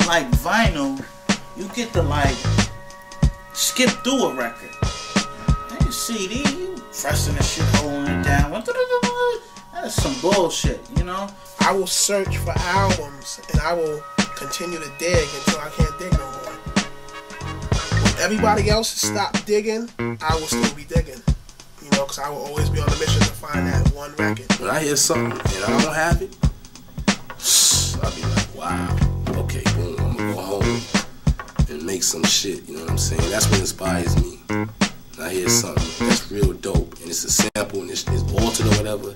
like vinyl, you get to like skip through a record. Hey, CD, you pressing the shit, holding it down. That's some bullshit, you know? I will search for albums and I will continue to dig until I can't dig no more. When everybody else has stopped digging, I will still be digging. You know, because I will always be on the mission to find that one record. When I hear something and I don't have it, I'll be like, wow, okay, boom, I'm gonna go home and make some shit, you know what I'm saying? That's what inspires me. When I hear something that's real dope and it's a sample and it's altered or whatever,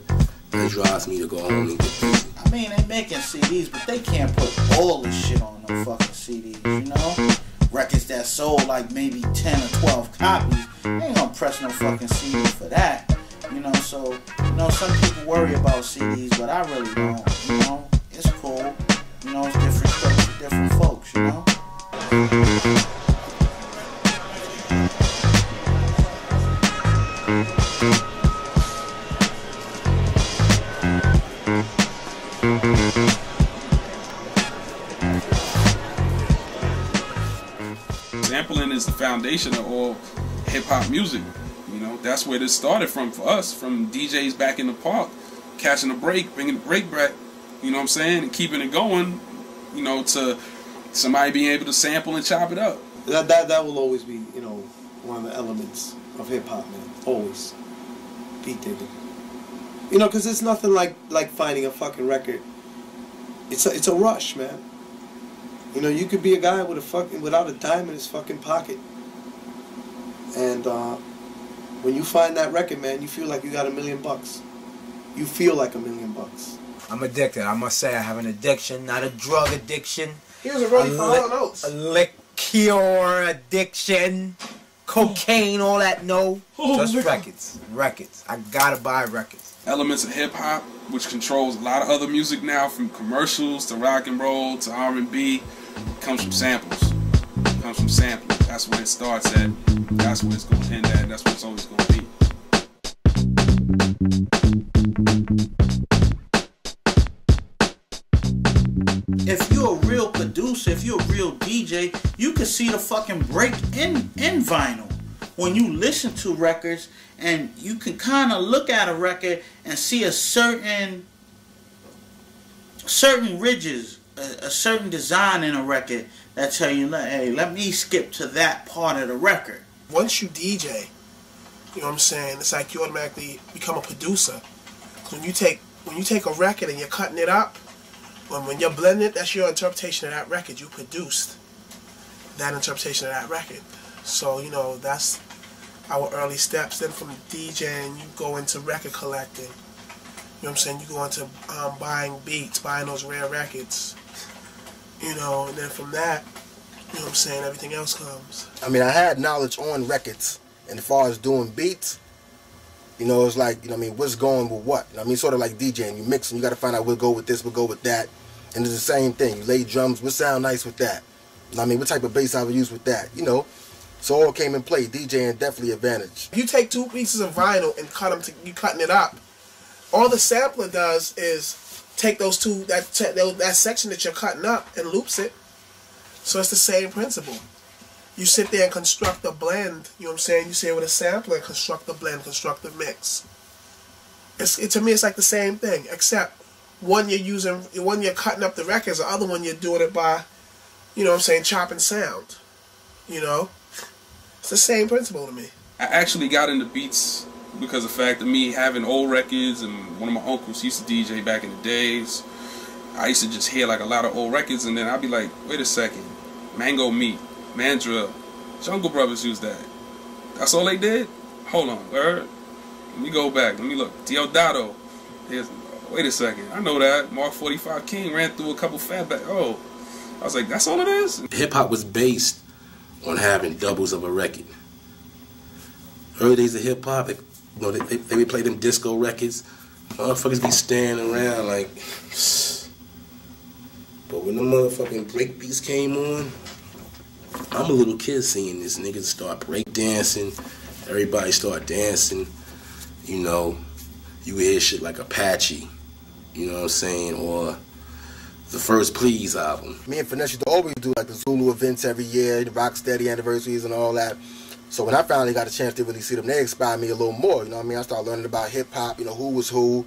it drives me to go home and get busy. I mean, they making CDs, but they can't put all this shit on them fucking CDs, you know? Records that sold like maybe 10 or 12 copies, they ain't gonna press no fucking CD for that, you know? So, you know, some people worry about CDs, but I really don't, you know? It's cool, you know, it's different strokes for different folks, you know? Sampling is the foundation of all hip-hop music. You know, that's where this started from for us, from DJs back in the park, catching a break, bringing the break back, you know what I'm saying, and keeping it going, you know, to somebody being able to sample and chop it up. That will always be, you know, one of the elements of hip-hop, man. Always. Beat digging. You know, because it's nothing like finding a fucking record. It's a rush, man. You know, you could be a guy with without a dime in his fucking pocket. And when you find that record, man, you feel like you got $1 million. You feel like $1 million. I'm addicted. I must say I have an addiction, not a drug addiction. Here's a really fun notes. A liquor addiction, cocaine, all that, no. Just records. Records. I gotta buy records. Elements of hip-hop, which controls a lot of other music now, from commercials to rock and roll to R&B, comes from samples. It comes from sampling. That's where it starts at. That's where it's going to end at. That's what it's always going to be. If you're a real producer, if you're a real DJ, you can see the fucking break in vinyl. When you listen to records and you can kind of look at a record and see a certain ridges, a certain design in a record that tell you, hey, let me skip to that part of the record. Once you DJ, you know what I'm saying, it's like you automatically become a producer. When you take a record and you're cutting it up, when you're blending it, that's your interpretation of that record. You produced that interpretation of that record. So, you know, that's our early steps. Then from DJing, you go into record collecting. You know what I'm saying? You go into buying beats, buying those rare records. You know, and then from that, you know what I'm saying, everything else comes. I mean, I had knowledge on records, and as far as doing beats, you know, it's like, you know what I mean, what's going with what? You know what I mean, sort of like DJing. You mix and you got to find out we'll go with this, we'll go with that. And it's the same thing. You lay drums, what sound nice with that? You know what I mean, what type of bass I would use with that? You know, so all came in play. DJing definitely advantage. If you take 2 pieces of vinyl and cut them, you cutting it up. All the sampler does is take those two, that section that you're cutting up and loops it. So it's the same principle. You sit there and construct a blend, you know what I'm saying? You sit with a sampler and construct the blend, construct the mix. To me, it's like the same thing, except one you're cutting up the records, the other one you're doing it by, you know what I'm saying, chopping sound. You know? It's the same principle to me. I actually got into beats because of the fact of me having old records, and one of my uncles used to DJ back in the days. I used to just hear like a lot of old records, and then I'd be like, wait a second, Mango Meat, Mandrill, Jungle Brothers used that. That's all they did? Hold on, word. Let me go back, let me look. Deodato. Wait a second, I know that. Mark 45 King ran through a couple fatback. Oh, I was like, that's all it is? Hip-hop was based on having doubles of a record. Early days of hip-hop, you know, they would play them disco records. Motherfuckers be standing around like... But when the motherfucking break beats came on, I'm a little kid seeing this. Niggas start break dancing. Everybody start dancing. You know, you hear shit like Apache. You know what I'm saying? Or the first Please album. Me and Finesse used to always do like the Zulu events every year, the Rocksteady anniversaries and all that. So when I finally got a chance to really see them, they inspired me a little more. You know what I mean? I started learning about hip hop. You know, who was who,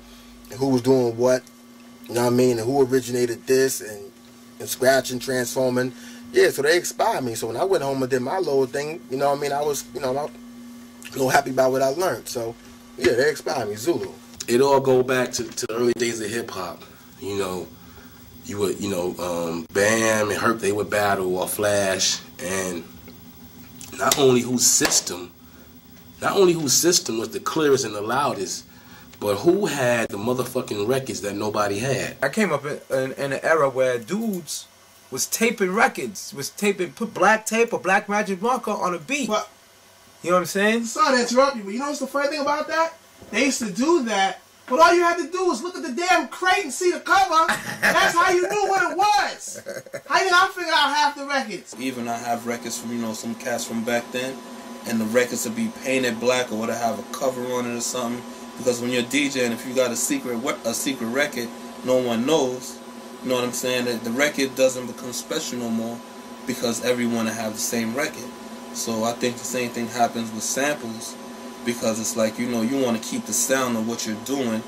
and who was doing what. You know what I mean? And who originated this and scratching, transforming. Yeah, so they inspired me. So when I went home and did my little thing, you know what I mean? I was, you know, a little happy about what I learned. So yeah, they inspired me. Zulu. It all go back to the early days of hip hop. You know, you would, Bam and Herc, they would battle, or Flash, and not only whose system was the clearest and the loudest, but who had the motherfucking records that nobody had. I came up in an era where dudes was taping records, put black tape or black magic marker on a beat. Well, you know what I'm saying? Sorry to interrupt you, but you know what's the funny thing about that? They used to do that, but all you had to do was look at the damn crate and see the cover. That's how you knew what it was. How did I figure out half the records? Even I have records from, some cats from back then, and the records would be painted black or would have a cover on it or something. Because when you're DJing, if you got a secret record, no one knows. You know what I'm saying? The record doesn't become special no more because everyone will have the same record. So I think the same thing happens with samples, because it's like, you want to keep the sound of what you're doing,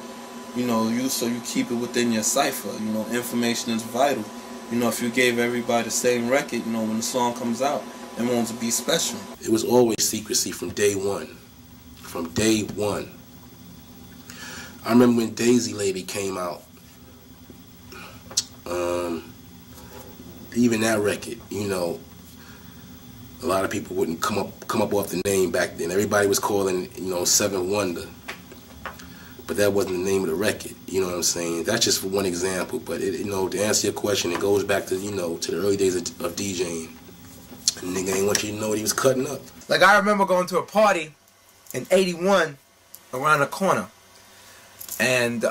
so you keep it within your cipher. Information is vital. If you gave everybody the same record, when the song comes out, it won't be special. It was always secrecy from day one. From day one. I remember when Daisy Lady came out. Even that record, a lot of people wouldn't come up off the name back then. Everybody was calling, Seven Wonder. But that wasn't the name of the record, you know what I'm saying? That's just for one example, but to answer your question, it goes back to, to the early days of DJing. A nigga ain't want you to know what he was cutting up. Like, I remember going to a party in '81 around the corner, and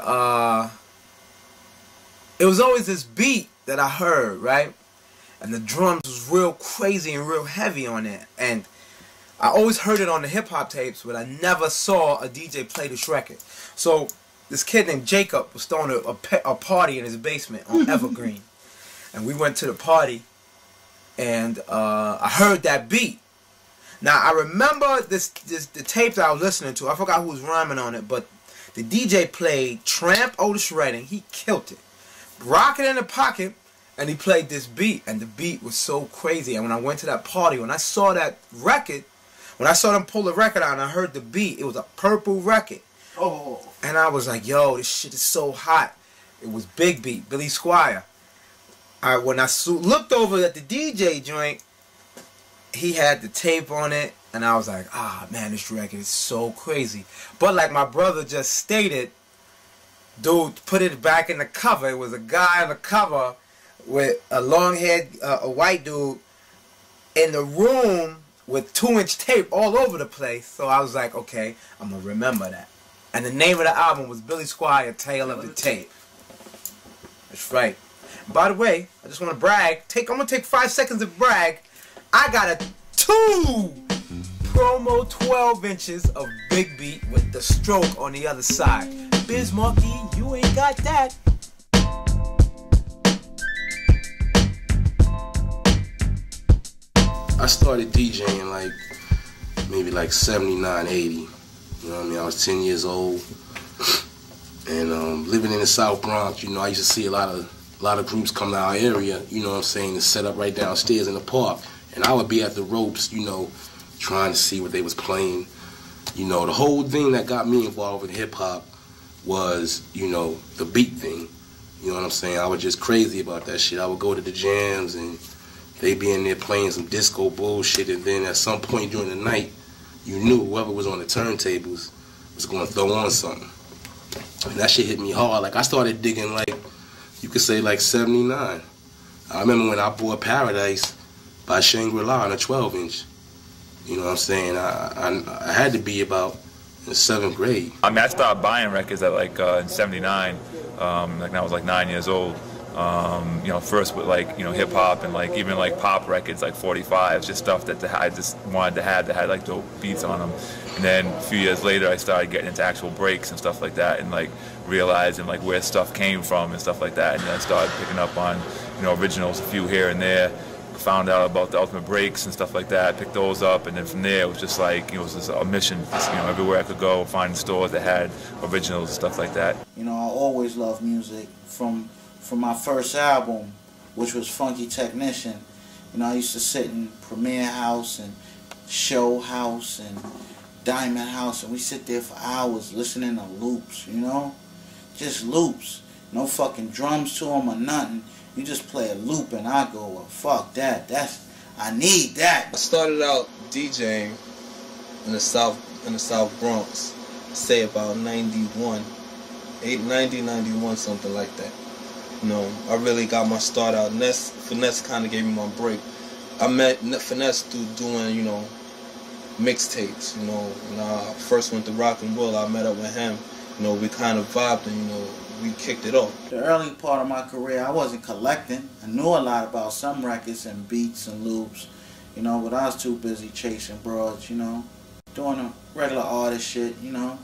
it was always this beat that I heard, right? And the drums was real crazy and real heavy on it. And I always heard it on the hip-hop tapes, but I never saw a DJ play this record. So this kid named Jacob was throwing a party in his basement on Evergreen. And we went to the party, and I heard that beat. Now, I remember the tape that I was listening to. I forgot who was rhyming on it, but the DJ played Tramp Otis Redding. He killed it. Rocket in the Pocket, and he played this beat, and the beat was so crazy. And when I went to that party, when I saw that record, when I saw them pull the record out and I heard the beat, it was a purple record. Oh. And I was like, yo, this shit is so hot. It was Big Beat, Billy Squire. When I looked over at the DJ joint, he had the tape on it, and I was like, ah, man, this record is so crazy. But like my brother just stated, dude put it back in the cover. It was a guy on the cover with a long-haired, a white dude in the room with 2-inch tape all over the place. So I was like, okay, I'm going to remember that. And the name of the album was Billy Squire, Tale of the Tape. That's right. By the way, I just want to brag. I'm going to take 5 seconds to brag. I got a 2 promo 12 inches of Big Beat with the stroke on the other side. Biz Markie, you ain't got that. I started DJing maybe 79, 80. You know what I mean? I was 10 years old. And living in the South Bronx, I used to see a lot of groups come to our area, you know what I'm saying, to set up right downstairs in the park. And I would be at the ropes, trying to see what they was playing. The whole thing that got me involved in hip-hop was, the beat thing. You know what I'm saying? I was just crazy about that shit. I would go to the jams and they be in there playing some disco bullshit, and then at some point during the night, you knew whoever was on the turntables was going to throw on something. And that shit hit me hard. I started digging you could say 79. I remember when I bought Paradise by Shangri-La on a 12-inch. You know what I'm saying? I had to be about in 7th grade. I mean, I started buying records at in '79. When I was 9 years old. You know, first with like, you know, hip hop and like even like pop records, like 45s, just stuff that I just wanted to have that had like dope beats on them. And then a few years later, I started getting into actual breaks and stuff like that, and like realizing like where stuff came from and stuff like that. And then I started picking up on, you know, originals, a few here and there. Found out about the ultimate breaks and stuff like that, picked those up, and then from there it was just like, it was just a mission. Just, you know, everywhere I could go, finding stores that had originals and stuff like that. You know, I always loved music from my first album, which was Funky Technician. You know, I used to sit in Premiere House and Show House and Diamond House, and we sit there for hours listening to loops, you know? Just loops. No fucking drums to them or nothing. You just play a loop and I go, well, fuck that. I need that. I started out DJing in the South Bronx, say about 91, 91, something like that. You know, I really got my start out. Finesse kind of gave me my break. I met Finesse through doing, you know, mixtapes. You know, when I first went to Rock and Roll, I met up with him. You know, we kind of vibed and, you know, we kicked it off. The early part of my career, I wasn't collecting. I knew a lot about some records and beats and loops, you know, but I was too busy chasing broads, you know, doing the regular artist shit, you know,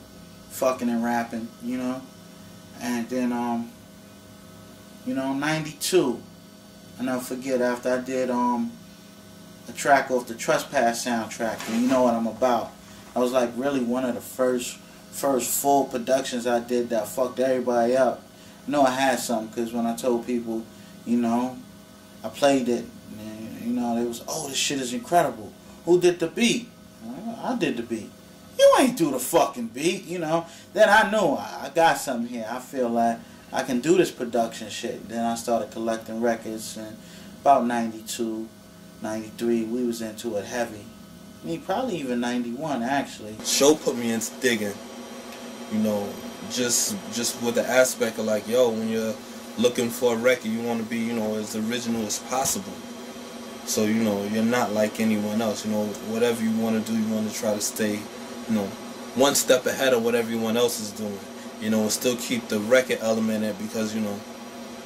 fucking and rapping, you know. And then, you know, 92, I'll never forget, after I did a track off the Trespass soundtrack, and you know what I'm about. I was like really one of the first full productions I did that fucked everybody up. I know I had some, because when I told people, you know, I played it, and, you know, they was, oh, this shit is incredible. Who did the beat? I did the beat. You ain't do the fucking beat, you know. Then I knew I got something here. I feel like I can do this production shit. Then I started collecting records, and about 92, 93, we was into it heavy. I mean, probably even 91, actually. Show put me into digging. You know, just with the aspect of like, yo, when you're looking for a record, you want to be, you know, as original as possible. So, you know, you're not like anyone else. You know, whatever you want to do, you want to try to stay, you know, one step ahead of what everyone else is doing. You know, and still keep the record element in it, because, you know,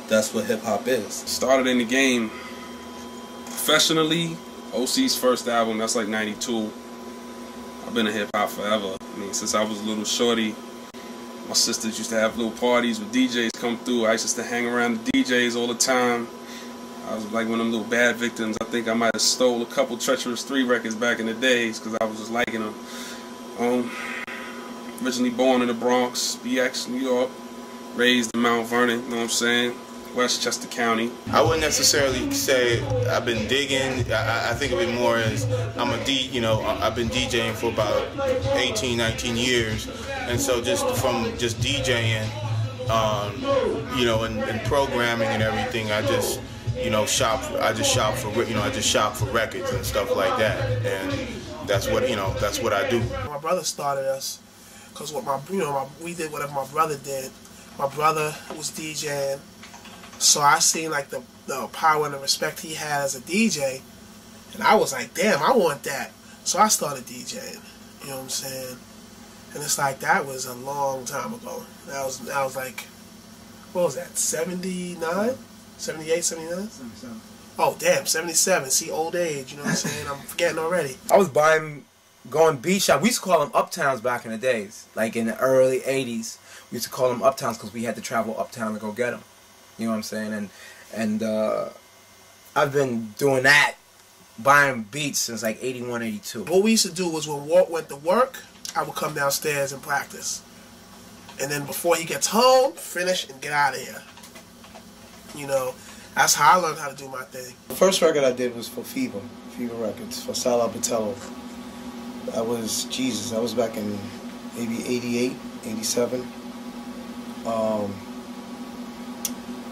that's what hip-hop is. Started in the game professionally. OC's first album, that's like 92. I've been in hip-hop forever. I mean, since I was a little shorty. My sisters used to have little parties with DJs come through. I used to hang around the DJs all the time. I was like one of them little bad victims. I think I might have stole a couple Treacherous 3 records back in the days because I was just liking them. Originally born in the Bronx, BX, New York. Raised in Mount Vernon, you know what I'm saying? Westchester County. I wouldn't necessarily say I've been digging. I think of it more as I've been DJing for about 18, 19 years, and so just from DJing, and programming and everything, I just shop for records and stuff like that, and that's what I do. My brother started us because we did whatever my brother did. My brother was DJing. So I seen like the power and the respect he had as a DJ, and I was like, damn, I want that. So I started DJing. You know what I'm saying? And it's like, that was a long time ago. That was like, what was that? 79, 78, 79. 77. Oh damn, 77. See, old age. You know what I'm saying? I'm forgetting already. I was going beat shop. We used to call them uptowns back in the days, like in the early '80s. We used to call them uptowns because we had to travel uptown to go get them. You know what I'm saying? And I've been doing that, buying beats since like 81, 82. What we used to do was when Walt went to work, I would come downstairs and practice. And then before he gets home, finish and get out of here. You know, that's how I learned how to do my thing. The first record I did was for Fever Records, for Sal Albertello. That was back in maybe 88, 87.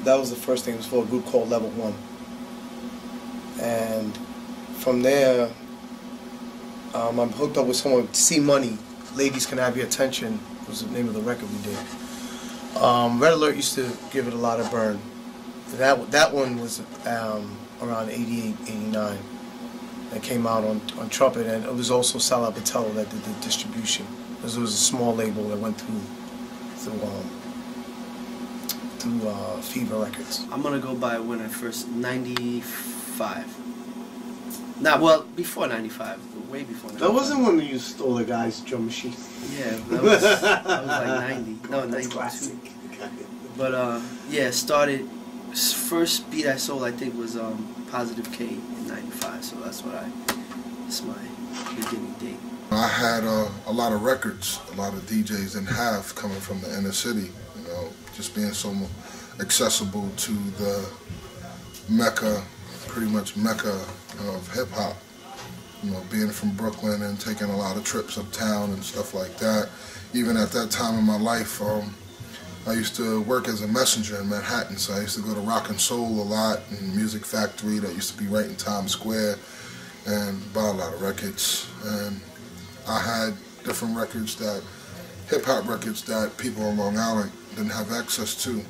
That was the first thing. It was for a group called Level 1. And from there, I'm hooked up with someone, C Money, Ladies Can Have Your Attention was the name of the record we did. Red Alert used to give it a lot of burn. That one was around 88, 89. That came out on Trumpet, and it was also Sal Albertello that did the distribution. Because it was a small label that went through through Fever Records? I'm gonna go by when I first 95. Well, before 95, way before 95. That wasn't when you stole the guy's drum machine. Yeah, that was like 90. No, 92. Classic. But yeah, started. First beat I sold, I think, was Positive K in 95. So that's my beginning date. I had a lot of records, a lot of DJs didn't have coming from the inner city, you know, just being so accessible to the Mecca, pretty much Mecca of hip hop. You know, being from Brooklyn and taking a lot of trips uptown and stuff like that. Even at that time in my life, I used to work as a messenger in Manhattan, so I used to go to Rock and Soul a lot and Music Factory that used to be right in Times Square and buy a lot of records. And I had different records that, hip-hop records that people on Long Island didn't have access to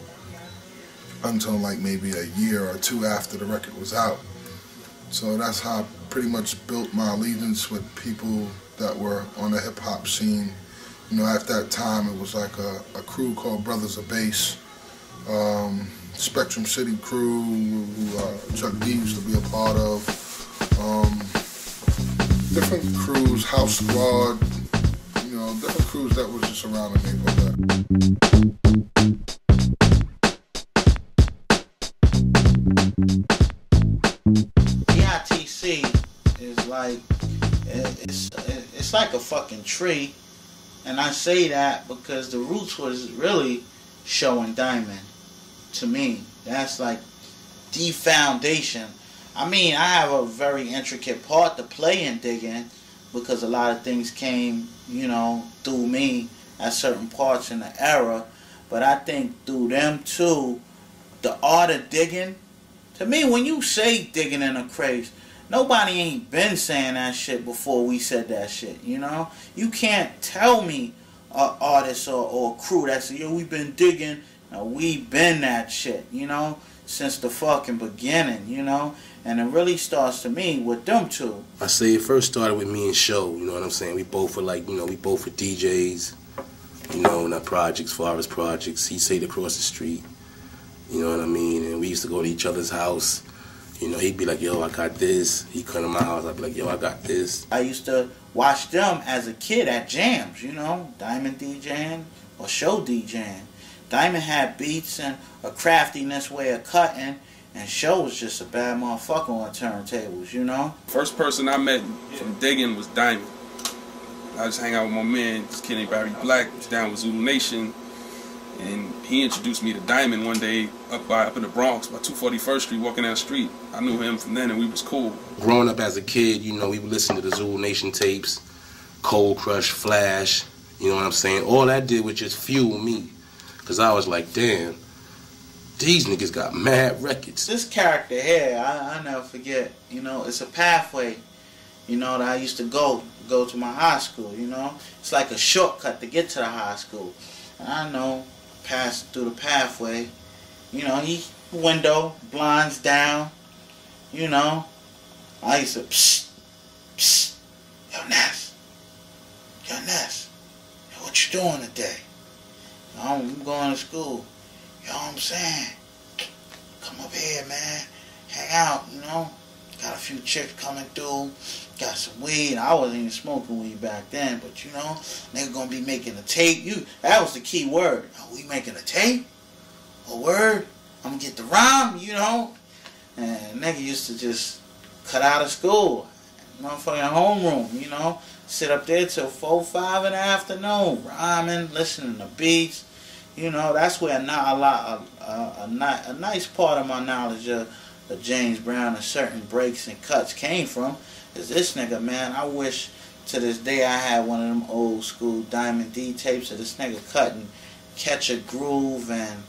until like maybe a year or two after the record was out. So that's how I pretty much built my allegiance with people that were on the hip-hop scene. You know, at that time it was like a crew called Brothers of Bass, Spectrum City crew, who Chuck D used to be a part of. Different crews, House Squad, you know, different crews that was just around the neighborhood. DITC is like, it's like a fucking tree, and I say that because the roots was really showing Diamond to me. That's like the foundation. I mean, I have a very intricate part to play in digging because a lot of things came, you know, through me at certain parts in the era. But I think through them too, the art of digging, to me, when you say digging in a crates, nobody ain't been saying that shit before we said that shit, you know? You can't tell me an artist or a crew that says, yo, we been digging. No, we been that shit, you know, since the fucking beginning, you know? And it really starts to me with them two. I say it first started with me and Show, you know what I'm saying? We both were like, you know, we both were DJs, you know, in our projects, Forest projects. He stayed across the street, you know what I mean? And we used to go to each other's house. You know, he'd be like, yo, I got this. He'd come to my house, I'd be like, yo, I got this. I used to watch them as a kid at jams, you know, Diamond DJing or Show DJing. Diamond had beats and a craftiness way of cutting, and Show was just a bad motherfucker on turntables, you know? First person I met from digging was Diamond. I just hang out with my man, this kid named Barry Black, was down with Zulu Nation, and he introduced me to Diamond one day up in the Bronx by 241st Street, walking down the street. I knew him from then, and we was cool. Growing up as a kid, you know, we would listen to the Zulu Nation tapes, Cold Crush, Flash, you know what I'm saying? All that did was just fuel me, because I was like, damn, these niggas got mad records. This character here, I never forget, you know, it's a pathway, you know, that I used to go to my high school, you know? It's like a shortcut to get to the high school. And I know, pass through the pathway, you know, he window, blinds down, you know. I used to, psst, psst, yo, Ness, yo, what you doing today? I'm going to school. You know what I'm saying? Come up here, man. Hang out, you know. Got a few chicks coming through. Got some weed. I wasn't even smoking weed back then, but you know, nigga gonna be making a tape. That was the key word. Oh, we making a tape? A word? I'm gonna get the rhyme, you know? And nigga used to just cut out of school. Motherfucking homeroom, you know? Sit up there till 4, 5 in the afternoon, rhyming, listening to beats. You know, that's where a nice part of my knowledge of James Brown and certain breaks and cuts came from. Is this nigga, man, I wish to this day I had one of them old school Diamond D tapes of this nigga cutting Catch a Groove and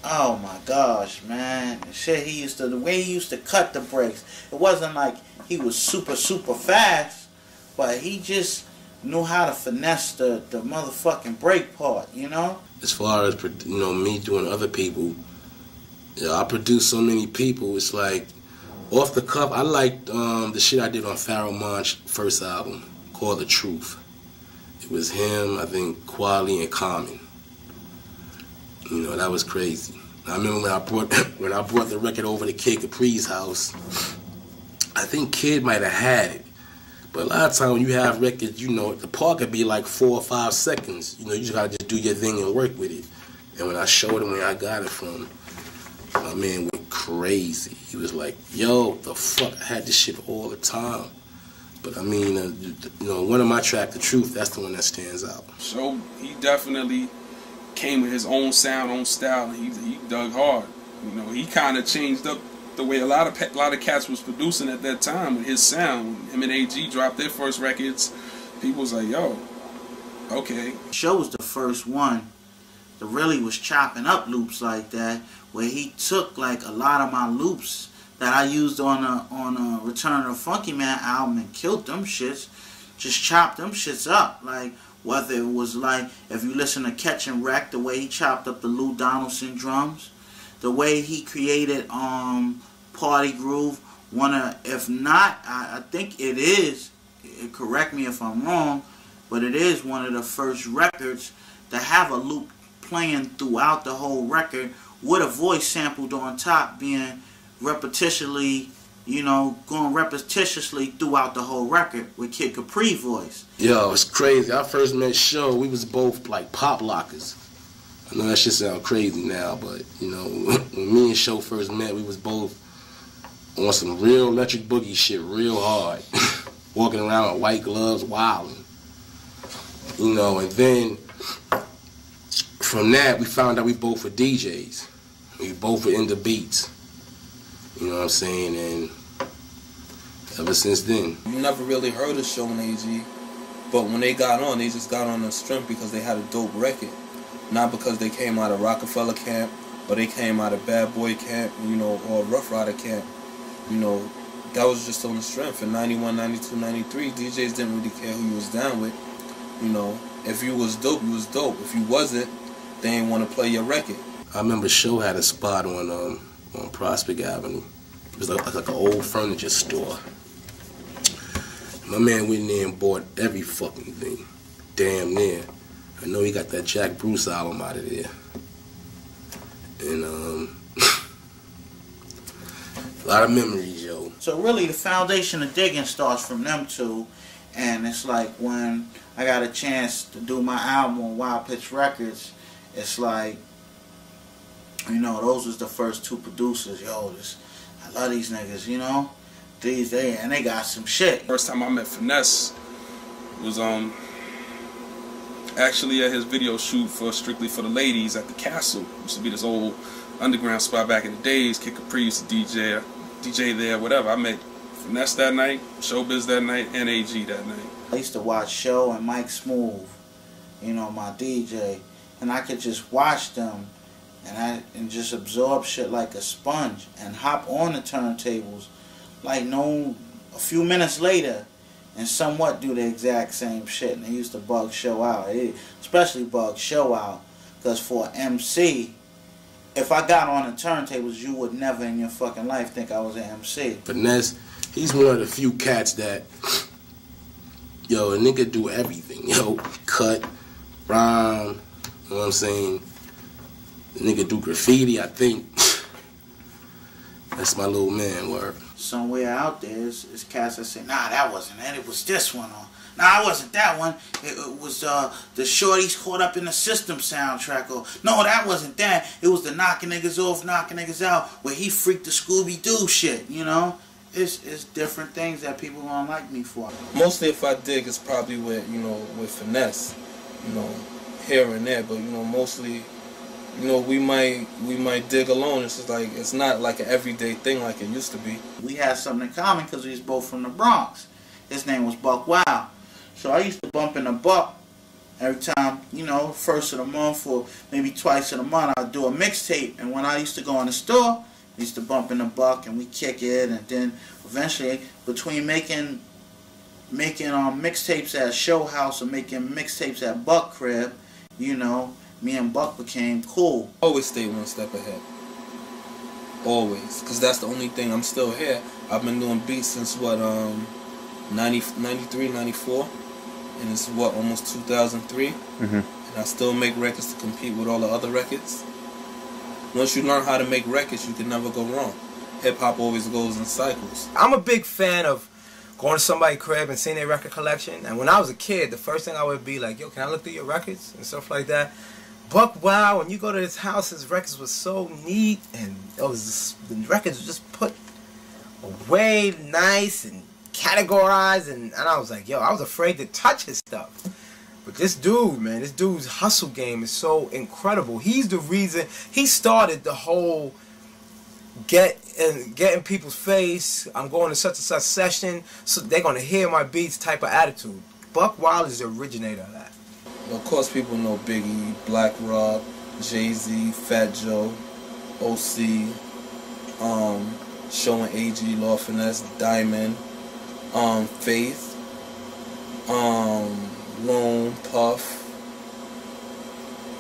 oh my gosh, man. Shit, the way he used to cut the breaks. It wasn't like he was super fast, but he just knew how to finesse the motherfucking break part, you know? As far as, you know, me doing other people, you know, I produce so many people, it's like, off the cuff, I liked the shit I did on Pharoah Monch's first album, called The Truth. It was him, I think, Quali, and Common. You know, that was crazy. I remember when I brought the record over to Kid Capri's house, I think Kid might have had it. But a lot of times when you have records, you know, the part could be like 4 or 5 seconds. You know, you just gotta just do your thing and work with it. And when I showed him where I got it from, my man went crazy. He was like, yo, the fuck, I had this shit all the time. But I mean, you know, one of my tracks, The Truth, that's the one that stands out. So he definitely came with his own sound, own style, and he dug hard. You know, he kind of changed up the way a lot of cats was producing at that time with his sound. When him and AG dropped their first records, people was like, yo, okay. Show was the first one that really was chopping up loops like that, where he took like a lot of my loops that I used on a Return of the Funky Man album and killed them shits, just chopped them shits up. Like, whether it was like, if you listen to Catch and Wreck, the way he chopped up the Lou Donaldson drums, the way he created Party Groove, if not, I think it is, correct me if I'm wrong, but it is one of the first records to have a loop playing throughout the whole record with a voice sampled on top being repetitiously, you know, going repetitiously throughout the whole record with Kid Capri voice. Yo, it's crazy. I first met Show, we was both like pop lockers. I know that shit sound crazy now, but you know, when me and Show first met, we was both on some real Electric Boogie shit real hard. Walking around with white gloves, wilding. You know, and then from that we found out we both were DJs. We both were into beats. You know what I'm saying? And ever since then. You never really heard of Show and AG, but when they got on, they just got on the strength because they had a dope record. Not because they came out of Rockefeller camp, or they came out of Bad Boy camp, you know, or Rough Rider camp. You know, that was just on the strength. In 91, 92, 93, DJs didn't really care who you was down with. You know, if you was dope, you was dope. If you wasn't, they didn't want to play your record. I remember Show had a spot on Prospect Avenue. It was like an old furniture store. My man went in there and bought every fucking thing. Damn near. I know he got that Jack Bruce album out of there. And a lot of memories, yo. So really the foundation of digging starts from them two. And it's like when I got a chance to do my album on Wild Pitch Records, it's like, you know, those was the first two producers. Yo, I love these niggas, you know. They got some shit. First time I met Finesse was actually at his video shoot for Strictly for the Ladies at the Castle. Used to be this old underground spot back in the days. Kid Capri used to DJ there, whatever. I met Finesse that night, Showbiz that night, and AG that night. I used to watch Show and Mike Smooth, you know, my DJ, and I could just watch them and just absorb shit like a sponge and hop on the turntables like a few minutes later and somewhat do the exact same shit. And they used to bug Show out, especially bug Show out, because for MC, if I got on the turntables, you would never in your fucking life think I was an MC. Finesse, he's one of the few cats that, yo, a nigga do everything. Yo, cut, rhyme, you know what I'm saying? The nigga do graffiti, I think. That's my little man, word. Somewhere out there is cats that say, nah, that wasn't it, it was this one. Or, nah, it wasn't that one, it was the Shorties Caught Up in the System soundtrack. Or, no, that wasn't that, it was the Knocking Niggas Off, Knocking Niggas Out, where he freaked the Scooby-Doo shit, you know? It's different things that people gonna like me for. Mostly if I dig, it's probably with, you know, with Finesse, you know, here and there, but, you know, mostly, you know, we might dig alone. It's just like, it's not like an everyday thing like it used to be. We had something in common because we was both from the Bronx. His name was Buck Wild. So I used to bump in the Buck every time, you know, first of the month or maybe twice in a month. I'd do a mixtape, and when I used to go in the store, I used to bump in the Buck and we kick it, and then eventually between making mixtapes at Show House and making mixtapes at Buck Crib, you know, me and Buck became cool. Always stay one step ahead. Always. Because that's the only thing. I'm still here. I've been doing beats since, what, 93, 94. And it's, what, almost 2003. Mm-hmm. And I still make records to compete with all the other records. Once you learn how to make records, you can never go wrong. Hip hop always goes in cycles. I'm a big fan of going to somebody's crib and seeing their record collection. And when I was a kid, the first thing I would be like, yo, can I look through your records and stuff like that? Buck Wow, when you go to his house, his records were so neat, and it was just, the records were just put away nice and categorized, and I was like, yo, I was afraid to touch his stuff. But this dude, man, this dude's hustle game is so incredible. He's the reason, he started the whole get in people's face, I'm going to such and such session, so they're going to hear my beats type of attitude. Buck Wild is the originator of that. Well, of course, people know Biggie, Black Rob, Jay-Z, Fat Joe, OC, Show and AG, Law Finesse, Diamond, Faith, Lone, Puff.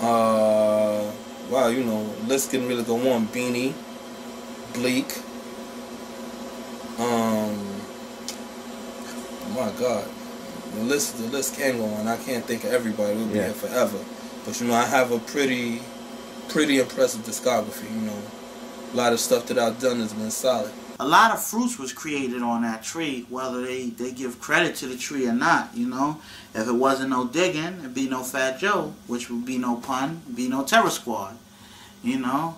Wow, you know, list can really go on. Beanie, Bleak. My God, the list can go on. I can't think of everybody. We'll be here forever. But you know, I have a pretty impressive discography. You know, a lot of stuff that I've done has been solid. A lot of fruits was created on that tree, whether they give credit to the tree or not, you know. If it wasn't no digging, it'd be no Fat Joe, which would be no pun, be no Terror Squad, you know.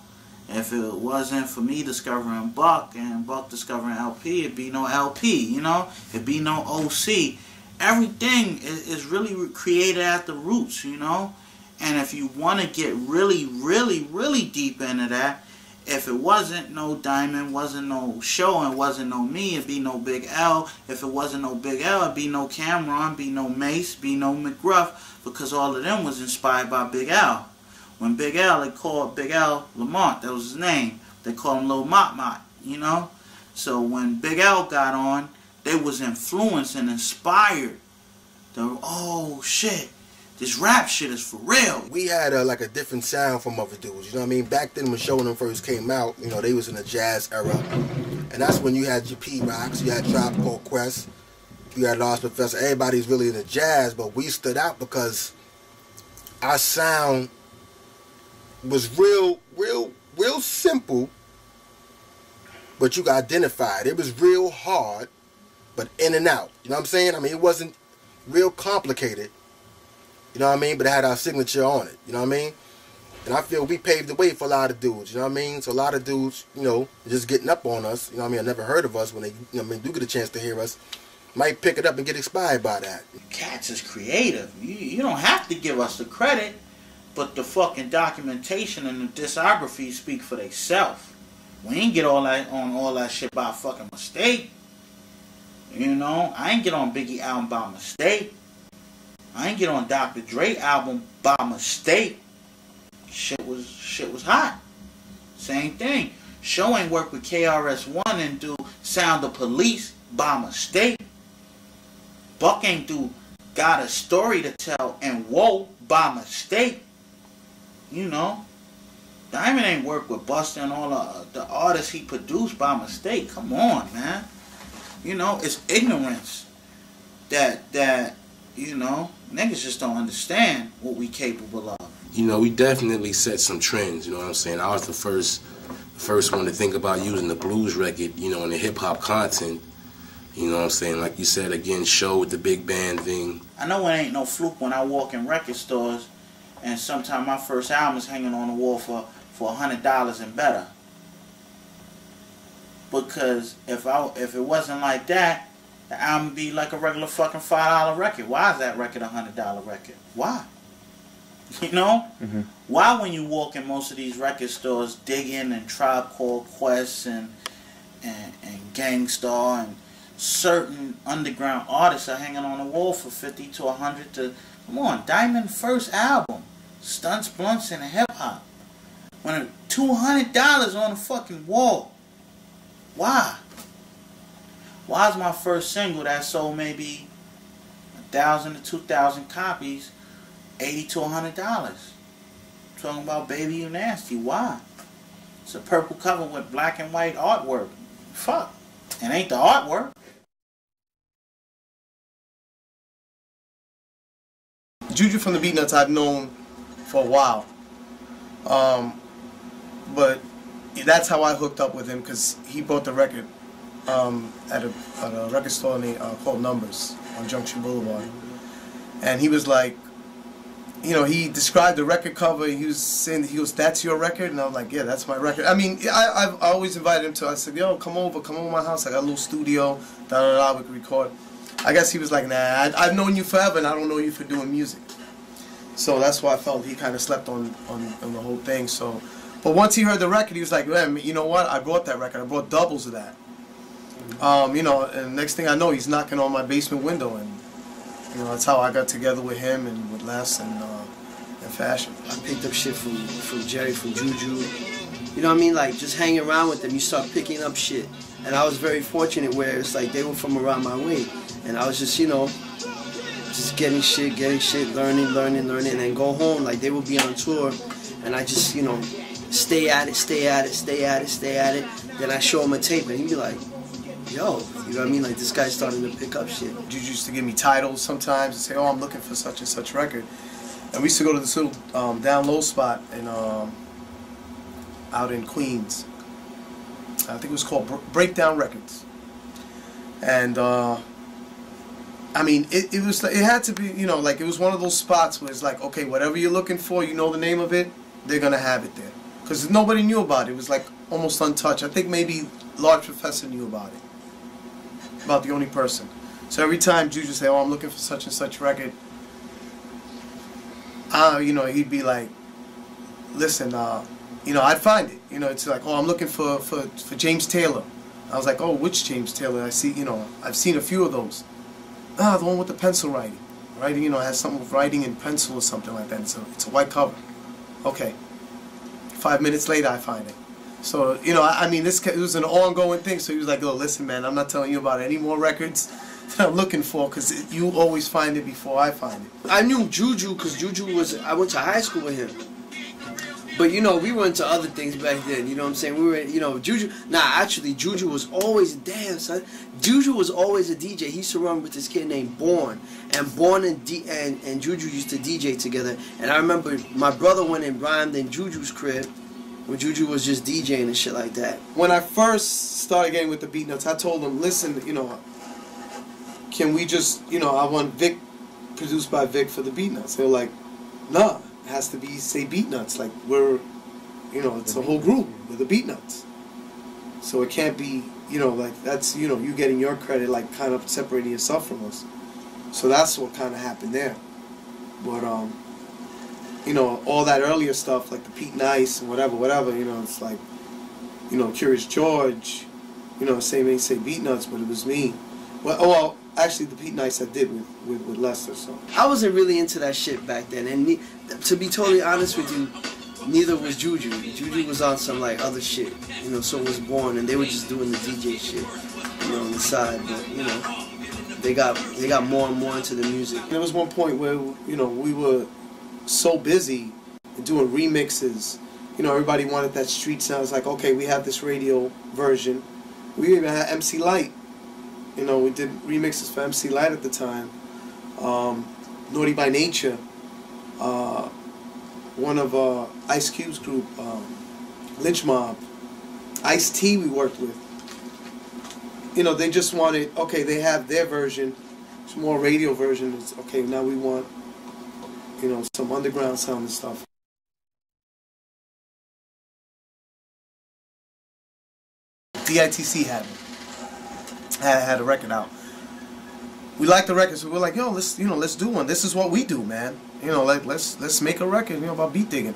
If it wasn't for me discovering Buck and Buck discovering LP, it'd be no LP, you know. It'd be no OC. Everything is really created at the roots, you know. And if you want to get really, really, really deep into that, if it wasn't no Diamond, wasn't no Show, and wasn't no me, it'd be no Big L. If it wasn't no Big L, it'd be no Cameron, be no Mace, be no McGruff, because all of them was inspired by Big L. When Big L, they called Big L Lamont, that was his name. They called him Lil Mott Mott, you know? So when Big L got on, they was influenced and inspired. They were, oh shit, this rap shit is for real. We had like a different sound from other dudes, you know what I mean? Back then when Show and them first came out, you know, they was in the jazz era. And that's when you had your P-Rocks, you had Tribe Called Quest, you had Lost Professor. Everybody's really in the jazz, but we stood out because our sound was real simple, but you got identified. It was real hard, but in and out. You know what I'm saying? I mean, it wasn't real complicated. You know what I mean? But it had our signature on it. You know what I mean? And I feel we paved the way for a lot of dudes. You know what I mean? So a lot of dudes, you know, just getting up on us. You know what I mean? I never heard of us when they, you know what I mean, do get a chance to hear us. Might pick it up and get inspired by that. Cats is creative. You don't have to give us the credit, but the fucking documentation and the discography speak for themselves. We ain't get all that on all that shit by fucking mistake. You know, I ain't get on Biggie album by mistake. I ain't get on Dr. Dre album by mistake. Shit was hot. Same thing. Show ain't work with KRS-One and do Sound the Police by mistake. Buck ain't do Got a Story to Tell and VOL by mistake. You know. Diamond ain't work with Busta and all the artists he produced by mistake. Come on, man. You know, it's ignorance that you know, niggas just don't understand what we capable of. You know, we definitely set some trends, you know what I'm saying? I was the first one to think about using the blues record, you know, in the hip-hop content. You know what I'm saying? Like you said, again, Show with the big band thing. I know it ain't no fluke when I walk in record stores and sometimes my first album is hanging on the wall for $100 and better. Because if it wasn't like that, the album would be like a regular fucking $5 record. Why is that record a $100 record? Why? You know? Mm-hmm. Why when you walk in most of these record stores, Diggin' and Tribe Called Quest and Gangstar and certain underground artists are hanging on the wall for 50 to 100 to... Come on, Diamond first album, Stunts, Blunts, and Hip Hop. When $200 on the fucking wall. Why? Why is my first single that sold maybe 1,000 to 2,000 copies $80 to $100? Talking about Baby You Nasty. Why? It's a purple cover with black and white artwork. Fuck. It ain't the artwork. Juju from the Beatnuts I've known for a while. but that's how I hooked up with him, because he bought the record at a record store called Numbers on Junction Boulevard, and he was like, you know, he described the record cover. He was saying, "That's your record," and I was like, "Yeah, that's my record." I mean, I've always invited him to. I said, "Yo, come over my house. I got a little studio. We can record." I guess he was like, "Nah, I've known you forever, and I don't know you for doing music." So that's why I felt he kind of slept on the whole thing. So, but once he heard the record, he was like, "Man, you know what? I brought that record. I brought doubles of that." You know, and next thing I know, he's knocking on my basement window, and you know, that's how I got together with him and with Les and Fashion. I picked up shit from Jerry, from Juju. You know what I mean? Like, just hanging around with them, you start picking up shit. And I was very fortunate where it's like they were from around my way. And I was just, you know, just getting shit, learning, and then go home. Like, they would be on tour, and I just, you know, stay at it. Then I show him a tape, and he'd be like, yo, you know what I mean? Like, this guy's starting to pick up shit. Juju used to give me titles sometimes and say, "Oh, I'm looking for such and such record." And we used to go to this little down low spot in out in Queens. I think it was called Breakdown Records. And I mean, it had to be, you know, like, it was one of those spots where it's like, okay, whatever you're looking for, you know the name of it, they're gonna have it there, because nobody knew about it. It was like almost untouched. I think maybe Large Professor knew about it. About the only person. So every time Juju say, "Oh, I'm looking for such and such record," you know, he'd be like, "Listen, you know, I'd find it. You know, it's like, oh, I'm looking for James Taylor." I was like, "Oh, which James Taylor? I see, you know, I've seen a few of those." "Ah, the one with the pencil writing. Writing, you know, has something with writing in pencil or something like that. It's a white cover." Okay. 5 minutes later, I find it. So, you know, I mean, it was an ongoing thing. So he was like, "Oh, listen, man, I'm not telling you about any more records that I'm looking for, because you always find it before I find it." I knew Juju because I went to high school with him. But, you know, we were into other things back then, you know what I'm saying? We were, you know, Juju was always, damn, son. Juju was always a DJ. He used to run with this kid named Born. And Born and Juju used to DJ together. And I remember my brother went and rhymed in Juju's crib when Juju was just DJing and shit like that. When I first started getting with the Beat Nuts, I told them, "Listen, you know, can we just, you know, I want Vic, produced by Vic for the Beat Nuts." They were like, "Nah, it has to be, say, Beat Nuts. Like, we're, you know, it's a whole group. We're the Beat Nuts. So it can't be, you know, like, that's, you know, you getting your credit, like, kind of separating yourself from us." So that's what kind of happened there. But, you know, all that earlier stuff, like the Pete Nice and whatever, you know, it's like, you know, Curious George, you know, say Beat Nuts, but it was me. Well, actually, the Pete Nice I did with Lester, so. I wasn't really into that shit back then, and to be totally honest with you, neither was Juju. Juju was on some, like, other shit, you know, so was Born, and they were just doing the DJ shit, you know, on the side, but, you know, they got more and more into the music. There was one point where, you know, we were so busy doing remixes. You know, everybody wanted that street sound. It's like, okay, we have this radio version. We even had MC Light. You know, we did remixes for MC Light at the time. Naughty by Nature. One of Ice Cube's group, Lynch Mob. Ice-T we worked with. You know, they just wanted, okay, they have their version. It's more radio version. It's, okay, now we want, you know, some underground sound and stuff. DITC had a record out. We liked the record, so we were like, "Yo, let's do one. This is what we do, man. You know, like let's make a record, you know, about beat digging."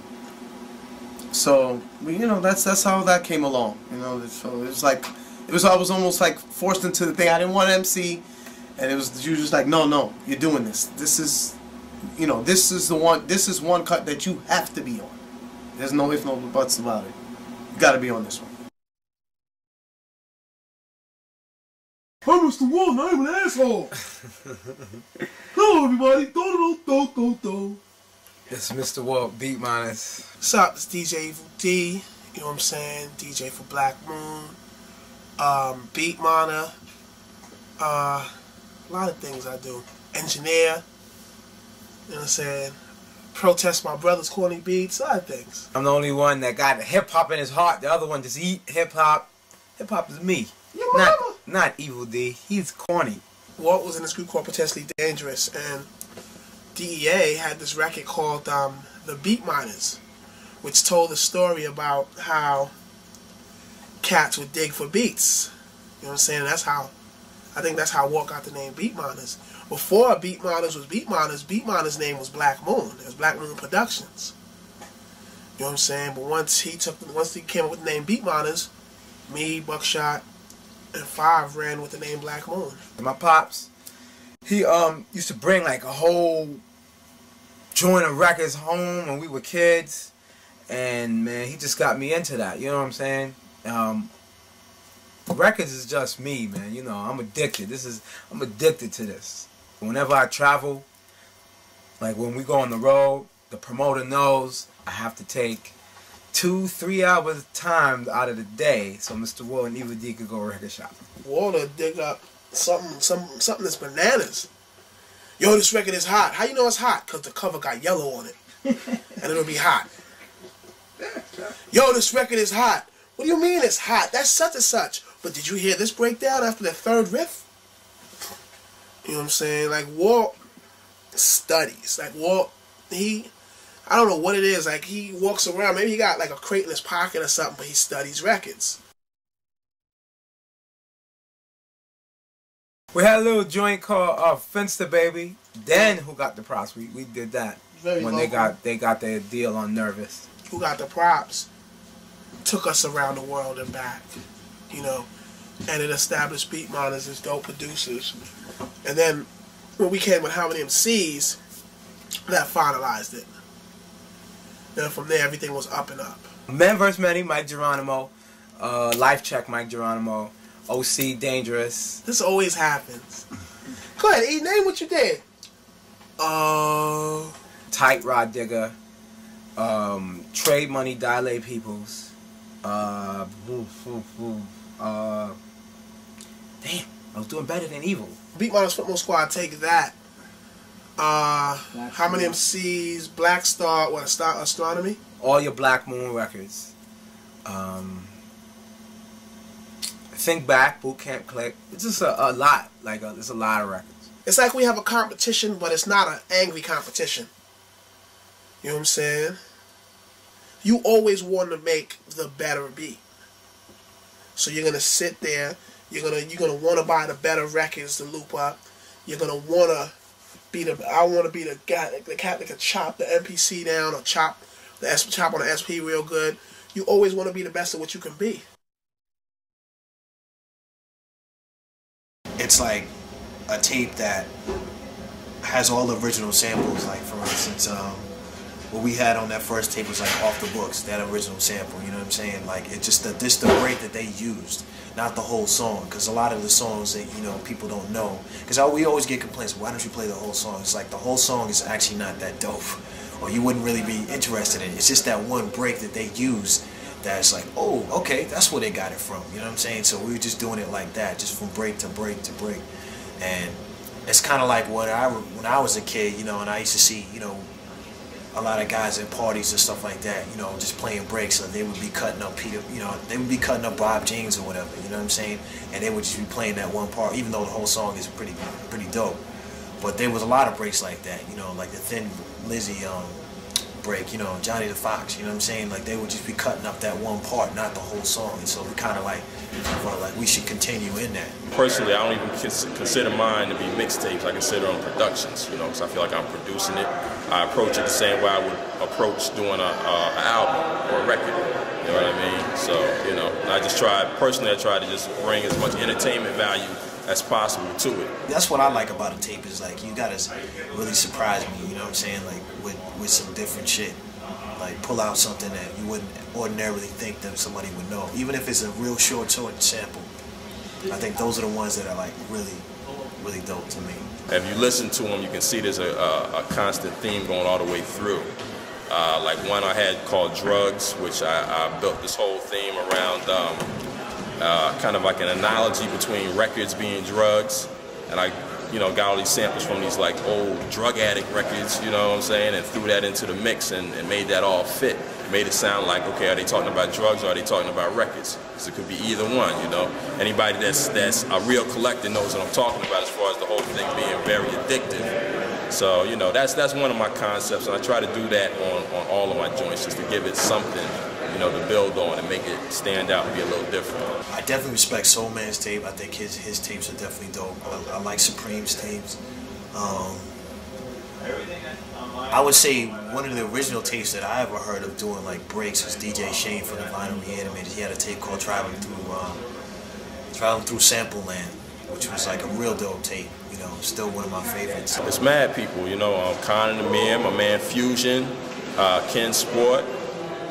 So you know, that's how that came along. You know, so it was like I was almost like forced into the thing. I didn't want MC, and you just like, no, you're doing this. This is, you know, this is the one. This is one cut that you have to be on. There's no ifs, no buts about it. You got to be on this one. I'm Mr. Wall, I'm an asshole. Hello, everybody. Do. It's Mr. Wall, Beat Minus. What's up? It's DJ Evil D. You know what I'm saying? DJ for Black Moon. Beat Miner. A lot of things I do. Engineer. You know what I'm saying? protest my brother's corny beats, other things. I'm the only one that got hip hop in his heart. The other one just eat hip hop. Hip hop is me. Your mama. Not Evil D. He's corny. Walt was in this group called Potentially Dangerous, and DEA had this record called The Beat Miners, which told a story about how cats would dig for beats. You know what I'm saying? I think that's how Walt got the name Beat Miners. Before Beat Miners was Beat Miners' name was Black Moon. It was Black Moon Productions. You know what I'm saying? But once he came up with the name Beat Miners, me, Buckshot, and Five ran with the name Black Moon. My pops, he used to bring like a whole joint of records home when we were kids, and man, he just got me into that. You know what I'm saying? Records is just me, man. You know, I'm addicted. I'm addicted to this. Whenever I travel, like when we go on the road, the promoter knows I have to take 2-3 hours time out of the day so Mr. Wall and Evil D could go record shopping. Walter dig up something that's bananas. Yo, this record is hot. How you know it's hot? Because the cover got yellow on it. And it'll be hot. Yo, this record is hot. What do you mean it's hot? That's such and such. But did you hear this breakdown after the third riff? You know what I'm saying? Like, Walt studies. Like, Walt, I don't know what it is. Like, he walks around. Maybe he got like a crate in his pocket or something, but he studies records. We had a little joint called Finster Baby. Dan, who got the props, we did that Very when local. they got their deal on Nervous. Who got the props took us around the world and back, you know, and it established Beat Miners as dope producers. And then when we came with How Many MCs, that finalized it. Then from there, everything was up and up. Men vs. Many, Mike Geronimo. Life Check, Mike Geronimo. OC Dangerous. This always happens. Go ahead, E, name what you did. Tight Rod Digger. Trade Money, Dilate Peoples. Damn, I was doing better than Evil. Beat Miners Football Squad, take that. How Many MCs, Black Star, what, Star Astronomy? All your Black Moon records. Think Back, Boot Camp Click. It's just a lot. Like, there's a lot of records. It's like we have a competition, but it's not an angry competition. You know what I'm saying? You always want to make the better beat. So you're gonna sit there. You're gonna want to buy the better records to loop up. You're gonna want to be the. I want to be the guy, the cat that can chop the MPC down or chop on the SP real good. You always want to be the best of what you can be. It's like a tape that has all the original samples. Like, for instance, what we had on that first tape was like Off the Books, that original sample. You know what I'm saying? Like, it's just the break that they used, not the whole song. Because a lot of the songs that, you know, people don't know. Because we always get complaints. Why don't you play the whole song? It's like the whole song is actually not that dope, or you wouldn't really be interested in it. It's just that one break that they use. That's like, oh, okay, that's where they got it from. You know what I'm saying? So we were just doing it like that, just from break to break to break. And it's kind of like when I was a kid, you know, and I used to see, you know, a lot of guys at parties and stuff like that, you know, just playing breaks. So they would be cutting up Peter, you know, they would be cutting up Bob James or whatever. You know what I'm saying? And they would just be playing that one part, even though the whole song is pretty dope. But there was a lot of breaks like that, you know, like the Thin Lizzy break, you know, Johnny the Fox, you know what I'm saying? Like, they would just be cutting up that one part, not the whole song. And so we kind of like felt like we should continue in that. Personally, I don't even consider mine to be mixtapes. I consider them productions, you know, because I feel like I'm producing it. I approach it the same way I would approach doing an album or a record. You know what I mean? So, you know, I try to just bring as much entertainment value as possible to it. That's what I like about a tape, is like, you gotta really surprise me, you know what I'm saying? Like, with some different shit. Like, pull out something that you wouldn't ordinarily think that somebody would know. Even if it's a real short sample. I think those are the ones that are like really dope to me. If you listen to them, you can see there's a constant theme going all the way through. Like one I had called Drugs, which I built this whole theme around kind of like an analogy between records being drugs. And I you know, got all these samples from these like old drug addict records, you know what I'm saying, and threw that into the mix and made that all fit. Made it sound like, okay, are they talking about drugs or are they talking about records? Because it could be either one, you know. Anybody that's a real collector knows what I'm talking about as far as the whole thing being very addictive. So, you know, that's one of my concepts, and I try to do that on all of my joints, just to give it something, you know, to build on and make it stand out and be a little different. I definitely respect Soul Man's tape. I think his tapes are definitely dope. I like Supreme's tapes. I would say one of the original tapes that I ever heard of doing like breaks was DJ Shane from the Vinyl Reanimated. He had a tape called Traveling Through Sample Land, which was like a real dope tape. You know, still one of my favorites. It's mad people, you know, Con and Amir, my man Fusion, Ken Sport.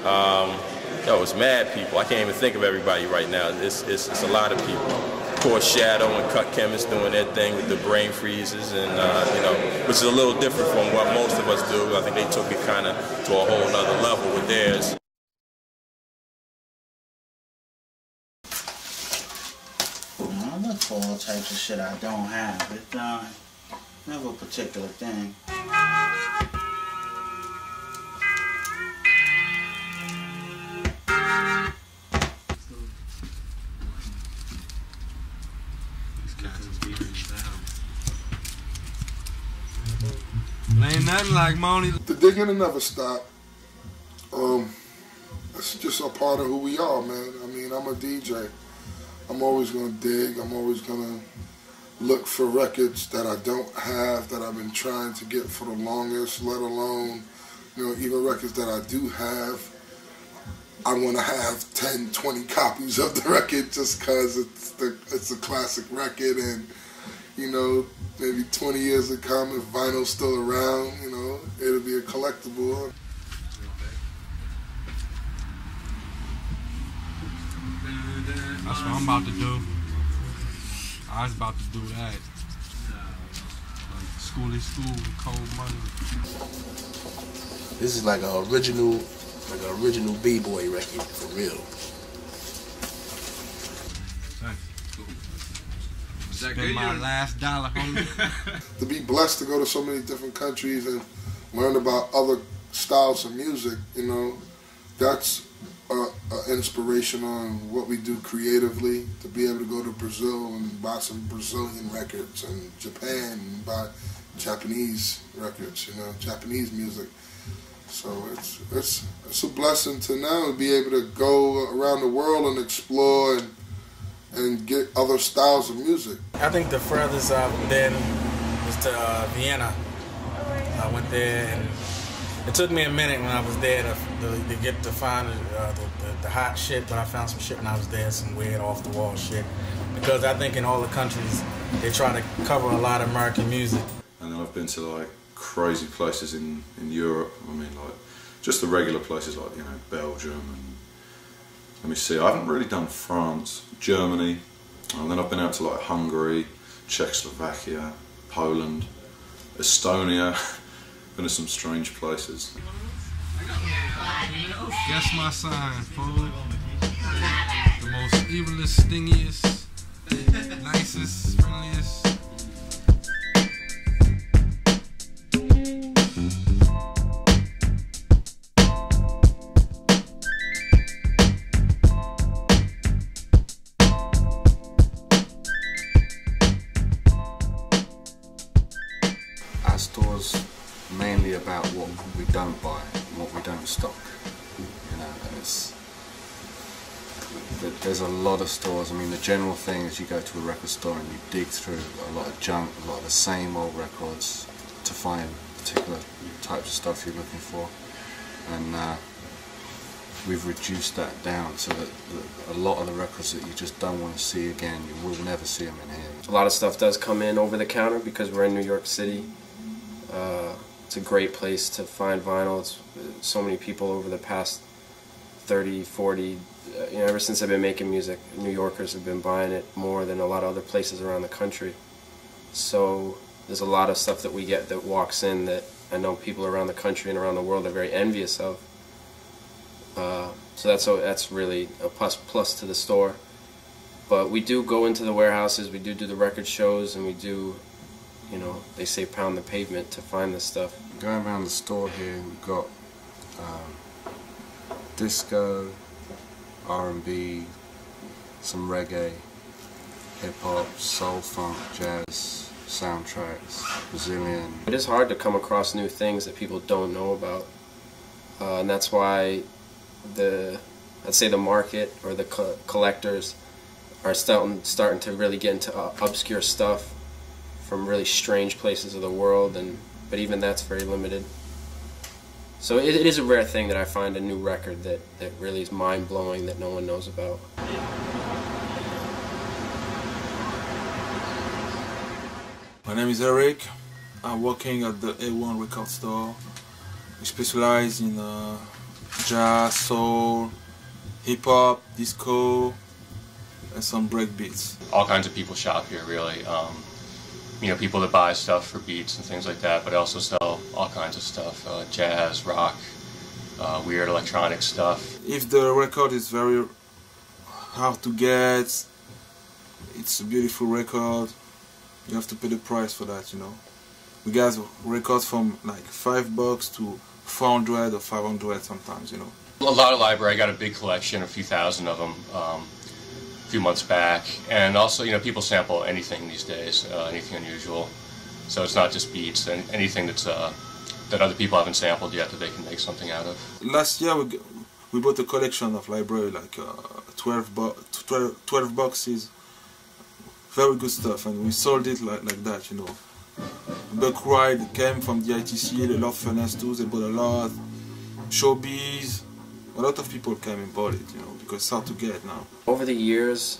Yo, it's mad people. I can't even think of everybody right now. It's a lot of people. Of course, Shadow and Cut Chemist doing their thing with the brain freezes, and you know, which is a little different from what most of us do. I think they took it kind of to a whole nother level with theirs. I look for all types of shit I don't have. It's never a particular thing. Ain't nothing like Moni. The digging will never stop. It's just a part of who we are, man. I mean, I'm a DJ. I'm always gonna dig. I'm always gonna look for records that I don't have, that I've been trying to get for the longest, let alone, you know, even records that I do have. I want to have 10, 20 copies of the record just because it's a classic record, and, you know, maybe 20 years to come, if vinyl's still around, you know, it'll be a collectible. That's what I'm about to do. I was about to do that. Like school is school with cold money. This is like an original B-boy record for real. Spend my last dollar, homie. To be blessed to go to so many different countries and learn about other styles of music, you know, that's an inspiration on what we do creatively. To be able to go to Brazil and buy some Brazilian records, and Japan and buy Japanese records, you know, Japanese music. So it's a blessing to now be able to go around the world and explore and get other styles of music. I think the furthest I've been was to Vienna. I went there, and it took me a minute when I was there to get to find the hot shit, but I found some shit when I was there, some weird off-the-wall shit. Because I think in all the countries, they try to cover a lot of American music. And then I've been to like crazy places in Europe. I mean, like just the regular places like, you know, Belgium and, let me see, I haven't really done France, Germany, and then I've been out to like Hungary, Czechoslovakia, Poland, Estonia. Been to some strange places. Guess my sign, fool. The most evilest, stingiest, nicest, friendliest. Our store's mainly about what we don't buy and what we don't stock, you know, and there's a lot of stores. I mean, the general thing is you go to a record store and you dig through a lot of junk, a lot of the same old records to find particular types of stuff you're looking for, and we've reduced that down so that a lot of the records that you just don't want to see again, you will never see them in here. A lot of stuff does come in over the counter because we're in New York City. It's a great place to find vinyl. It's so many people over the past 30, 40, you know, ever since I've been making music, New Yorkers have been buying it more than a lot of other places around the country. So there's a lot of stuff that we get that walks in that I know people around the country and around the world are very envious of. So that's really a plus to the store. But we do go into the warehouses, we do the record shows, and we do you know, they say pound the pavement to find this stuff. Going around the store here, we've got disco, R&B, some reggae, hip-hop, soul, funk, jazz, soundtracks, Brazilian. It is hard to come across new things that people don't know about, and that's why I'd say the market or the collectors are starting to really get into obscure stuff from really strange places of the world, but even that's very limited. So it is a rare thing that I find a new record that really is mind-blowing that no one knows about. My name is Eric. I'm working at the A1 record store. We specialize in jazz, soul, hip-hop, disco, and some break beats. All kinds of people shop here, really. You know, people that buy stuff for beats and things like that, but I also sell all kinds of stuff, jazz, rock, weird electronic stuff. If the record is very hard to get, it's a beautiful record, you have to pay the price for that, you know. We got records from like $5 to 400 or 500 sometimes, you know. A lot of library. I got a big collection, a few thousand of them, a few months back. And also, you know, people sample anything these days, anything unusual. So it's not just beats, and anything that's that other people haven't sampled yet that they can make something out of. Last year we bought a collection of library, like 12 boxes, very good stuff, and we sold it like that, you know. Buck Ride came from the ITC, they love Furnace too, they bought a lot. Showbiz, a lot of people came and bought it, you know, because it's hard to get now. Over the years,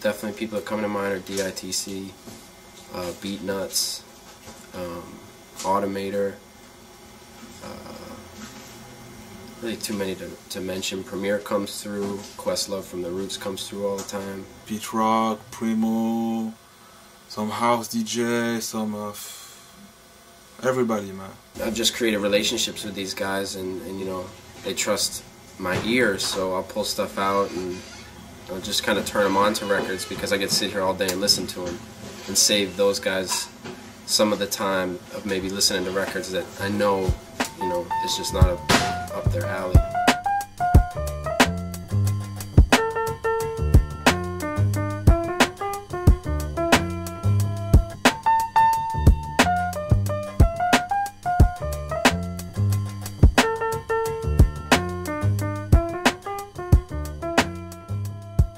definitely people that come to mind are DITC, Beat Nuts, Automator, really too many to mention. Premier comes through, Questlove from The Roots comes through all the time. Pete Rock, Primo, some house DJ, some everybody, man. I've just created relationships with these guys, and you know, they trust my ears, so I'll pull stuff out and I'll just kind of turn them on to records because I get to sit here all day and listen to them and save those guys some of the time of maybe listening to records that I know, you know, it's just not up their alley.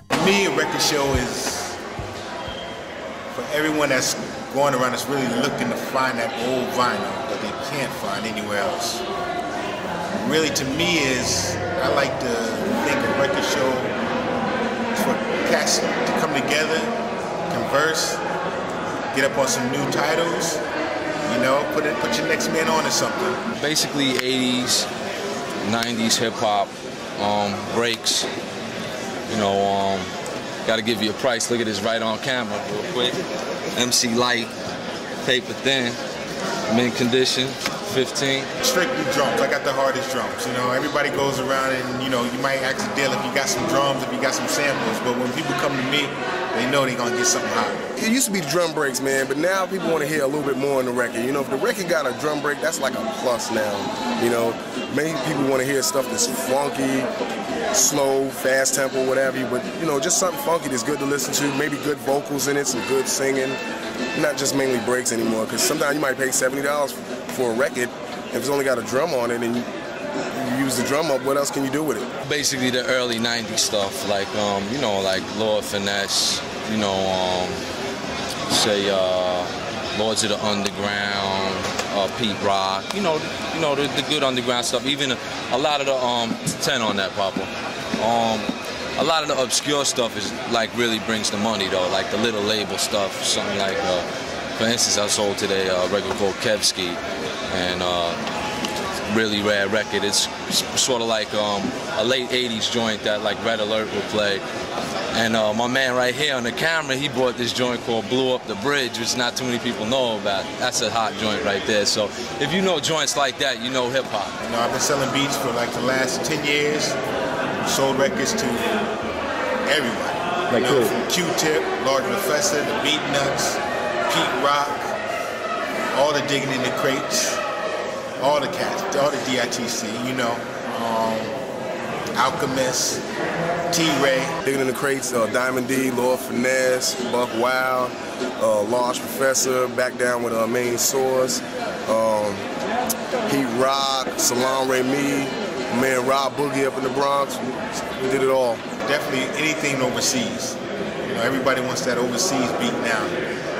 For me, a record show is for everyone that's going around that's really looking to find that old vinyl that they can't find anywhere else. Really, to me, I like to think a record show is for cats to come together, converse, get up on some new titles, you know, put your next man on or something. Basically 80s, 90s hip-hop, breaks, you know, gotta give you a price. Look at this right on camera real quick. MC Light, paper thin, mint condition, 15. Strictly drums. I got the hardest drums. You know, everybody goes around and, you know, you might ask a deal if you got some drums, if you got some samples, but when people come to me, they know they're gonna get something hot. It used to be drum breaks, man, but now people want to hear a little bit more on the record. You know, if the record got a drum break, that's like a plus now. You know, many people want to hear stuff that's funky, slow, fast tempo, whatever, but, you know, just something funky that's good to listen to, maybe good vocals in it, some good singing, not just mainly breaks anymore, because sometimes you might pay $70 for a record, if it's only got a drum on it, and you use the drum up, what else can you do with it? Basically the early 90s stuff, like, you know, like Lord Finesse, you know, say, Lords of the Underground, Pete Rock, you know the good underground stuff. Even a lot of the 10 on that, Papa. A lot of the obscure stuff is like really brings the money though, like the little label stuff. Something like, for instance, I sold today a record called Kevsky, and really rare record. It's sort of like a late 80s joint that like Red Alert would play. And my man right here on the camera, he bought this joint called Blew Up the Bridge, which not too many people know about. That's a hot joint right there. So if you know joints like that, you know hip-hop. You know, I've been selling beats for like the last 10 years. Sold records to everybody. Like, you know, from Q-Tip, Large Professor, the Beat Nuts, Pete Rock, all the Digging in the Crates, all the cats, all the DITC, you know, Alchemist, T-Ray. Digging in the Crates, Diamond D, Lord Finesse, Buck Wild, Large Professor, back down with Main Source, Pete Rock, Salon Remy, man Rob Boogie up in the Bronx. We did it all. Definitely anything overseas. You know, everybody wants that overseas beat now.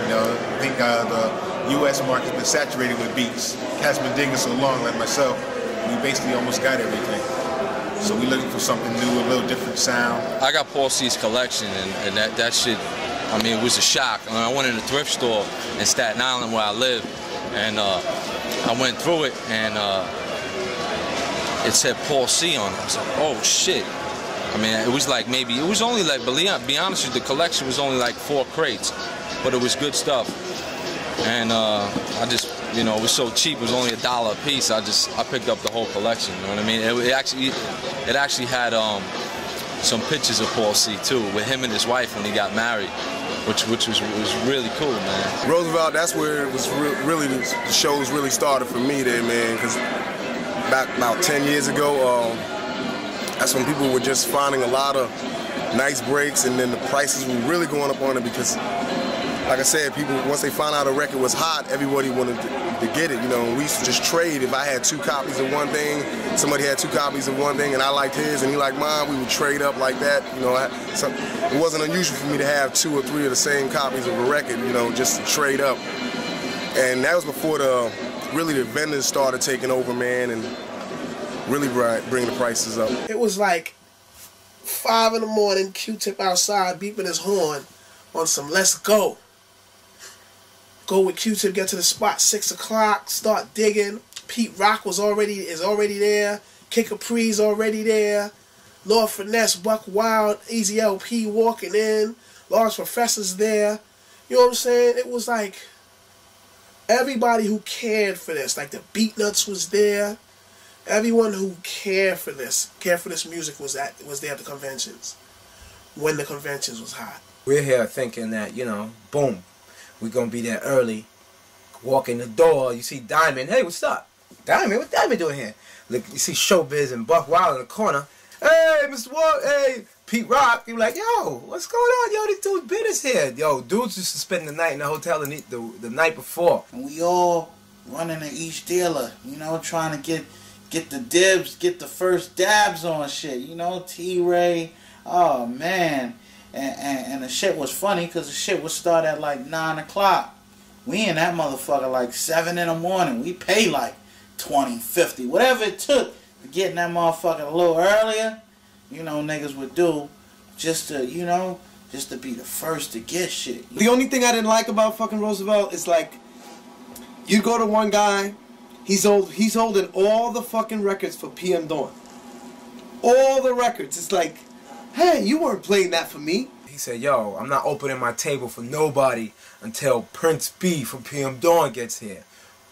You know, I think the U.S. market's been saturated with beats. Cats been digging so long, like myself, we basically almost got everything. So we're looking for something new, a little different sound. I got Paul C's collection, and that shit, I mean, it was a shock. I went in a thrift store in Staten Island where I live, and I went through it, and it said Paul C on it. I was like, oh shit. I mean, it was like maybe, it was only like, be honest with you, the collection was only like 4 crates, but it was good stuff. And I just, you know, it was so cheap, it was only $1 a piece. I picked up the whole collection, you know what I mean? It actually had some pictures of Paul C too, with him and his wife when he got married, which was really cool, man. Roosevelt, that's where it was really, the shows really started for me there, man, because back about 10 years ago, that's when people were just finding a lot of nice breaks, and then the prices were really going up on it because, like I said, people, once they found out a record was hot, everybody wanted to get it, you know. We used to just trade. If I had 2 copies of one thing, somebody had 2 copies of one thing, and I liked his and he liked mine, we would trade up like that, you know. It wasn't unusual for me to have 2 or 3 of the same copies of a record, you know, just to trade up. And that was before really the vendors started taking over, man, and really bring the prices up. It was like 5 in the morning, Q-Tip outside beeping his horn on some let's go. Go with Q-Tip, get to the spot, 6 o'clock, start digging. Pete Rock is already there. Kid Capri's already there. Lord Finesse, Buck Wild, Easy LP walking in. Large Professor's there. You know what I'm saying? It was like everybody who cared for this, like the Beatnuts was there. Everyone who cared for this music was there at the conventions when the conventions was hot. We're here thinking that, you know, boom, we're going to be there early. Walk in the door, you see Diamond. Hey, what's up? Diamond, what Diamond doing here? Look, you see Showbiz and Buck Wild in the corner. Hey, Mr. Walt, hey, Pete Rock. You like, yo, what's going on? Yo, this dude's business here. Yo, dudes used to spend the night in the hotel the night before. And we all running to each dealer, you know, trying to get the dibs, get the first dabs on shit, you know, T-Ray, oh man. And the shit was funny because the shit would start at like 9 o'clock. We in that motherfucker like 7 in the morning. We pay like 20, 50, whatever it took to get in that motherfucker a little earlier, you know, niggas would do just to, you know, just to be the first to get shit. The only thing I didn't like about fucking Roosevelt is like, you go to one guy, he's holding all the fucking records for PM Dawn. All the records. It's like, hey, you weren't playing that for me. He said, yo, I'm not opening my table for nobody until Prince B from PM Dawn gets here.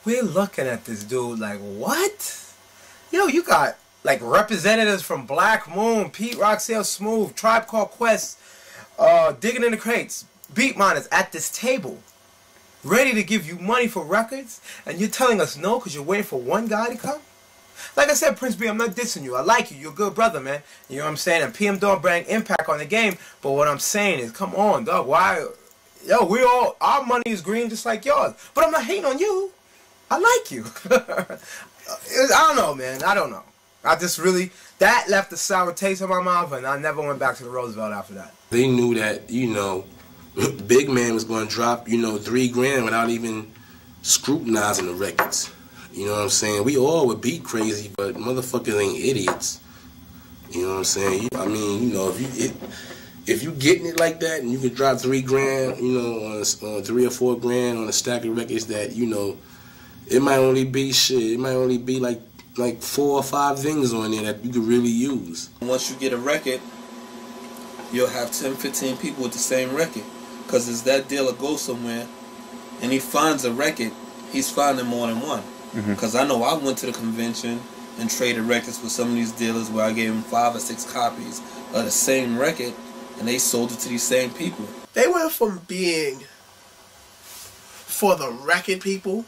We're looking at this dude like, what? Yo, you got like representatives from Black Moon, Pete Rock, Sail Smooth, Tribe Called Quest, Digging in the Crates, Beat Miners at this table, ready to give you money for records, and you're telling us no because you're waiting for one guy to come? Like I said, Prince B, I'm not dissing you. I like you. You're a good brother, man. You know what I'm saying? And PM Dawn bring impact on the game. But what I'm saying is, come on, dog. Why? Yo, we all, our money is green just like yours. But I'm not hating on you. I like you. I don't know, man. I don't know. I just really, that left a sour taste in my mouth, and I never went back to the Roosevelt after that. They knew that, you know, Big Man was going to drop, you know, $3 grand without even scrutinizing the records. You know what I'm saying? We all would beat crazy, but motherfuckers ain't idiots. You know what I'm saying? I mean, you know, if you getting it like that and you can drop $3 grand, you know, on 3 or 4 grand on a stack of records that, you know, it might only be shit. It might only be like 4 or 5 things on there that you could really use. Once you get a record, you'll have 10, 15 people with the same record. Because as that dealer goes somewhere and he finds a record, he's finding more than one. Because I know I went to the convention and traded records with some of these dealers where I gave them 5 or 6 copies of the same record and they sold it to these same people. They went from being for the record people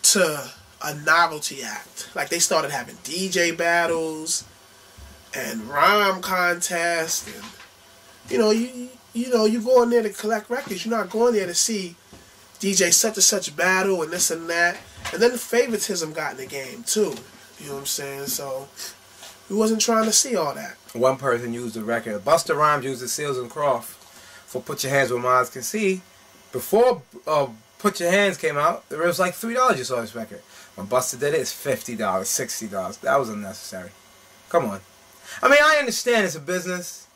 to a novelty act. Like, they started having DJ battles and rhyme contests, and you know, you go in there to collect records. You're not going there to see DJ such and such battle and this and that. And then the favoritism got in the game too. You know what I'm saying? So we wasn't trying to see all that. One person used the record. Busta Rhymes used the Seals and Croft for Put Your Hands Where Minds Can See. Before Put Your Hands came out, it was like $3 you saw this record. When Busta did it, it's $50, $60. That was unnecessary. Come on. I mean, I understand it's a business,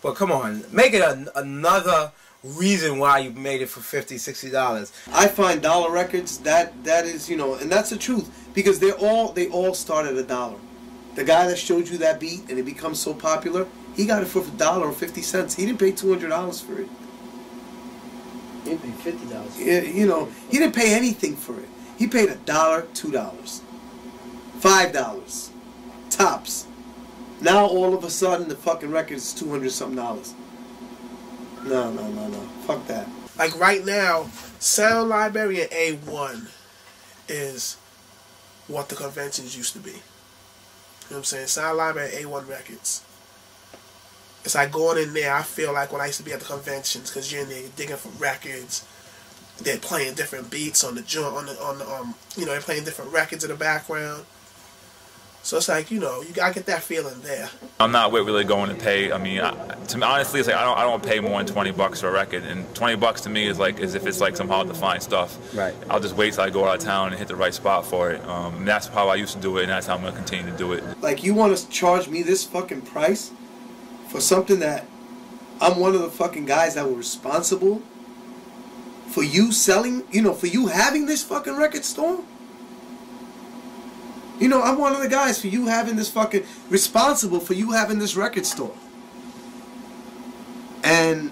but come on. Make it another reason why you made it for $50, $60. I find dollar records, that is, you know, and that's the truth, because they all start at $1. The guy that showed you that beat and it becomes so popular, he got it for $1.50. He didn't pay $200 for it. He didn't pay $50. Yeah, you know, he didn't pay anything for it. He paid $1, $2, $5 tops. Now all of a sudden the fucking record is $200-something. No. Fuck that. Like right now, Sound Library and A1 is what the conventions used to be. You know what I'm saying? Sound Library and A1 Records. It's like going in there, I feel like when I used to be at the conventions, because you're in there, you're digging for records. They're playing different beats on the joint, you know, they're playing different records in the background. So it's like, you know, you gotta get that feeling there. I'm not really going to pay. I mean, to me, honestly, it's like I don't pay more than $20 for a record, and $20 to me is like as if it's like some hard to find stuff. Right. I'll just wait till I go out of town and hit the right spot for it. And that's how I used to do it, and that's how I'm gonna continue to do it. Like, you want to charge me this fucking price for something that I'm one of the fucking guys that were responsible for you selling, you know, for you having this fucking record store? You know, I'm one of the guys for you having this fucking, responsible for you having this record store. And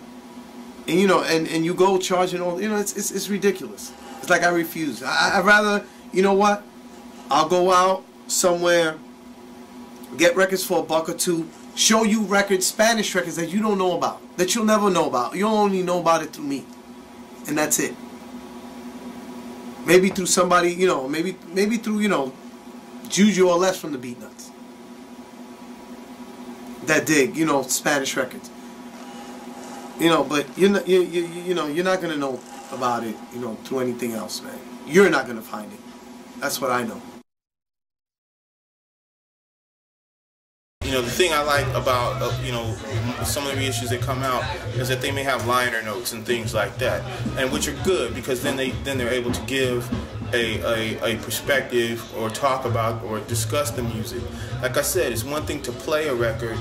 you know, and you go charging all, you know, it's ridiculous. It's like I refuse. I'd rather, you know what? I'll go out somewhere, get records for $1 or $2, show you records, Spanish records that you don't know about, that you'll never know about. You'll only know about it through me. And that's it. Maybe through somebody, you know, maybe through, you know, Juju or less from the Beat Nuts that dig, you know, Spanish records. You know, but you know, you're not gonna know about it, you know, through anything else, man. You're not gonna find it. That's what I know. You know, the thing I like about, you know, some of the issues that come out is that they may have liner notes and things like that, and which are good because then they're able to give a perspective or talk about or discuss the music. Like I said, it's one thing to play a record,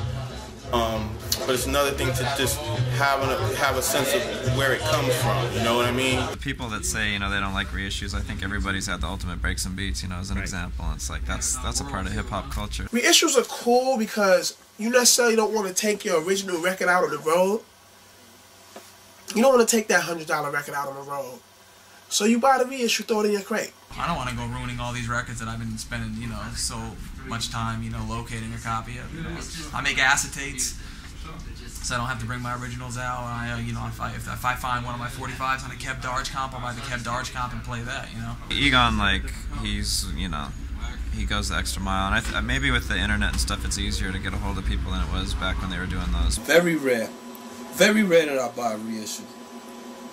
but it's another thing to just have a sense of where it comes from. You know what I mean? The people that say, you know, they don't like reissues, I think everybody's had the Ultimate Breaks and Beats, you know, as an example. It's like that's a part of hip hop culture. Reissues are cool because you necessarily don't want to take your original record out on the road. You don't want to take that $100 record out on the road. So you buy the reissue, throw it in your crate. I don't want to go ruining all these records that I've been spending, you know, so much time, you know, locating a copy of. You know, I make acetates, so I don't have to bring my originals out. You know, if I find one of my 45s on a Kev Darge comp, I'll buy the Kev Darge comp and play that. You know. Egon, like, he's, you know, he goes the extra mile, and maybe with the internet and stuff, it's easier to get a hold of people than it was back when they were doing those. Very rare that I buy a reissue.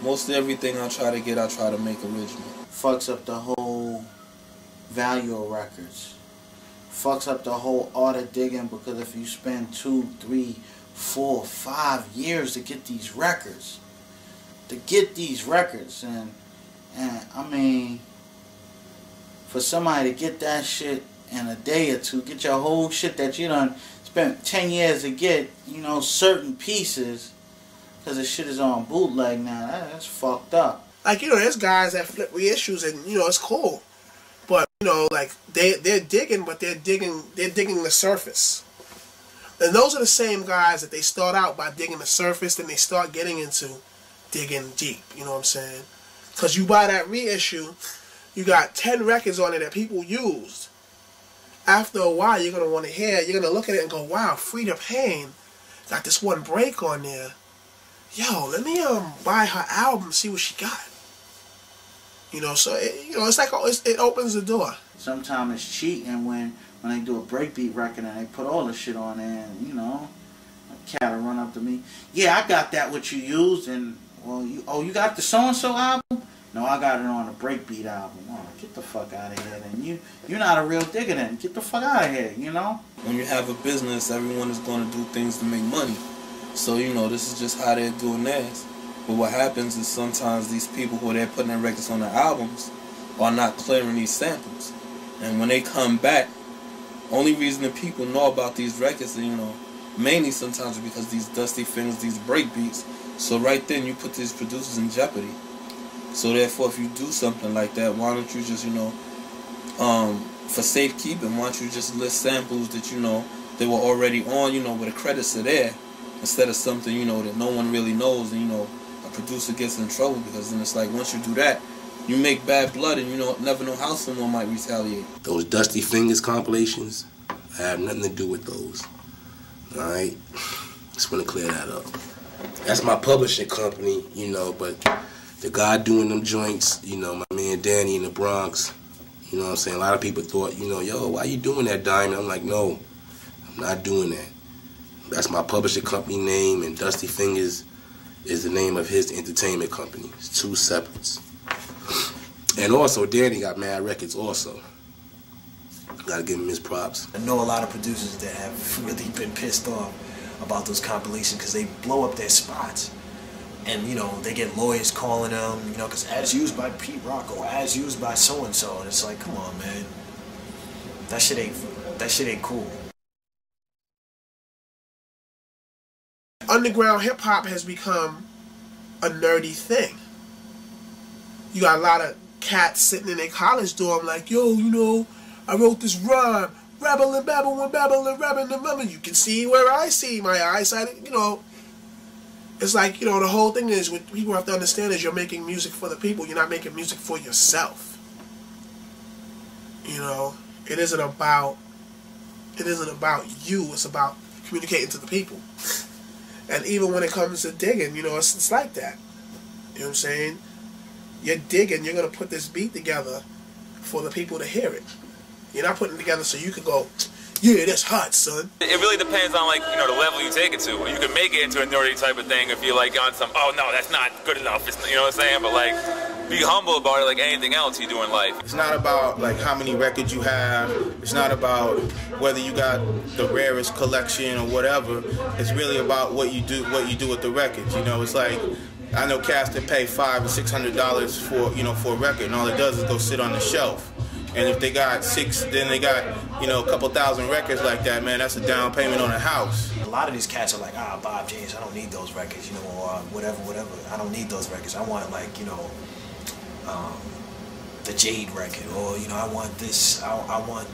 Mostly everything I try to make original. Fucks up the whole value of records. Fucks up the whole art of digging, because if you spend 2, 3, 4, 5 years to get these records, and I mean, for somebody to get that shit in a day or two, get your whole shit that you done spent 10 years to get, you know, certain pieces, because the shit is on bootleg now. That's fucked up. Like, you know, there's guys that flip reissues, and you know, it's cool. But you know, like they're digging, but they're digging the surface. And those are the same guys that they start out by digging the surface, then they start getting into digging deep. You know what I'm saying? Because you buy that reissue, you got 10 records on it that people used. After a while, you're gonna want to hear. You're gonna look at it and go, "Wow, Frida Payne got this one break on there. Yo, let me buy her album, see what she got." You know, so it's like it opens the door. Sometimes it's cheating when they do a breakbeat record and they put all the shit on there, and a cat will run up to me. Yeah, I got that what you used, and well, you got the so and so album? No, I got it on a breakbeat album. Oh, get the fuck out of here, then. You're not a real digger, then. Get the fuck out of here, When you have a business, everyone is going to do things to make money. So this is just how they're doing theirs. But what happens is sometimes these people who are putting their records on their albums are not clearing these samples. And when they come back, only reason that people know about these records, mainly sometimes because these dusty fingers, these break beats. So right then you put these producers in jeopardy. So therefore, if you do something like that, why don't you just, for safekeeping, why don't you just list samples that they were already on, where the credits are there, instead of something, that no one really knows, and a producer gets in trouble, because then it's like once you do that, you make bad blood, and you never know how someone might retaliate. Those Dusty Fingers compilations, I have nothing to do with those. Alright? Just want to clear that up. That's my publishing company, but the guy doing them joints, my man Danny in the Bronx, you know what I'm saying? A lot of people thought, yo, why you doing that, Diamond? I'm like, no, I'm not doing that. That's my publishing company name, and Dusty Fingers is the name of his entertainment company. It's two separates. And also, Danny got Mad Records also. Gotta give him his props. I know a lot of producers that have really been pissed off about those compilations because they blow up their spots. And, they get lawyers calling them, because as used by Pete Rock or as used by so-and-so. And it's like, come on, man. That shit ain't cool. Underground hip-hop has become a nerdy thing. You got a lot of cats sitting in their college dorm like, yo, I wrote this rhyme. Rabble and babble and babble and rabble and babble. You can see where I see my eyesight, It's like, the whole thing is, what people have to understand is you're making music for the people. You're not making music for yourself. It isn't about you. It's about communicating to the people. And even when it comes to digging, it's like that. You know what I'm saying? You're digging, you're going to put this beat together for the people to hear it. You're not putting it together so you can go, yeah, that's hot, son. It really depends on, the level you take it to. You can make it into a nerdy type of thing if you're, on some, oh, no, that's not good enough. It's, you know what I'm saying? But, be humble about it like anything else you do in life. It's not about, how many records you have. It's not about whether you got the rarest collection or whatever. It's really about what you do with the records. It's like, I know cats that pay $500 and $600 for a record, and all it does is go sit on the shelf. And if they got then they got, a couple thousand records like that, man, that's a down payment on a house. A lot of these cats are like, Bob James, I don't need those records, or whatever. I don't need those records. I want, the Jade record, or, I want this, I want,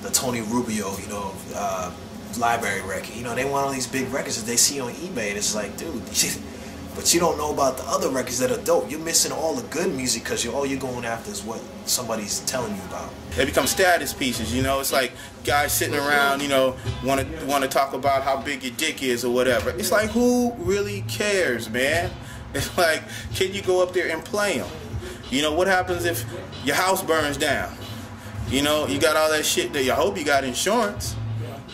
the Tony Rubio, library record. They want all these big records that they see on eBay, and it's like, dude, but you don't know about the other records that are dope. You're missing all the good music because all you're going after is what somebody's telling you about. They become status pieces, It's like guys sitting around, want to talk about how big your dick is or whatever. It's like, who really cares, man? It's like, can you go up there and play them? What happens if your house burns down? You got all that shit that you hope you got insurance.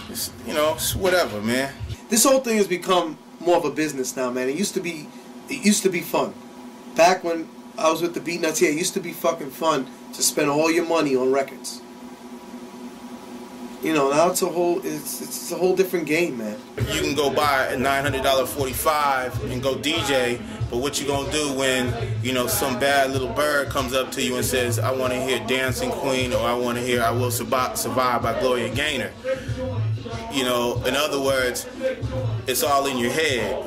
It's, it's whatever, man. This whole thing has become more of a business now, man. It used to be fun. Back when I was with the Beatnuts here, it used to be fucking fun to spend all your money on records. Now it's a whole different game, man. You can go buy a $900 45 and go DJ, but what you gonna do when some bad little bird comes up to you and says, I want to hear Dancing Queen, or I want to hear I Will Survive by Gloria Gaynor? In other words, it's all in your head.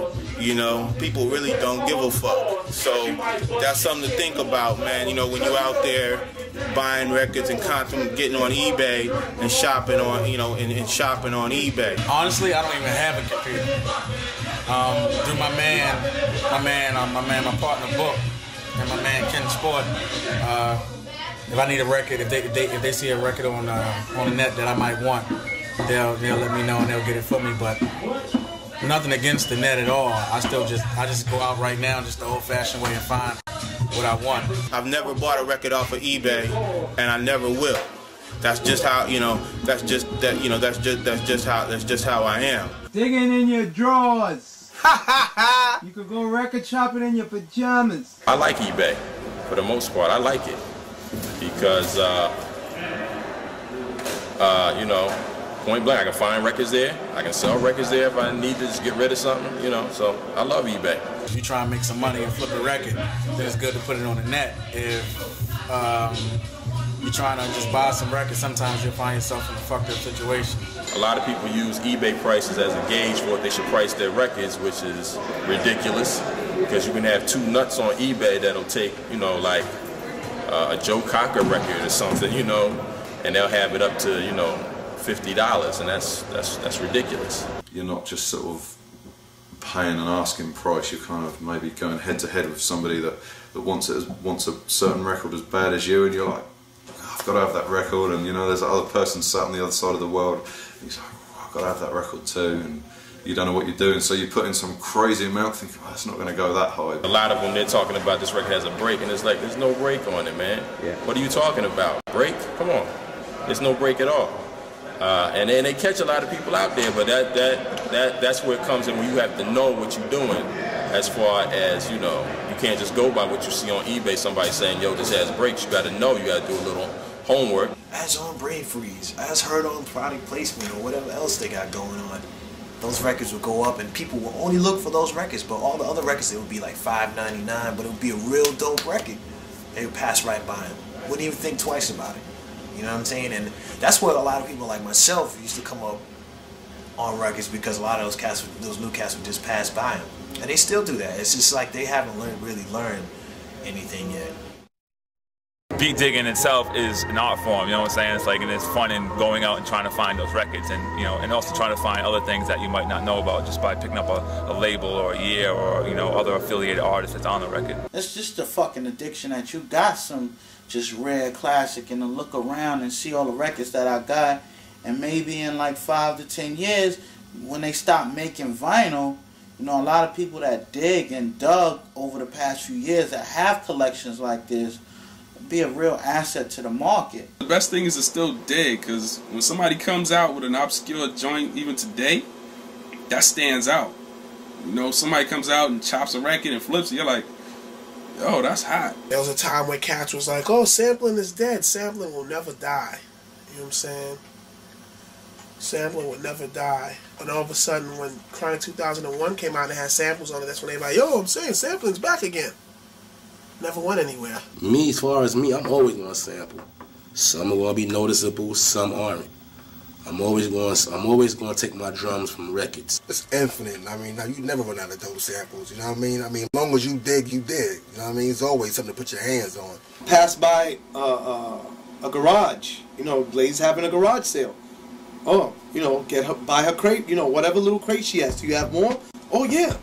People really don't give a fuck. So that's something to think about, man. When you're out there buying records and getting on eBay and shopping on, and shopping on eBay. Honestly, I don't even have a computer. Through my partner Book, and my man Ken Sport. If I need a record, if they see a record on the net that I might want, they'll let me know and they'll get it for me. But nothing against the net at all. I just go out right now just the old-fashioned way and find what I want. I've never bought a record off of eBay, and I never will. That's just how, you know, that's just how I am. Digging in your drawers. You could go record shopping in your pajamas. I like eBay. For the most part, I like it. Because, you know, point blank, I can find records there. I can sell records there if I need to just get rid of something, you know. So I love eBay. If you try and make some money and flip a record, then it's good to put it on the net. If you're trying to just buy some records, sometimes you'll find yourself in a fucked up situation. A lot of people use eBay prices as a gauge for what they should price their records, which is ridiculous. Because you can have two nuts on eBay that'll take, you know, like a Joe Cocker record or something, you know, and they'll have it up to, you know, $50, and that's ridiculous. You're not just sort of paying an asking price. You're kind of maybe going head to head with somebody that wants a certain record as bad as you, and you're like, I've got to have that record. And you know, there's that other person sat on the other side of the world. And he's like, I've got to have that record too. And you don't know what you're doing, so you put in some crazy amount, thinking, oh, it's not going to go that high. A lot of them, they're talking about this record has a break, and it's like, there's no break on it, man. Yeah. What are you talking about? Break? Come on. There's no break at all. And then they catch a lot of people out there, but that's where it comes in, when you have to know what you're doing, as far as, you know, you can't just go by what you see on eBay, somebody saying, yo, this has breaks. You got to know, you got to do a little homework. As on Brain Freeze, as heard on Product Placement, or whatever else they got going on, those records would go up and people will only look for those records, but all the other records, it would be like $5.99, but it would be a real dope record. They would pass right by them. Wouldn't even think twice about it. You know what I'm saying? And that's what a lot of people like myself used to come up on records, because a lot of those cats, those new cats would just pass by them. And they still do that. It's just like they haven't really learned anything yet. Beat digging itself is an art form, you know what I'm saying? It's like, and it's fun in going out and trying to find those records, and, you know, and also trying to find other things that you might not know about just by picking up a label or a year or, you know, other affiliated artists that's on the record. It's just a fucking addiction that you got some just rare classic, and to look around and see all the records that I got, and maybe in like 5 to 10 years, when they stop making vinyl, you know, a lot of people that dig and dug over the past few years that have collections like this be a real asset to the market. The best thing is to still dig, because when somebody comes out with an obscure joint even today, that stands out. You know, somebody comes out and chops a record and flips it, you're like, oh, that's hot. There was a time when cats was like, oh, sampling is dead. Sampling will never die. You know what I'm saying? Sampling will never die. And all of a sudden, when Chronic 2001 came out and it had samples on it, that's when everybody, yo, I'm saying sampling's back again. Never went anywhere. Me, as far as me, I'm always going to sample. Some are going to be noticeable, some aren't. I'm always going to take my drums from records. It's infinite. I mean, now you never run out of those samples. You know what I mean? I mean, as long as you dig, you dig. You know what I mean? It's always something to put your hands on. Pass by a garage. You know, Blaze having a garage sale. Oh, you know, buy her crate. You know, whatever little crate she has. Do you have more? Oh yeah,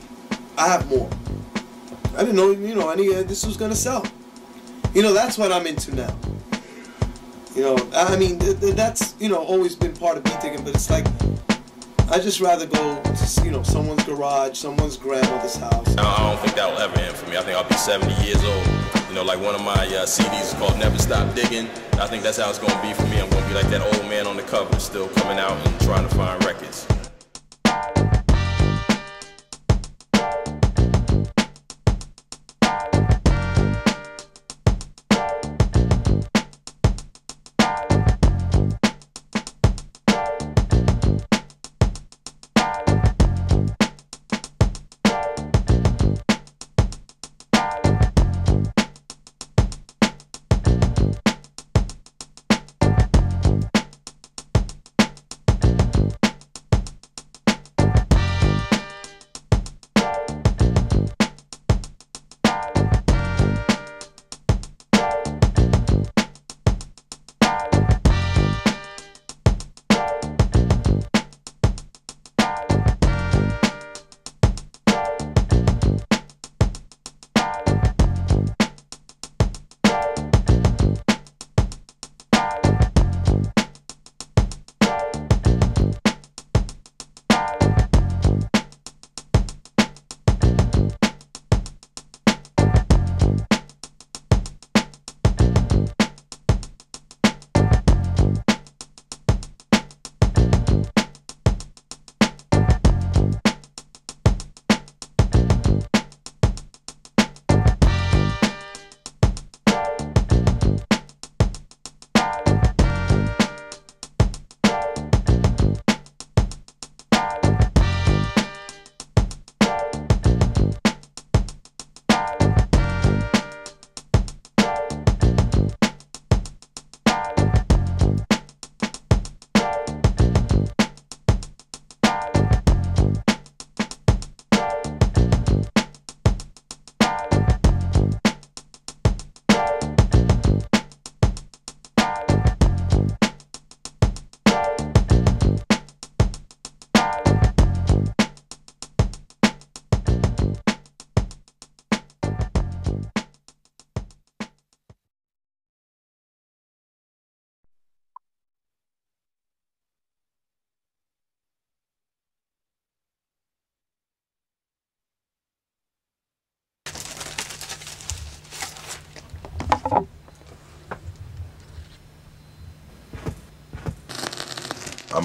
I have more. I didn't know, you know, this was gonna sell. You know, that's what I'm into now. You know, I mean, that's, you know, always been part of beat digging, but it's like, I just rather go to, you know, someone's garage, someone's grandmother's house. I don't think that will ever end for me. I think I'll be 70 years old. You know, like one of my CDs is called Never Stop Digging. I think that's how it's gonna be for me. I'm gonna be like that old man on the cover, still coming out and trying to find records.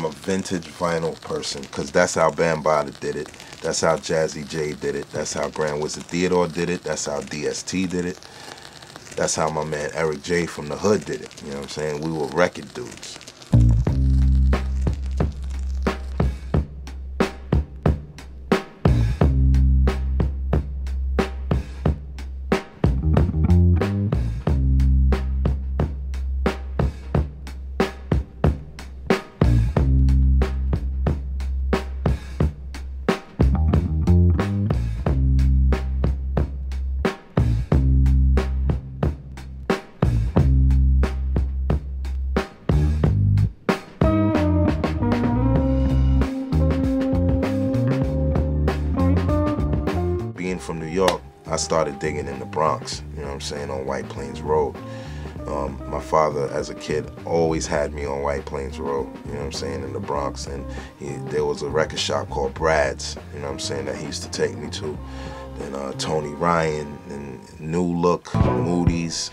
I'm a vintage vinyl person because that's how Bambaataa did it. That's how Jazzy J did it. That's how Grand Wizard Theodore did it. That's how DST did it. That's how my man Eric J from the Hood did it. You know what I'm saying? We were record dudes. From New York, I started digging in the Bronx, you know what I'm saying, on White Plains Road. My father, as a kid, always had me on White Plains Road, you know what I'm saying, in the Bronx. And there was a record shop called Brad's, you know what I'm saying, that he used to take me to. Then Tony Ryan, and New Look, Moody's.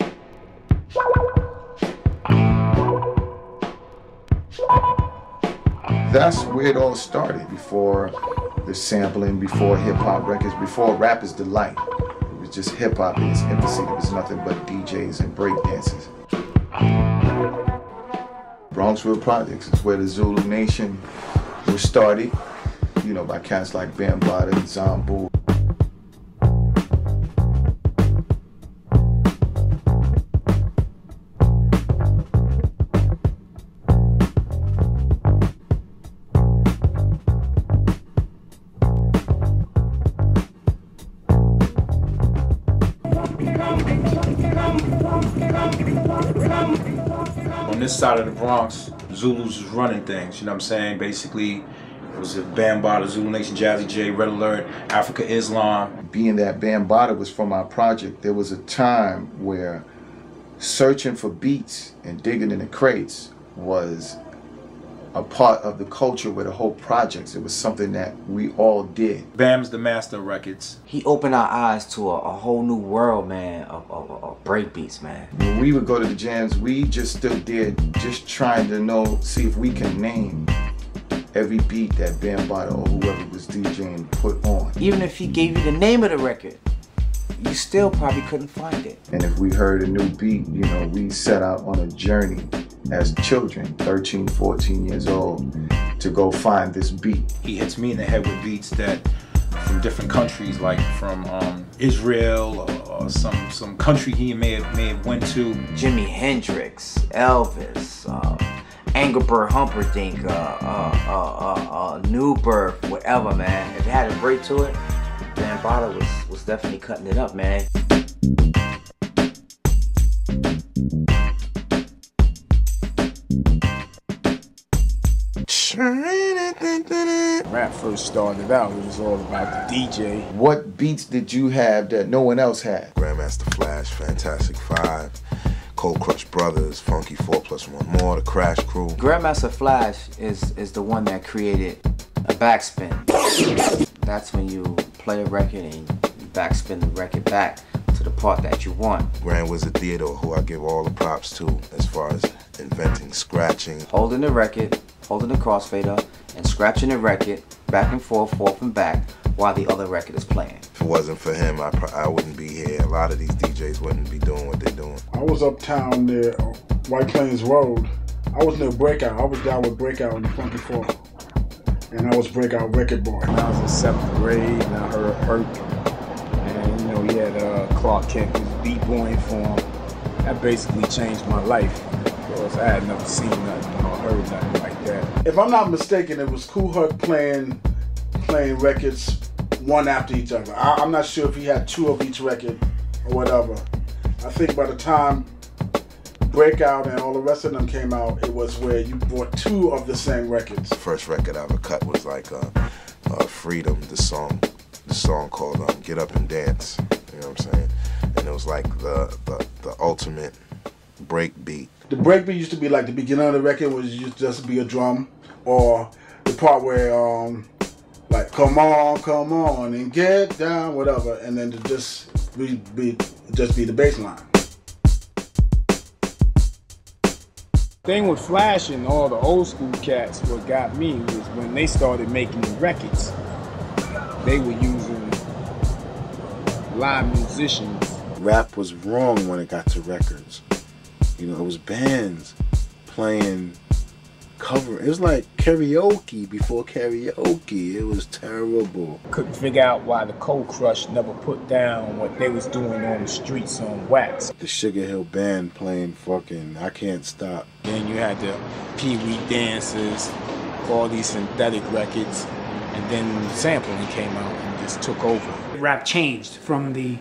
That's where it all started, before the sampling, before hip-hop records, before Rapper's Delight. It was just hip-hop in its infancy. There was nothing but DJs and breakdancers. Bronxville Projects is where the Zulu Nation was started, you know, by cats like Bambaataa and Zombo. On this side of the Bronx, Zulus was running things, you know what I'm saying? Basically, it was a Bambaataa, Zulu Nation, Jazzy J, Red Alert, Africa Islam. Being that Bambaataa was from our project, there was a time where searching for beats and digging in the crates was a part of the culture with the whole projects. It was something that we all did. Bam's the master of records. He opened our eyes to a whole new world, man, of breakbeats, man. When we would go to the jams, we just stood there just trying to see if we can name every beat that Bambaataa or whoever was DJing put on. Even if he gave you the name of the record, you still probably couldn't find it. And if we heard a new beat, you know, we set out on a journey as children, 13, 14 years old, to go find this beat. He hits me in the head with beats that from different countries, like from Israel or some country he may have went to. Jimi Hendrix, Elvis, Engelbert Humperdinck, New Birth, whatever, man. If it had a break to it, Bambaataa was definitely cutting it up, man. Rap first started out, it was all about the DJ. What beats did you have that no one else had? Grandmaster Flash, Fantastic Five, Cold Crush Brothers, Funky 4+1 More, The Crash Crew. Grandmaster Flash is the one that created a backspin. That's when you play a record and you backspin the record back to the part that you want. Grand Wizard Theodore, who I give all the props to as far as inventing scratching. Holding the record, holding the crossfader, and scratching the record back and forth and back while the other record is playing. If it wasn't for him, I wouldn't be here. A lot of these DJs wouldn't be doing what they're doing. I was uptown near White Plains Road. I was near Breakout. I was down with Breakout in the Funky 4. And I was Breakout record boy. When I was in 7th grade and I heard Hurt. And you know, he had Clark Kent, his beat boying for him. That basically changed my life. Because I had never seen nothing or heard nothing like that. If I'm not mistaken, it was Kool Herc playing records one after each other. I'm not sure if he had 2 of each record or whatever. I think by the time Breakout and all the rest of them came out, it was where you bought 2 of the same records. The first record I ever cut was like Freedom, the song called Get Up and Dance, you know what I'm saying? And it was like the ultimate break beat. The break beat used to be like the beginning of the record was just be a drum, or the part where like come on and get down, whatever, and then to just be the bass line. Thing with Flash and all the old school cats, what got me was when they started making the records, they were using live musicians. Rap was wrong when it got to records. You know, it was bands playing cover. It was like karaoke before karaoke. It was terrible. Couldn't figure out why the Cold Crush never put down what they was doing on the streets on wax. The Sugar Hill Band playing fucking I Can't Stop. Then you had the Pee Wee dances, all these synthetic records, and then sampling came out and just took over. Rap changed from the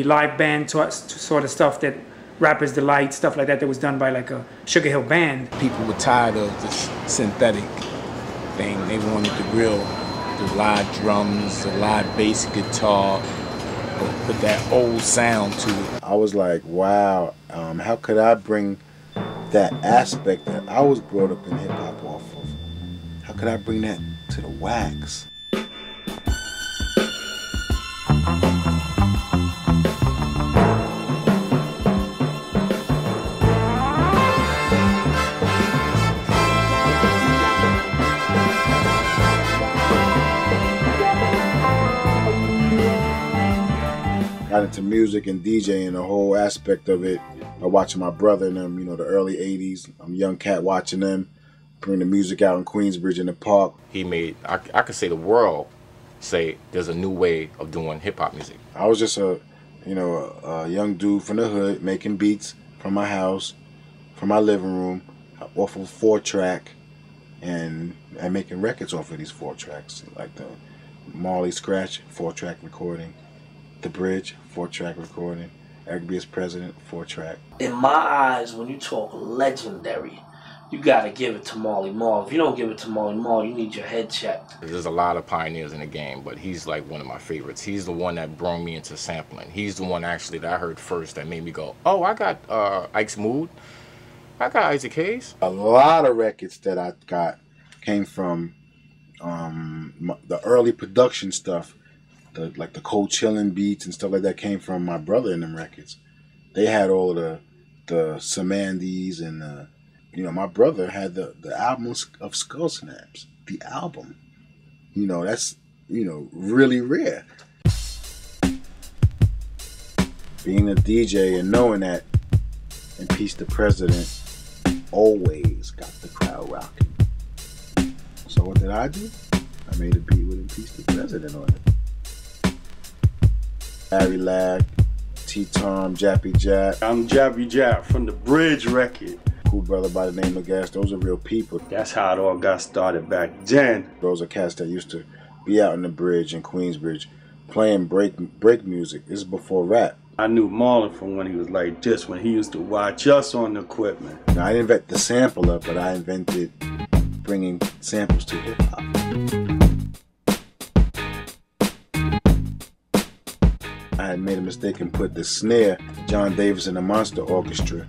live band sort of stuff that Rappers Delight, stuff like that was done by like a Sugar Hill Band. People were tired of this synthetic thing. They wanted the live drums, the live bass guitar, with that old sound to it. I was like, wow, how could I bring that aspect that I was brought up in hip hop off of? How could I bring that to the wax? Got into music and DJing, the whole aspect of it. I watching my brother and them, you know, the early 80s. I'm a young cat watching them, bring the music out in Queensbridge in the park. He made, I could say the world say there's a new way of doing hip hop music. I was just a young dude from the hood making beats from my house, from my living room, off of 4-track, and making records off of these 4-tracks, like the Marley Scratch 4-track recording. The Bridge, 4-track recording. Eric B. as President, 4-track. In my eyes, when you talk legendary, you gotta give it to Marley Marl. If you don't give it to Marley Marl, you need your head checked. There's a lot of pioneers in the game, but he's like one of my favorites. He's the one that brought me into sampling. He's the one actually that I heard first that made me go, oh, I got Ike's Mood. I got Isaac Hayes. A lot of records that I got came from the early production stuff. Like the Cold Chillin' beats and stuff like that came from my brother in them records. They had all of the Samandys and my brother had the album of Skull Snaps. The album. That's really rare. Being a DJ and knowing that Impeach the President always got the crowd rocking. So what did I do? I made a beat with Impeach the President on it. Harry Lag, T-Tom, Jappy Jap. I'm Jappy Jap from the Bridge record. Cool brother by the name of Gas. Those are real people. That's how it all got started back then. Those are cats that used to be out in the Bridge in Queensbridge playing break music. This is before rap. I knew Marlon from when he was like this, when he used to watch us on the equipment. Now, I didn't invent the sampler, but I invented bringing samples to hip hop. I had made a mistake and put the snare, John Davis and the Monster Orchestra,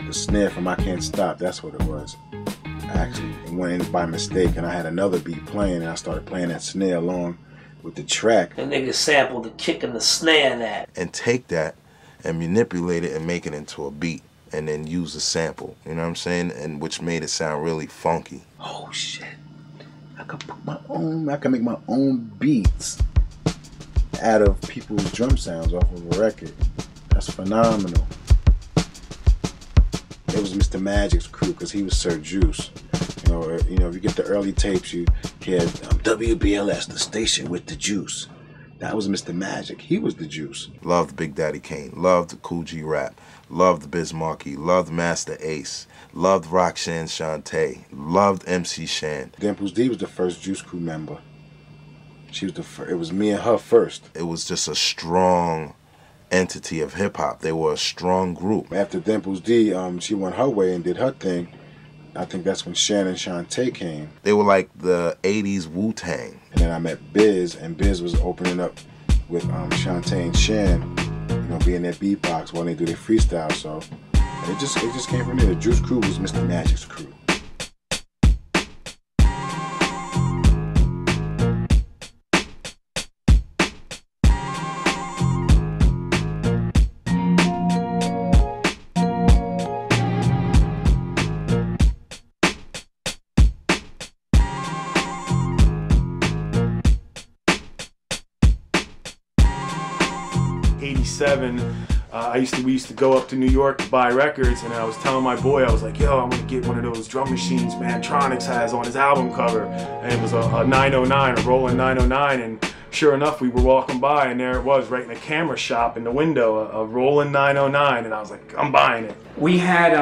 the snare from I Can't Stop, that's what it was. I actually went in by mistake and I had another beat playing and I started playing that snare along with the track. And niggas sampled the kick and the snare in that. And take that and manipulate it and make it into a beat and then use a sample, you know what I'm saying? And which made it sound really funky. Oh shit, I can make my own beats out of people's drum sounds off of a record. That's phenomenal. It was Mr. Magic's crew because he was Sir Juice. If you get the early tapes, you hear WBLS, the station with the juice. That was Mr. Magic. He was the juice. Loved Big Daddy Kane. Loved Cool G Rap. Loved Biz Markie. Loved Master Ace. Loved Roxanne Shante. Loved MC Shan. Dimples D was the first Juice Crew member. She was it was me and her first. It was just a strong entity of hip hop. They were a strong group. After Dimples D, she went her way and did her thing. I think that's when Shan and Shantae came. They were like the 80s Wu-Tang. And then I met Biz, and Biz was opening up with Shantae and Shan, being their beatbox while they do their freestyle. So it just came from there. The Juice Crew was Mr. Magic's crew. '87. We used to go up to New York to buy records, and I was telling my boy, I was like, yo, I'm gonna get one of those drum machines Mantronix has on his album cover. And it was a 909, a Roland 909, and sure enough, we were walking by, and there it was, right in the camera shop in the window, a Roland 909, and I was like, I'm buying it. We had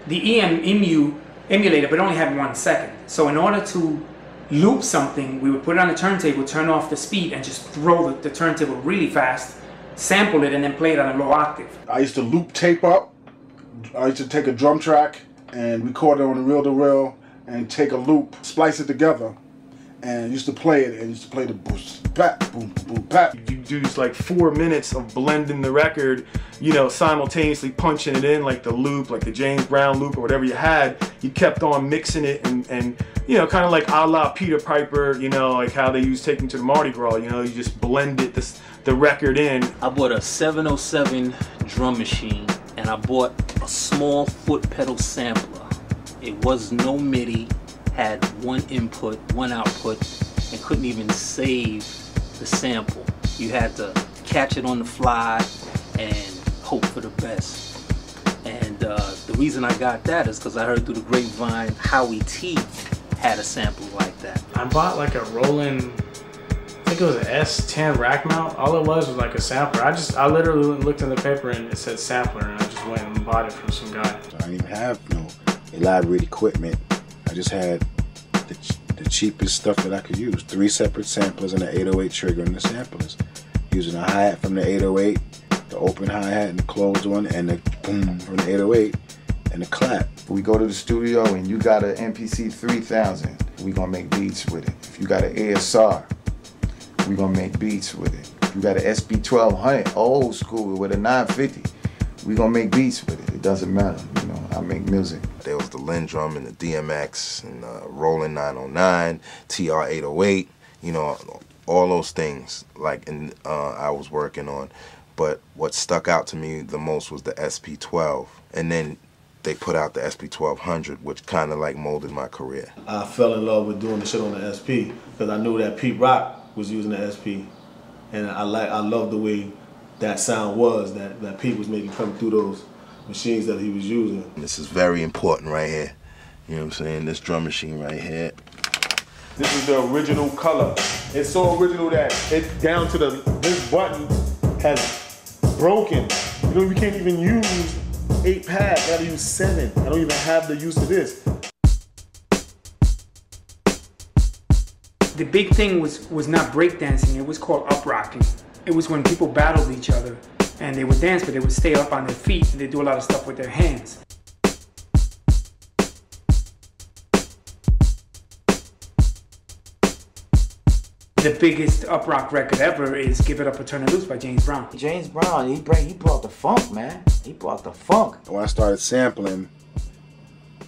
the EMU emulator, but it only had 1 second. So in order to loop something, we would put it on the turntable, turn off the speed, and just throw the turntable really fast, sample it, and then play it on a low octave. I used to loop tape up. I used to take a drum track and record it on a reel-to-reel and take a loop, splice it together, and used to play it, and used to play the boost, pat, boom, boom, pat. You do just like 4 minutes of blending the record, you know, simultaneously punching it in, like the loop, like the James Brown loop or whatever you had. You kept on mixing it and you know, kind of like a la Peter Piper, you know, like how they used Take Me to the Mardi Gras, you know, you just blended the record in. I bought a 707 drum machine, and I bought a small foot pedal sampler. It was no MIDI, had 1 input, 1 output, and couldn't even save the sample. You had to catch it on the fly and hope for the best. And the reason I got that is because I heard through the grapevine Howie T had a sample like that. I bought like a Roland, I think it was an S10 rack mount. All it was like a sampler. I literally looked in the paper and it said sampler, and I just went and bought it from some guy. I didn't even have no elaborate equipment. I just had the cheapest stuff that I could use. 3 separate samplers and an 808 trigger and the samplers. Using a hi-hat from the 808, the open hi-hat and the closed one, and the boom from the 808, and the clap. We go to the studio and you got an MPC 3000, we gonna make beats with it. If you got an ASR, we gonna make beats with it. If you got an SB 1200, old school with a 950, we gonna make beats with it. It doesn't matter, you know, I make music. There was the Lindrum and the DMX and Roland 909, TR 808, you know, all those things like I was working on. But what stuck out to me the most was the SP12. And then they put out the SP 1200, which kind of like molded my career. I fell in love with doing the shit on the SP because I knew that Pete Rock was using the SP, and I loved the way that sound was that Pete was making come through those machines that he was using. This is very important right here. You know what I'm saying? This drum machine right here. This is the original color. It's so original that it's down to this button has broken. You know, we can't even use 8-pad, I gotta use 7. I don't even have the use of this. The big thing was not breakdancing, it was called uprocking. It was when people battled each other and they would dance, but they would stay up on their feet and they do a lot of stuff with their hands. The biggest uprock record ever is Give It Up or Turn It Loose by James Brown. James Brown, he brought the funk, man. He brought the funk. When I started sampling,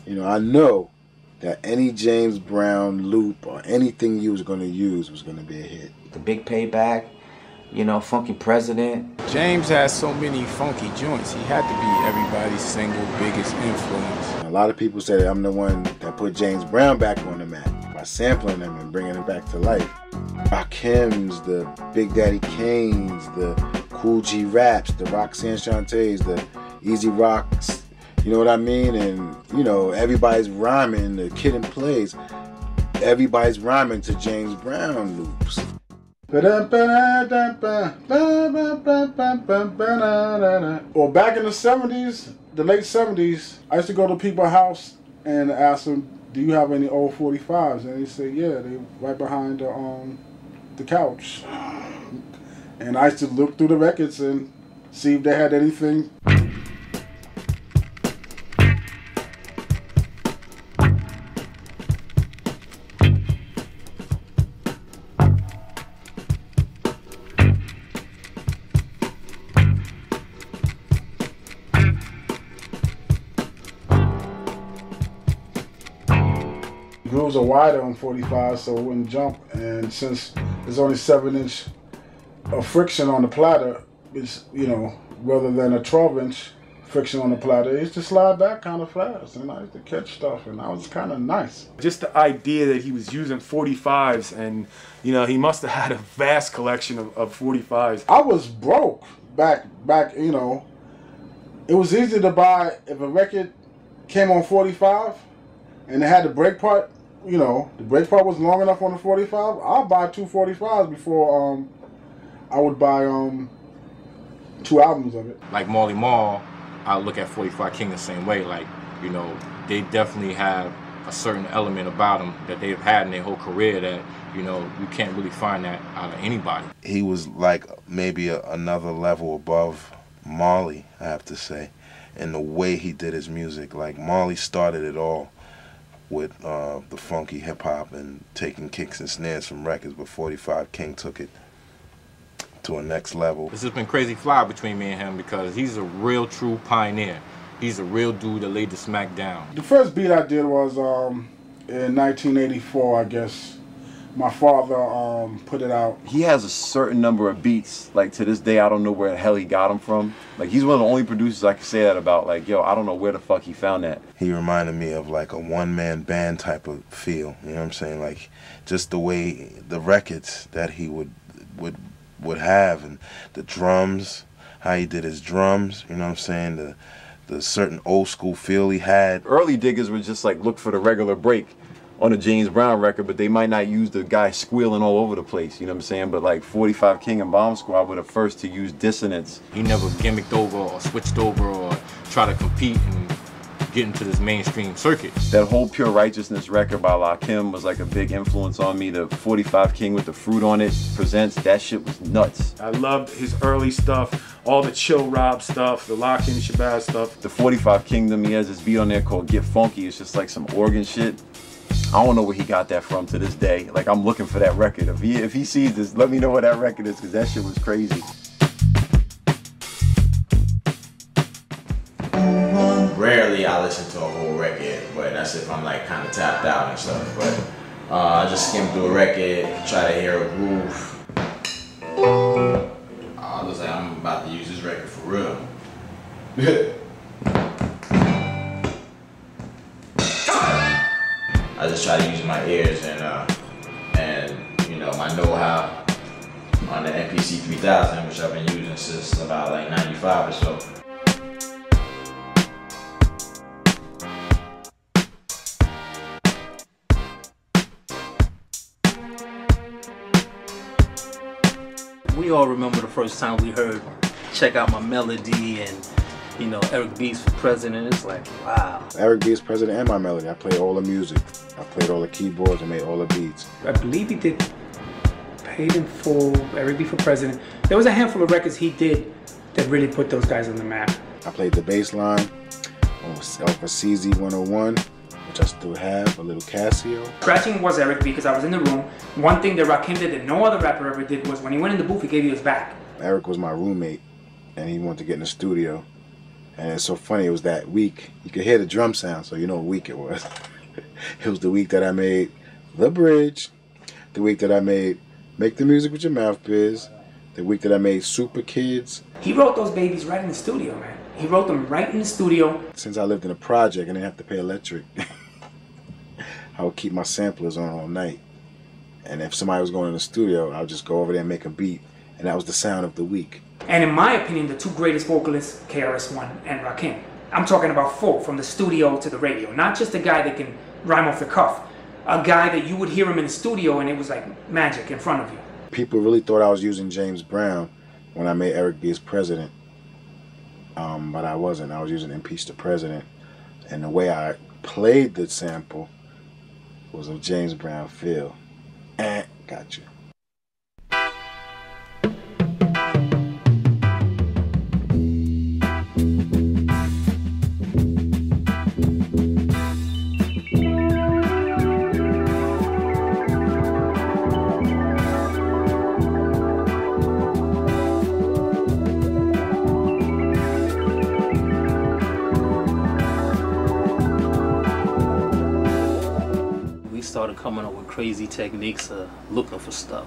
you know, I know that any James Brown loop or anything you was going to use was going to be a hit. The Big Payback, you know, Funky President. James has so many funky joints. He had to be everybody's single biggest influence. A lot of people say I'm the one that put James Brown back on the map by sampling him and bringing him back to life. Rakims, the Big Daddy Kanes, the Cool G Raps, the Roxanne Shantays, the Easy Rocks, you know what I mean? And, you know, everybody's rhyming, the Kid and Plays, everybody's rhyming to James Brown loops. Or back in the 70s, the late 70s, I used to go to people's house and ask them, do you have any old 45s? And they say, yeah, they right behind the couch. And I used to look through the records and see if they had anything. Grooves are wider on 45, so it wouldn't jump. And since there's only 7-inch of friction on the platter, it's, you know, rather than a 12-inch friction on the platter, it used to slide back kind of fast, and I used to catch stuff, and that was kind of nice. Just the idea that he was using 45s, and, you know, he must have had a vast collection of 45s. I was broke. back, you know, it was easy to buy if a record came on 45 and it had the break part. You know, the break part was long enough on the 45. I'll buy 2 45s before I would buy 2 albums of it. Like Marley Marl, I look at 45 King the same way. Like, you know, they definitely have a certain element about them that they've had in their whole career that, you know, you can't really find that out of anybody. He was like maybe another level above Marley, I have to say, in the way he did his music. Like Marley started it all with the funky hip hop and taking kicks and snares from records, but 45 King took it to a next level. It's just been crazy fly between me and him because he's a real true pioneer. He's a real dude that laid the smack down. The first beat I did was in 1984, I guess. My father put it out. He has a certain number of beats. Like to this day, I don't know where the hell he got them from. Like he's one of the only producers I can say that about. Like, yo, I don't know where the fuck he found that. He reminded me of like a one-man band type of feel. You know what I'm saying? Like just the way the records that he would have, and the drums, how he did his drums. You know what I'm saying? The certain old school feel he had. Early diggers would just like look for the regular break on a James Brown record, but they might not use the guy squealing all over the place, you know what I'm saying? But like 45 King and Bomb Squad were the first to use dissonance. He never gimmicked over or switched over or try to compete and get into this mainstream circuit. That whole Pure Righteousness record by Lakim was like a big influence on me. The 45 King with the fruit on it presents, that shit was nuts. I loved his early stuff, all the Chill Rob stuff, the Lakim Shabazz stuff. The 45 Kingdom, he has this beat on there called Get Funky. It's just like some organ shit. I don't know where he got that from to this day. Like, I'm looking for that record. If he sees this, let me know what that record is, because that shit was crazy. Rarely I listen to a whole record, but that's if I'm like kind of tapped out and stuff. But I just skim through a record, try to hear a groove. I was like, I'm about to use this record for real. I just try to use my ears and you know, my know-how on the MPC 3000, which I've been using since about like 95 or so. We all remember the first time we heard Check Out My Melody and, you know, Eric B's for President. It's like, wow. Eric B is President and My Melody. I played all the music. I played all the keyboards and made all the beats. I believe he did Paid in Full, Eric B for President. There was a handful of records he did that really put those guys on the map. I played the bass line off a CZ 101, which I still have, a little Casio. Scratching was Eric B because I was in the room. One thing that Rakim did that no other rapper ever did was when he went in the booth, he gave you his back. Eric was my roommate, and he wanted to get in the studio. And it's so funny, it was that week. You could hear the drum sound, so you know what week it was. It was the week that I made The Bridge, the week that I made Make the Music With Your Mouth Biz, the week that I made Super Kids. He wrote those babies right in the studio, man. He wrote them right in the studio. Since I lived in a project and didn't have to pay electric, I would keep my samplers on all night. And if somebody was going in the studio, I would just go over there and make a beat. And that was the sound of the week. And in my opinion, the two greatest vocalists, KRS-One and Rakim. I'm talking about full, from the studio to the radio. Not just a guy that can rhyme off the cuff. A guy that you would hear him in the studio and it was like magic in front of you. People really thought I was using James Brown when I made Eric B as president. But I wasn't. I was using Impeach the President. And the way I played the sample was a James Brown feel. Gotcha. Started coming up with crazy techniques of looking for stuff,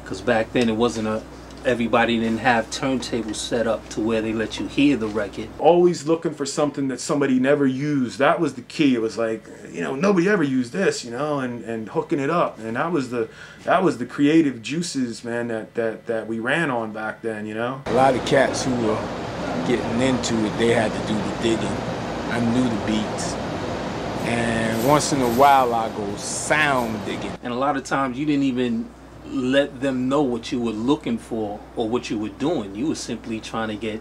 because back then it wasn't everybody didn't have turntables set up to where they let you hear the record. Always looking for something that somebody never used. That was the key. It was like, you know, nobody ever used this, you know, and hooking it up. And that was the creative juices, man, that we ran on back then, you know. A lot of cats who were getting into it, they had to do the digging. I knew the beats. And once in a while I go sound digging. And a lot of times you didn't even let them know what you were looking for or what you were doing. You were simply trying to get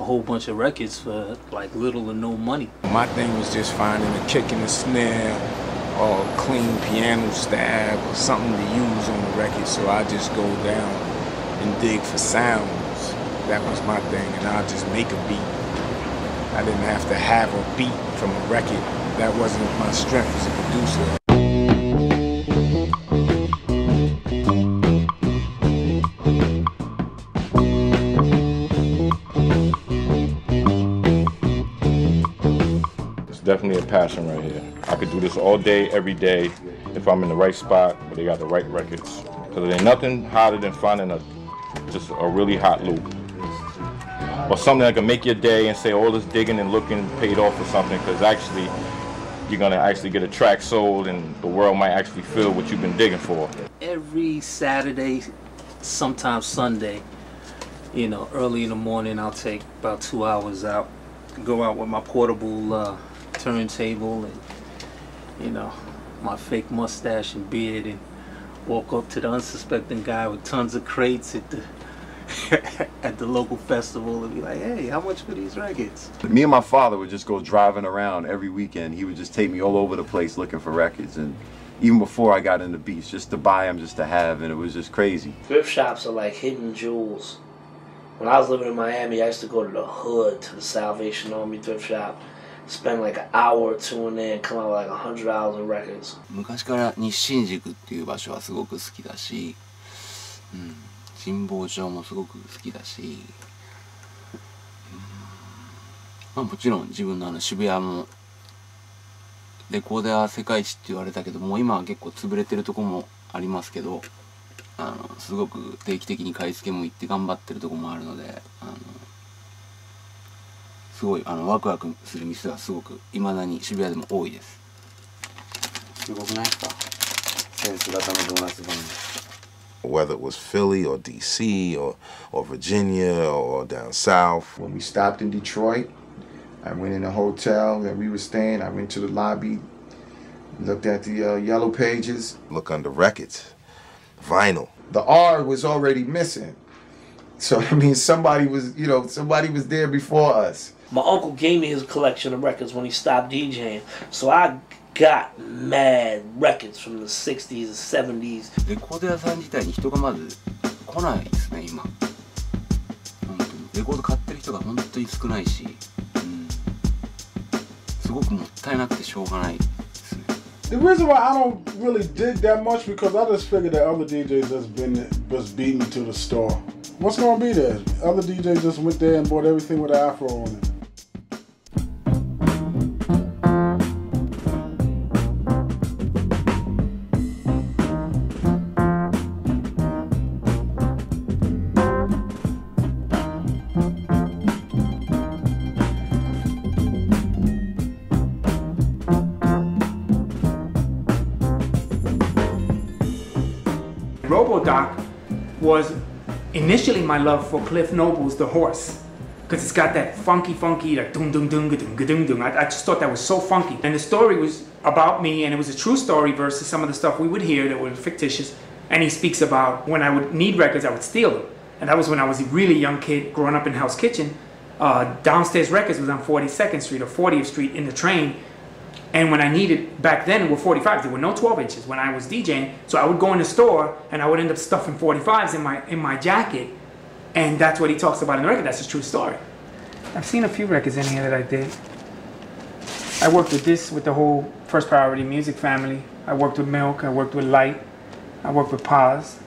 a whole bunch of records for like little or no money. My thing was just finding a kick and a snare or a clean piano stab or something to use on the record, so I just go down and dig for sounds. That was my thing, and I'll just make a beat. I didn't have to have a beat from a record. That wasn't my strength as a producer. Definitely a passion right here. I could do this all day, every day, if I'm in the right spot where they got the right records. Because there's nothing hotter than finding just a really hot loop. Or something that can make your day and say all this digging and looking paid off for something, because actually you're gonna actually get a track sold and the world might actually feel what you've been digging for. Every Saturday, sometimes Sunday, you know, early in the morning, I'll take about 2 hours out, go out with my portable turntable and, you know, my fake mustache and beard, and walk up to the unsuspecting guy with tons of crates at the at the local festival and be like, hey, how much for these records? Me and my father would just go driving around every weekend. He would just take me all over the place looking for records, and even before I got into beats, just to buy them, just to have, and it was just crazy. Thrift shops are like hidden jewels. When I was living in Miami, I used to go to the hood, to the Salvation Army thrift shop, spend like an hour or two in there and come out with like $100 in records. 昔から日進宿っていう場所はすごく好きだし、神保町もすごく好きだし、まあもちろん自分の渋谷もレコーダー世界一って言われたけど、もう今は結構潰れてるとこもありますけど、すごく定期的に買い付けも行って頑張ってるとこもあるので、すごいワクワクする店はすごく未だに渋谷でも多いです。すごくないですか？センス型のドーナツバンド。Whether it was Philly or DC or Virginia or down south. When we stopped in Detroit, I went in the hotel that we were staying. I went to the lobby, looked at the yellow pages. Look under records, vinyl. The R was already missing. So, I mean, somebody was there before us. My uncle gave me his collection of records when he stopped DJing. So I got mad records from the 60s and 70s. レコード屋さん自体に人がまず来ないですね、今。本当にレコード買ってる人が本当に少ないし、すごくもったいなくてしょうがないですね。The reason why I don't really dig that much because I just figured that other DJs just beat me to the store. What's gonna be there? Other DJs just went there and bought everything with an afro on it. Robodoc was initially my love for Cliff Noble's The Horse, because it's got that funky, like dum dum dum dum dum dum. I just thought that was so funky. And the story was about me, and it was a true story versus some of the stuff we would hear that were fictitious. And he speaks about when I would need records, I would steal them. And that was when I was a really young kid growing up in Hell's Kitchen. Downstairs Records was on 42nd Street or 40th Street in the train. And when I needed, back then, it were 45s. There were no 12 inches when I was DJing. So I would go in the store and I would end up stuffing 45s in my jacket. And that's what he talks about in the record. That's a true story. I've seen a few records in here that I did. I worked with the whole First Priority Music family. I worked with Milk, I worked with Light, I worked with Paz.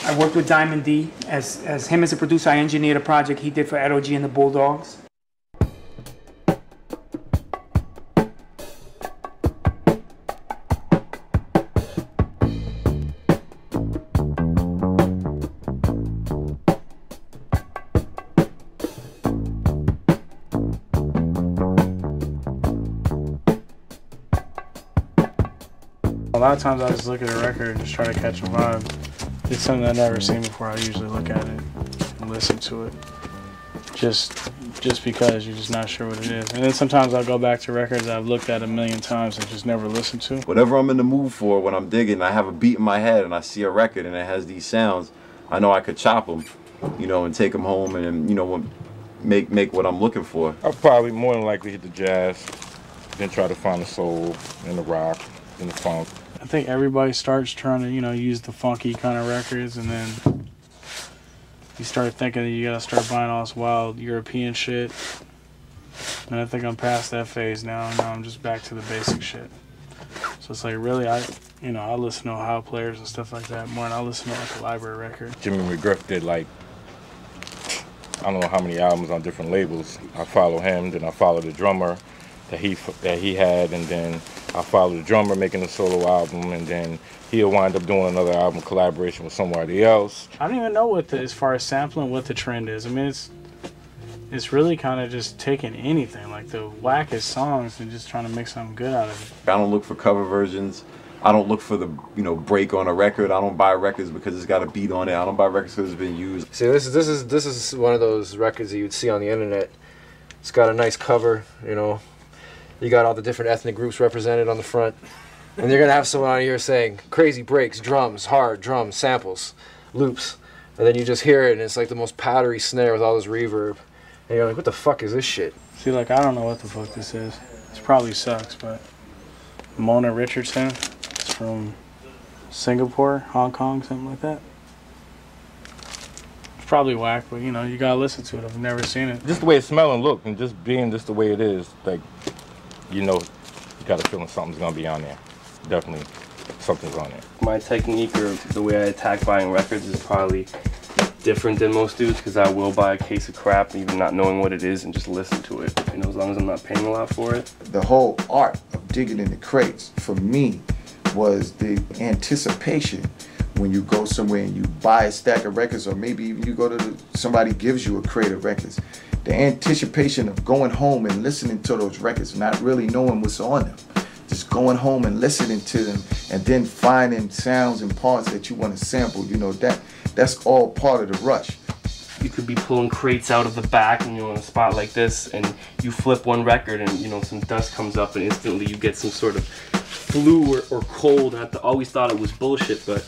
I worked with Diamond D. As him as a producer, I engineered a project he did for Edo G and the Bulldogs. lot of times I just look at a record and just try to catch a vibe. It's something I've never seen before. I usually look at it and listen to it. Just because you're just not sure what it is. And then sometimes I'll go back to records I've looked at a million times and just never listened to. Whatever I'm in the mood for, when I'm digging, I have a beat in my head and I see a record and it has these sounds, I know I could chop them, you know, and take them home and, you know, make what I'm looking for. I'll probably more than likely hit the jazz, then try to find the soul and the rock and the funk. I think everybody starts trying to, you know, use the funky kind of records, and then you start thinking that you gotta start buying all this wild European shit. And I think I'm past that phase now. Now I'm just back to the basic shit. So it's like, really, I listen to Ohio players and stuff like that more than I listen to like a library record. Jimmy McGriff did like, I don't know how many albums on different labels. I follow him, then I follow the drummer that he had, and then I follow the drummer making a solo album, and then he'll wind up doing another album collaboration with somebody else. I don't even know what as far as sampling, what the trend is. I mean, it's really kind of just taking anything, like the wackest songs, and just trying to make something good out of it. I don't look for cover versions. I don't look for the, you know, break on a record. I don't buy records because it's got a beat on it. I don't buy records because it's been used. See, this is one of those records that you'd see on the internet. It's got a nice cover, you know. You got all the different ethnic groups represented on the front. And you're gonna have someone on here saying crazy breaks, drums, hard drums, samples, loops. And then you just hear it and it's like the most powdery snare with all this reverb. And you're like, what the fuck is this shit? See, like, I don't know what the fuck this is. This probably sucks, but Mona Richardson, it's from Singapore, Hong Kong, something like that. It's probably whack, but you know, you gotta listen to it. I've never seen it. Just the way it smells and look, and just being just the way it is, like, you know, you got a feeling something's gonna be on there. Definitely, something's on there. My technique or the way I attack buying records is probably different than most dudes, because I will buy a case of crap even not knowing what it is and just listen to it, you know, as long as I'm not paying a lot for it. The whole art of digging in the crates for me was the anticipation when you go somewhere and you buy a stack of records, or maybe even you go to somebody gives you a crate of records. The anticipation of going home and listening to those records, not really knowing what's on them. Just going home and listening to them, and then finding sounds and parts that you want to sample. You know, that's all part of the rush. You could be pulling crates out of the back, and you're on a spot like this, and you flip one record, and you know, some dust comes up, and instantly you get some sort of flu or cold. And I always thought it was bullshit, but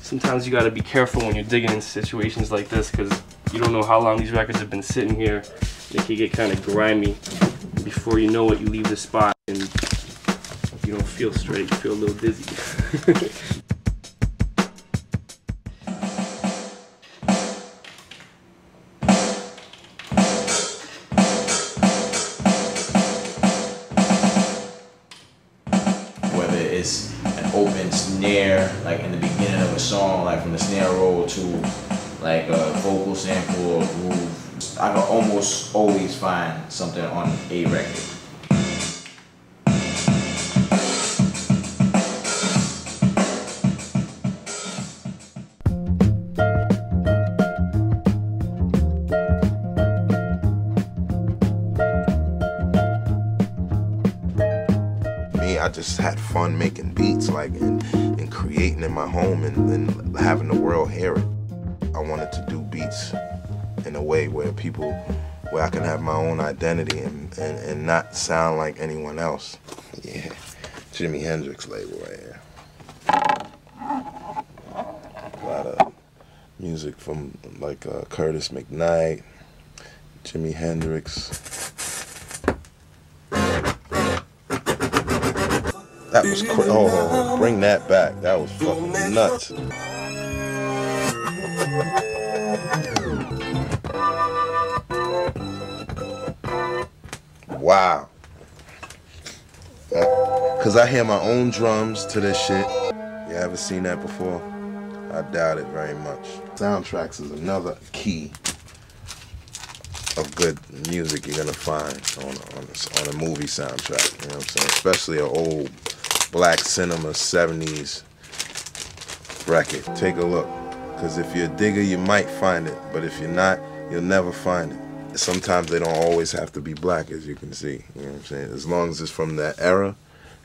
sometimes you got to be careful when you're digging in situations like this, because you don't know how long these records have been sitting here. They can get kind of grimy. Before you know it, you leave the spot and you don't feel straight, you feel a little dizzy. Whether it's an open snare, like in the beginning of a song, like from the snare roll to like a vocal sample or groove, I can almost always find something on a record. I just had fun making beats, like, and creating in my home and having the world hear it. I wanted to do beats in a way where I can have my own identity and not sound like anyone else. Yeah, Jimi Hendrix label right here. A lot of music from like Curtis McKnight, Jimi Hendrix. That was crazy. Oh, bring that back. That was fucking nuts. Wow. Cause I hear my own drums to this shit. You ever seen that before? I doubt it very much. Soundtracks is another key of good music you're gonna find on a movie soundtrack. You know what I'm saying? Especially an old black cinema 70s record. Take a look, because if you're a digger, you might find it, but if you're not, you'll never find it. Sometimes they don't always have to be black, as you can see. You know what I'm saying? As long as it's from that era,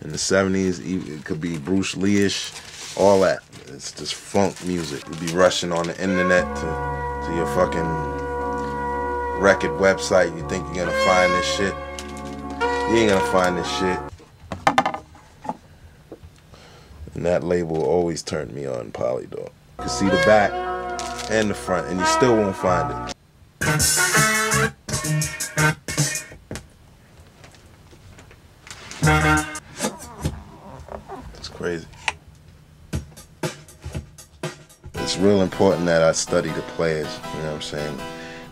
In the 70s, it could be Bruce Lee-ish, all that. It's just funk music. You'll be rushing on the internet to your fucking record website. You think you're gonna find this shit. You ain't gonna find this shit. And that label always turned me on, Polydor. You can see the back and the front, and you still won't find it. It's crazy. It's real important that I study the players, you know what I'm saying?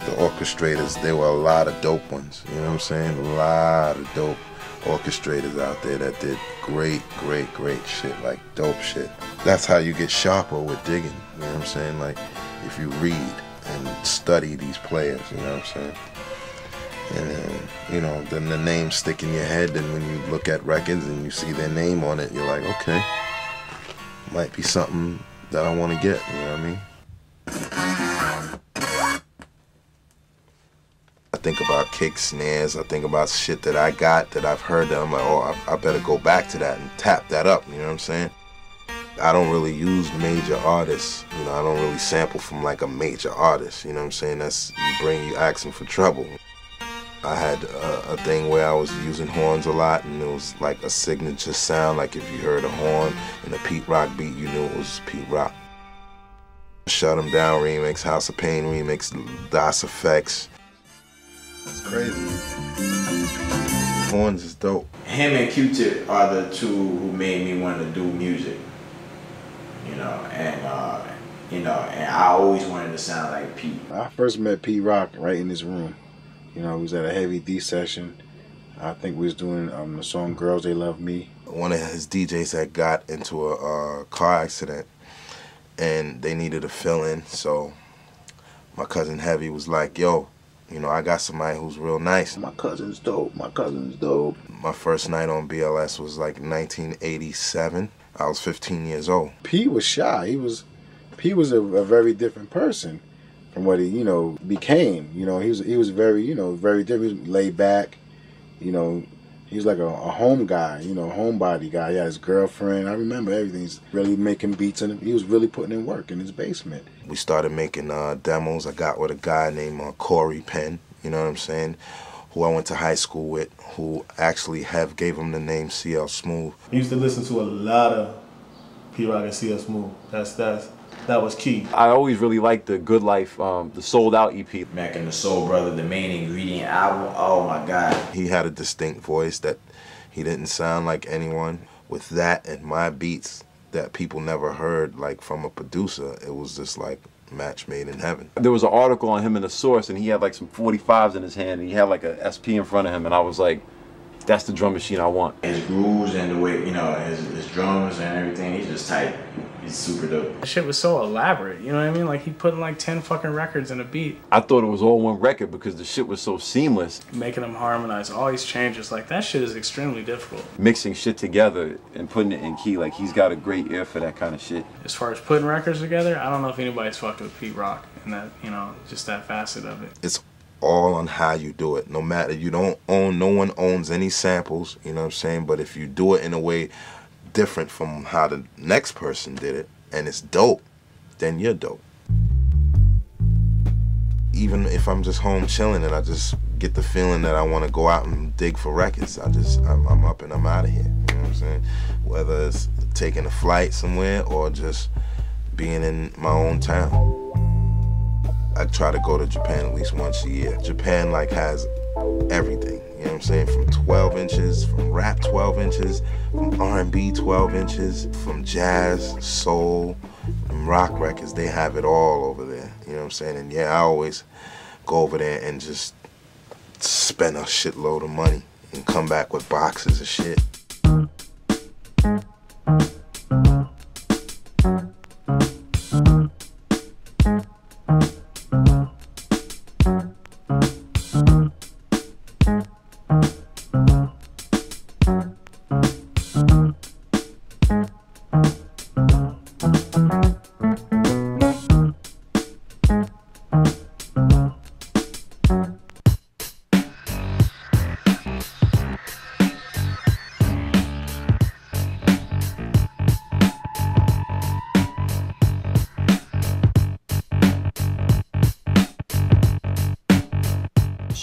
The orchestrators, there were a lot of dope ones, you know what I'm saying? A lot of dope orchestrators out there that did great shit, like dope shit. That's how you get sharper with digging, you know what I'm saying? Like, if you read and study these players, you know what I'm saying? And then, you know, then the names stick in your head, and when you look at records and you see their name on it, you're like, okay, might be something that I want to get, you know what I mean? I think about kick snares, I think about shit that I got, that I've heard, that I'm like, oh, I better go back to that and tap that up, you know what I'm saying? I don't really use major artists, you know, I don't really sample from like a major artist, you know what I'm saying? That's, you asking for trouble. I had a thing where I was using horns a lot, and it was like a signature sound, like if you heard a horn in a Pete Rock beat, you knew it was Pete Rock. Shut 'Em Down remix, House of Pain remix, DOS Effects. It's crazy. Horns is dope. Him and Q-Tip are the two who made me want to do music. You know, and I always wanted to sound like Pete. I first met Pete Rock right in this room. You know, we was at a Heavy D session. I think we was doing the song Girls They Love Me. One of his DJs had got into a car accident, and they needed a fill-in, so my cousin Heavy was like, yo, you know, I got somebody who's real nice. My cousin's dope, my cousin's dope. My first night on BLS was like 1987. I was 15 years old. Pete was shy. Pete was a very different person from what he, you know, became. You know, he was very, you know, very different. He was laid back. You know, he was like a home guy, you know, homebody guy. He had his girlfriend. I remember everything. He's really making beats, and he was really putting in work in his basement. We started making demos. I got with a guy named Corey Penn, you know what I'm saying, who I went to high school with, who actually gave him the name CL Smooth. I used to listen to a lot of P Rock and CL Smooth. That was key. I always really liked the Good Life, the Sold Out EP. Mac and the Soul Brother, the main ingredient album. Oh my God. He had a distinct voice that he didn't sound like anyone. With that and my beats that people never heard, like from a producer, it was just like match made in heaven. There was an article on him in The Source, and he had like some 45s in his hand, and he had like a SP in front of him, and I was like, that's the drum machine I want. His grooves and the way, you know, his drums and everything, he's just tight. He's super dope. That shit was so elaborate, you know what I mean? Like, he put in like 10 fucking records in a beat. I thought it was all one record because the shit was so seamless. Making them harmonize, all these changes, like that shit is extremely difficult. Mixing shit together and putting it in key, like he's got a great ear for that kind of shit. As far as putting records together, I don't know if anybody's fucked with Pete Rock and that, you know, just that facet of it. It's all on how you do it. No matter, you don't own, no one owns any samples, you know what I'm saying? But if you do it in a way different from how the next person did it, and it's dope, then you're dope. Even if I'm just home chilling and I just get the feeling that I want to go out and dig for records, I'm up and I'm out of here, you know what I'm saying? Whether it's taking a flight somewhere or just being in my own town. I try to go to Japan at least once a year. Japan like has everything, you know what I'm saying? From 12 inches, from rap 12 inches, from R&B 12 inches, from jazz, soul, and rock records. They have it all over there, you know what I'm saying? And yeah, I always go over there and just spend a shitload of money and come back with boxes of shit.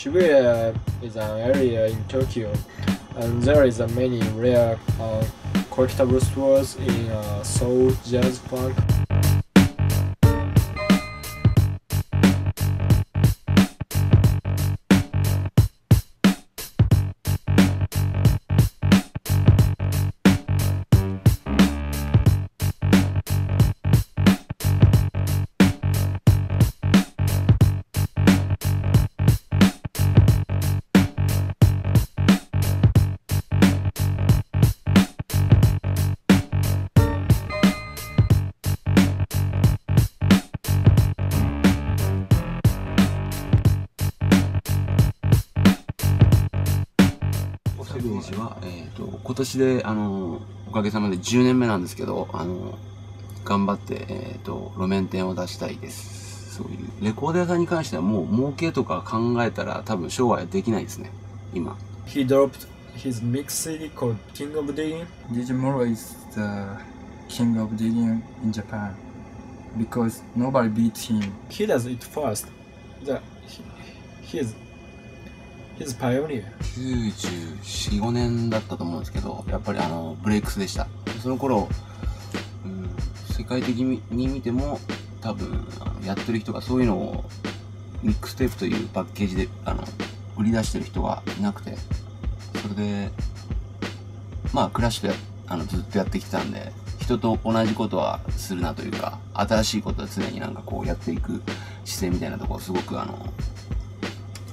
Shibuya is an area in Tokyo, and there is a many rare collectible stores in soul, jazz, funk.今年でおかげさまで10年目なんですけど、頑張って路面店を出したいです。そういうレコード屋さんに関してはもう儲けとか考えたら多分商売はできないですね、今。He dropped his mix CD called King of Digging. DJ Moro is the king of digging in Japan because nobody beats him. He does it first. He's pioneer. 94、5年だったと思うんですけど、やっぱりブレイクスでした。その頃、世界的に見ても多分やってる人がそういうのをミックステープというパッケージで売り出してる人がいなくて、それでまあクラッシュでずっとやってきてたんで、人と同じことはするなというか、新しいことは常になんかこうやっていく姿勢みたいなところすごく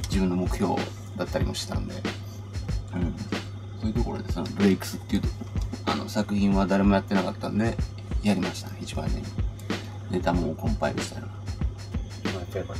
自分の目標だったりもしたんで、そういうところでそのブレイクスっていう作品は誰もやってなかったんでやりましたね。一番ね、ネタもコンパイルしたいな。My favorite.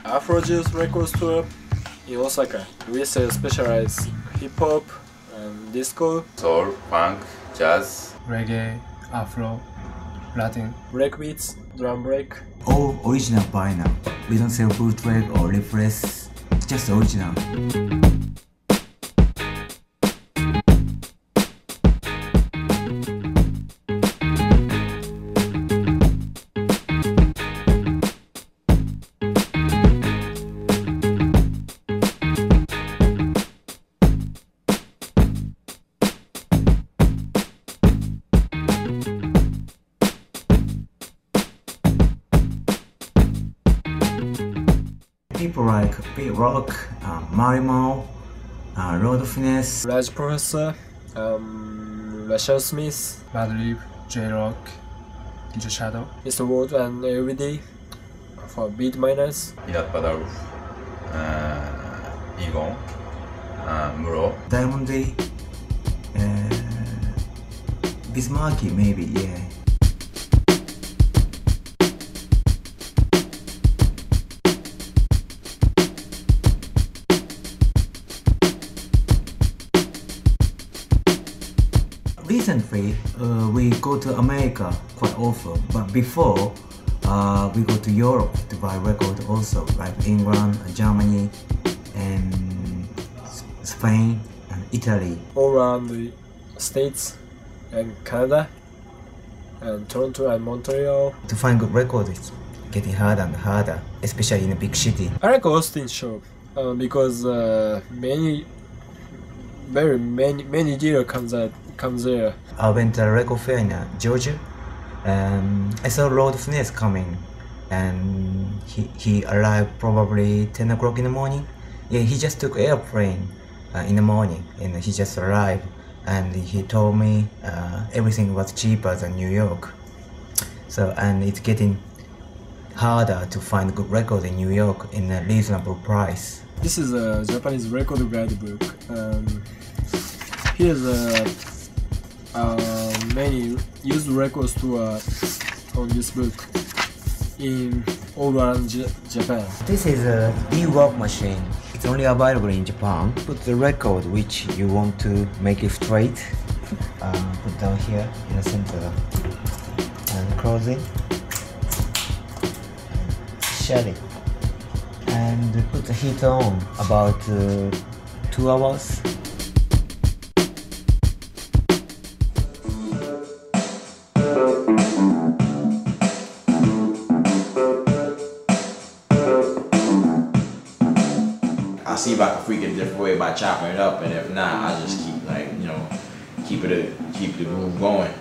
Afro Juice Records Tour in Osaka. We sell specialized hip hop and disco, soul, funk, jazz, reggae, afro, Latin, breakbeats, drum break. All original vinyl. We don't sell bootleg or repress, just original. People like Big Rock, Marimo, Lord Finesse, Raj Professor, Rachel Smith, Madlib, J-Rock, DJ Shadow, Mr. Ward and LVD for beat miners. Inat Badalov, Egon, Muro, Diamond D, Bismarcky maybe, yeah. Recently, we go to America quite often, but before we go to Europe to buy record also, like England, Germany, and Spain, and Italy. All around the States and Canada, and Toronto and Montreal. To find good records is getting harder and harder, especially in a big city. I like Austin show because many dealers comes there. I went to a record fair in Georgia, and I saw Lord Finesse coming, and he arrived probably 10 o'clock in the morning. Yeah, he just took airplane in the morning, and he just arrived, and he told me everything was cheaper than New York. So, and it's getting harder to find good record in New York in a reasonable price. This is a Japanese record guidebook. Here's many used records to on this book in all around Japan. This is a rework machine. It's only available in Japan. Put the record which you want to make it straight, put down here in the center and close it, shut it, and put the heat on about 2 hours. I'll see if I can freak it a different way by chopping it up, and if not, I'll just keep keep the groove going.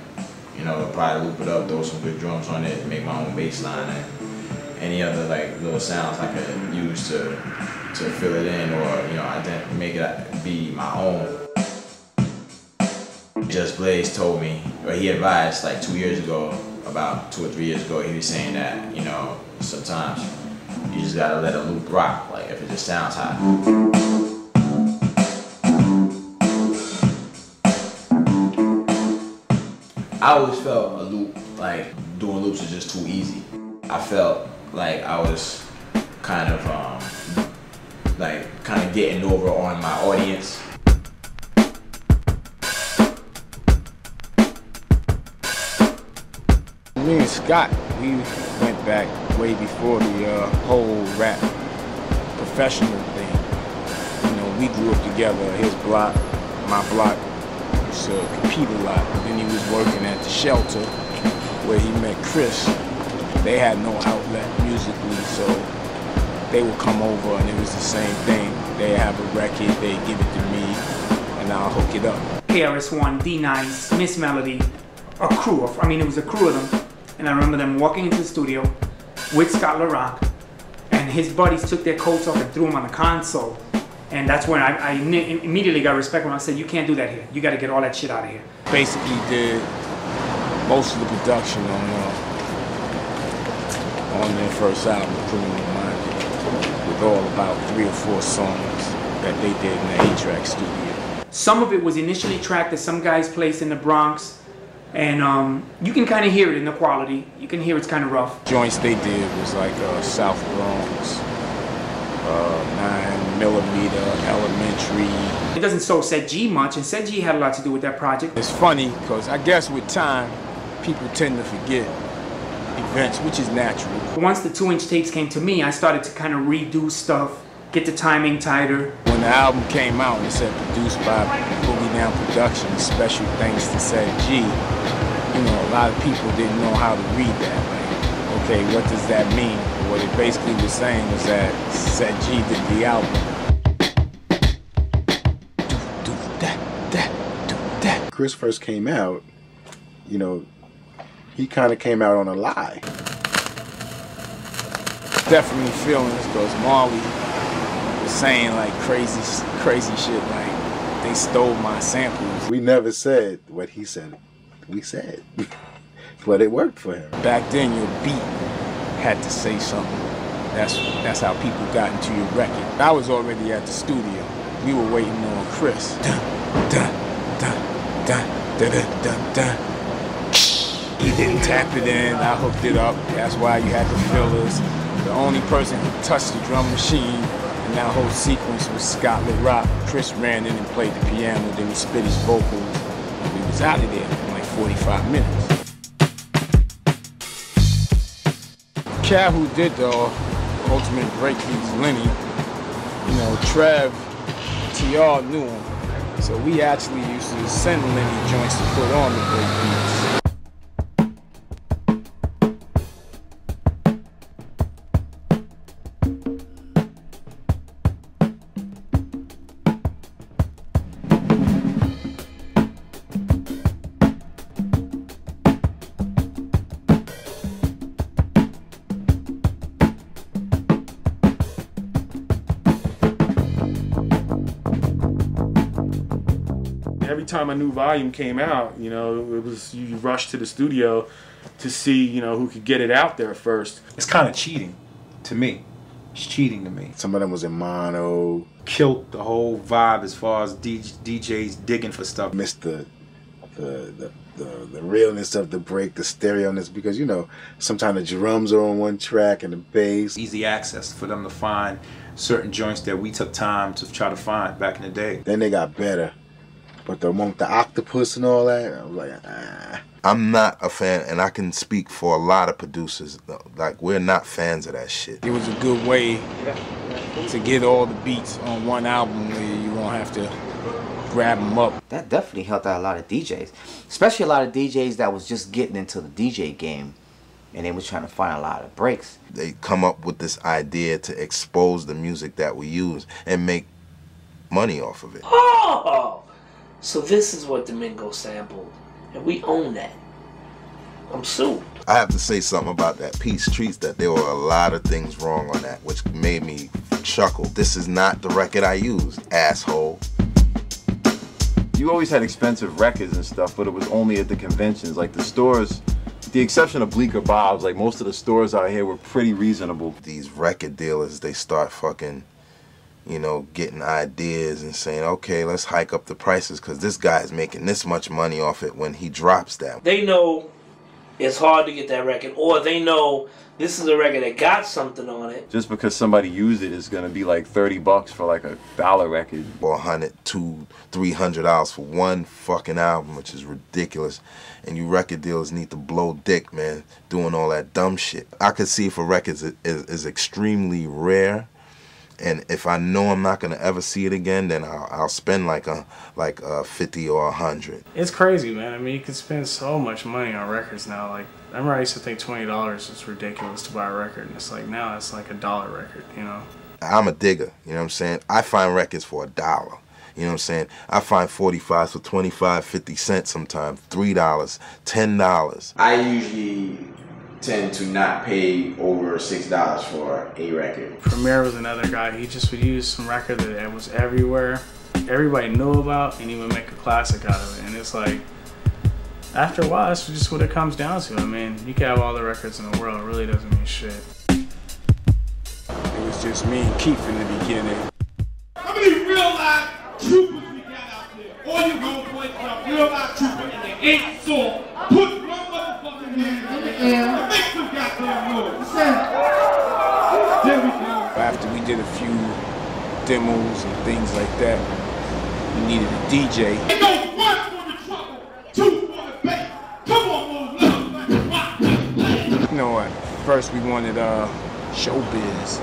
Probably loop it up, throw some good drums on it, make my own bass line, and any other little sounds I could use to fill it in, or make it be my own. Just Blaze told me, or he advised 2 years ago, about 2 or 3 years ago, he was saying that sometimes you just gotta let a loop rock, if it just sounds hot. I always felt a loop, doing loops was just too easy. I felt like I was kind of getting over on my audience. Me and Scott, we went back way before the whole rap professional thing. We grew up together, his block, my block. Used to compete a lot. Then he was working at the shelter where he met Chris. They had no outlet musically, so they would come over and it was the same thing. They have a record, they give it to me, and I'll hook it up. KRS-One, D9, Miss Melody, a crew of, it was a crew of them. And I remember them walking into the studio with Scott LaRock, and his buddies took their coats off and threw them on the console. And that's when I immediately got respect when I said, you can't do that here. You got to get all that shit out of here. Basically did most of the production on their first album, Criminal Minded, with all about 3 or 4 songs that they did in the 8-track studio. Some of it was initially tracked at some guy's place in the Bronx, and you can kind of hear it in the quality. You can hear it's kind of rough. Joints they did was South Bronx, 9mm, Elementary. It doesn't show Set G much, and Set G had a lot to do with that project. It's funny because I guess with time, people tend to forget events, which is natural. Once the 2-inch tapes came to me, I started to kind of redo stuff, get the timing tighter. When the album came out and it said produced by Boogie Down Productions, special thanks to Set G, a lot of people didn't know how to read that. Okay, what does that mean? What it basically was saying was that Set G did the album. Chris first came out, he kind of came out on a lie. Definitely feelings, because Marley was saying crazy shit, they stole my samples. We never said what he said. We said, but it worked for him. Back then, your beat had to say something. That's how people got into your record. I was already at the studio. We were waiting on Chris. Dun, dun, dun, dun, dun, dun, dun, dun. He didn't tap it in. I hooked it up. That's why you had the fillers. The only person who touched the drum machine in that whole sequence was Scott LaRock. Chris ran in and played the piano, then he spit his vocals, and we was out of there in 45 minutes. Cat who did the ultimate breakbeats, Lenny, Trev, TR knew him. So we actually used to send Lenny joints to put on the breakbeats. Every time a new volume came out, it was you rushed to the studio to see, who could get it out there first. It's kind of cheating to me. It's cheating to me. Some of them was in mono. Killed the whole vibe as far as DJs digging for stuff. Missed the realness of the break, the stereoness, because sometimes the drums are on one track and the bass. Easy access for them to find certain joints that we took time to try to find back in the day. Then they got better. But the one with the octopus and all that, I was like, ah. I'm not a fan, and I can speak for a lot of producers. Like, we're not fans of that shit. It was a good way to get all the beats on one album where you won't have to grab them up. That definitely helped out a lot of DJs, especially a lot of DJs that was just getting into the DJ game, and they was trying to find a lot of breaks. They come up with this idea to expose the music that we use and make money off of it. Oh! So this is what Domingo sampled, and we own that. I'm sued. I have to say something about that Peace Treats, that there were a lot of things wrong on that, which made me chuckle. This is not the record I used, asshole. You always had expensive records and stuff, but it was only at the conventions. Like the stores, with the exception of Bleecker Bob's, like most of the stores out here were pretty reasonable. These record dealers, they start fucking, you know, getting ideas and saying, okay, let's hike up the prices because this guy's making this much money off it when he drops that. They know it's hard to get that record, or they know this is a record that got something on it. Just because somebody used it is gonna be like $30 for like $1 record. Or $100, $200, $300 for one fucking album, which is ridiculous. And you record dealers need to blow dick, man, doing all that dumb shit. I could see if a record is extremely rare, and if I know I'm not gonna ever see it again, then I'll spend like a 50 or 100. It's crazy, man. I mean, you can spend so much money on records now. Like, I remember I used to think $20 was ridiculous to buy a record, and it's like now it's like $1 record, you know? I'm a digger, you know what I'm saying? I find records for $1. You know what I'm saying? I find 45s for 25, 50 cents sometimes, $3, $10. I usually tend to not pay over $6 for a record. Premier was another guy. He just would use some record that was everywhere, everybody knew about, and he would make a classic out of it. And it's like, after a while, that's just what it comes down to. I mean, you can have all the records in the world, it really doesn't mean shit. It was just me and Keith in the beginning. How many real life troopers we got out there? All you gonna point out real life trooper and they ain't sore. Put one motherfucking hand in the air and make some goddamn noise. There we go. After we did a few demos and things like that, we needed a DJ. It goes one for the trouble, two for the bass. Come on, little love. You know, at first we wanted showbiz.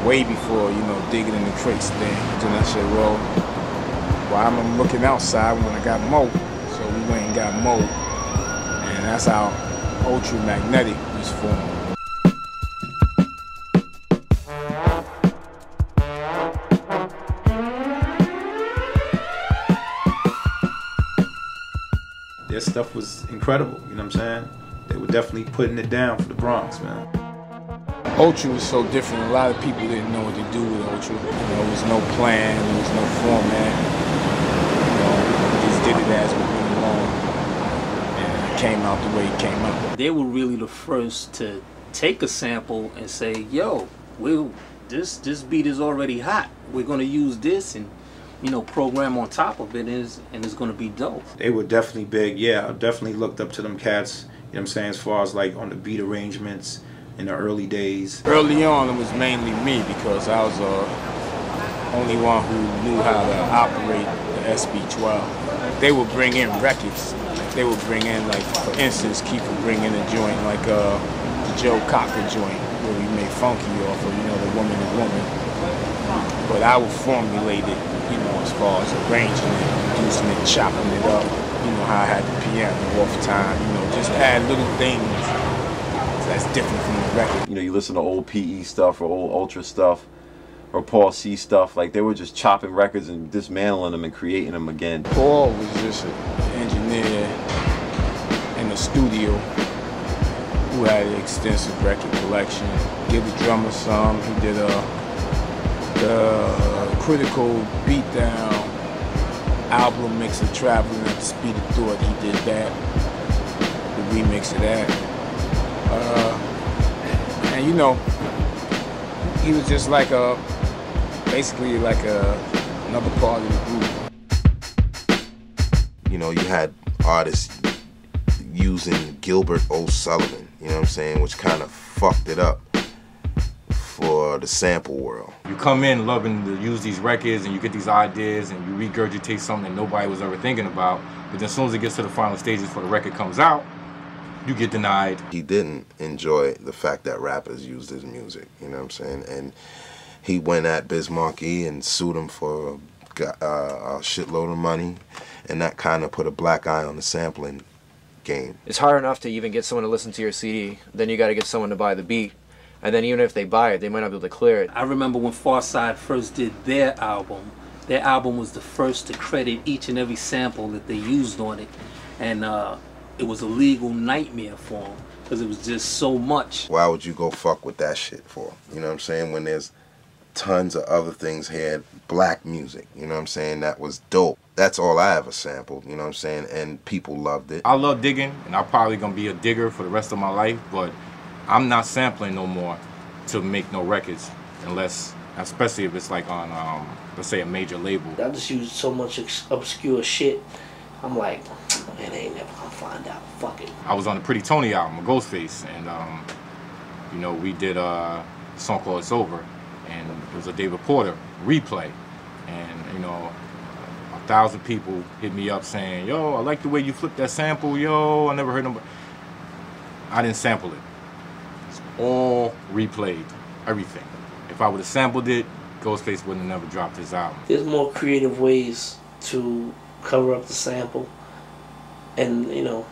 Way before, you know, digging in the crates thing. Then I said, well, why am I looking outside when I got Mo? So we went and got Mo. And that's how Ultra Magnetic was formed. Their stuff was incredible, you know what I'm saying? They were definitely putting it down for the Bronx, man. Ultra was so different. A lot of people didn't know what to do with Ultra. You know, there was no plan, there was no format. You know, we just did it as we went along, and it came out the way it came out. They were really the first to take a sample and say, "Yo, this beat is already hot. We're gonna use this and, you know, program on top of it, and it's gonna be dope." They were definitely big. Yeah, I definitely looked up to them cats. You know what I'm saying? As far as like on the beat arrangements. In the early days. Early on, it was mainly me because I was the only one who knew how to operate the SB12. They would bring in records. They would bring in, like, for instance, Keith would bring in a joint like the Joe Cocker joint where we made funky off of, you know, the Woman is Woman. But I would formulate it, you know, as far as arranging it, producing it, chopping it up. You know how I had the piano off time, you know, just add little things. That's different from the record. You know, you listen to old PE stuff or old Ultra stuff or Paul C stuff, like they were just chopping records and dismantling them and creating them again. Paul was just an engineer in the studio who had an extensive record collection. Give the drummer some. He did the Critical Beatdown album mix of Traveling at the Speed of Thought. He did that, the remix of that. And you know, he was just like basically like another part of the group. You know, you had artists using Gilbert O'Sullivan, you know what I'm saying, which kind of fucked it up for the sample world. You come in loving to use these records and you get these ideas and you regurgitate something that nobody was ever thinking about, but then as soon as it gets to the final stages before the record comes out, you get denied. He didn't enjoy the fact that rappers used his music, you know what I'm saying? And he went at Biz Markie and sued him for a shitload of money, and that kind of put a black eye on the sampling game. It's hard enough to even get someone to listen to your CD, then you got to get someone to buy the beat, and then even if they buy it, they might not be able to clear it. I remember when Farside first did their album was the first to credit each and every sample that they used on it, and it was a legal nightmare for them because it was just so much. Why would you go fuck with that shit for? You know what I'm saying? When there's tons of other things here, black music, you know what I'm saying? That was dope. That's all I ever sampled, you know what I'm saying? And people loved it. I love digging, and I'm probably gonna be a digger for the rest of my life, but I'm not sampling no more to make no records, unless, especially if it's like on, let's say, a major label. I just use so much obscure shit. I'm like, man, they ain't never gonna find out. Fuck it. I was on the Pretty Tony album, a Ghostface, and you know, we did a song called It's Over, and it was a David Porter replay, and you know, 1,000 people hit me up saying, yo, I like the way you flipped that sample, yo, I never heard nobody. I didn't sample it. It's all replayed, everything. If I would have sampled it, Ghostface wouldn't have never dropped his album. There's more creative ways to cover up the sample and, you know,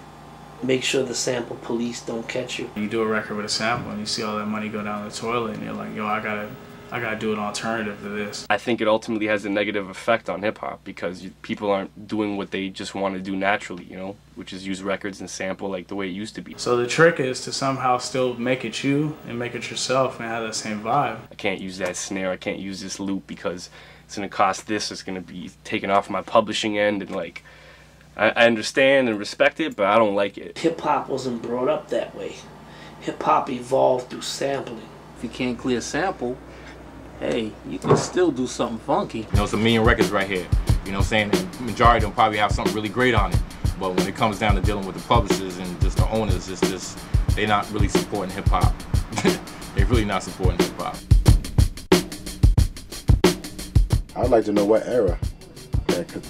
make sure the sample police don't catch you. You do a record with a sample and you see all that money go down the toilet and you're like, yo, I gotta do an alternative to this. I think it ultimately has a negative effect on hip-hop because people aren't doing what they just want to do naturally, you know, which is use records and sample like the way it used to be. So the trick is to somehow still make it you and make it yourself and have that same vibe. I can't use that snare, I can't use this loop because it's going to cost this, it's going to be taken off my publishing end, and like, I understand and respect it, but I don't like it. Hip-hop wasn't brought up that way. Hip-hop evolved through sampling. If you can't clear a sample, hey, you can still do something funky. You know, it's a million records right here. You know what I'm saying? The majority of them probably have something really great on it. But when it comes down to dealing with the publishers and just the owners, it's just, they're not really supporting hip-hop. They're really not supporting hip-hop. I'd like to know what era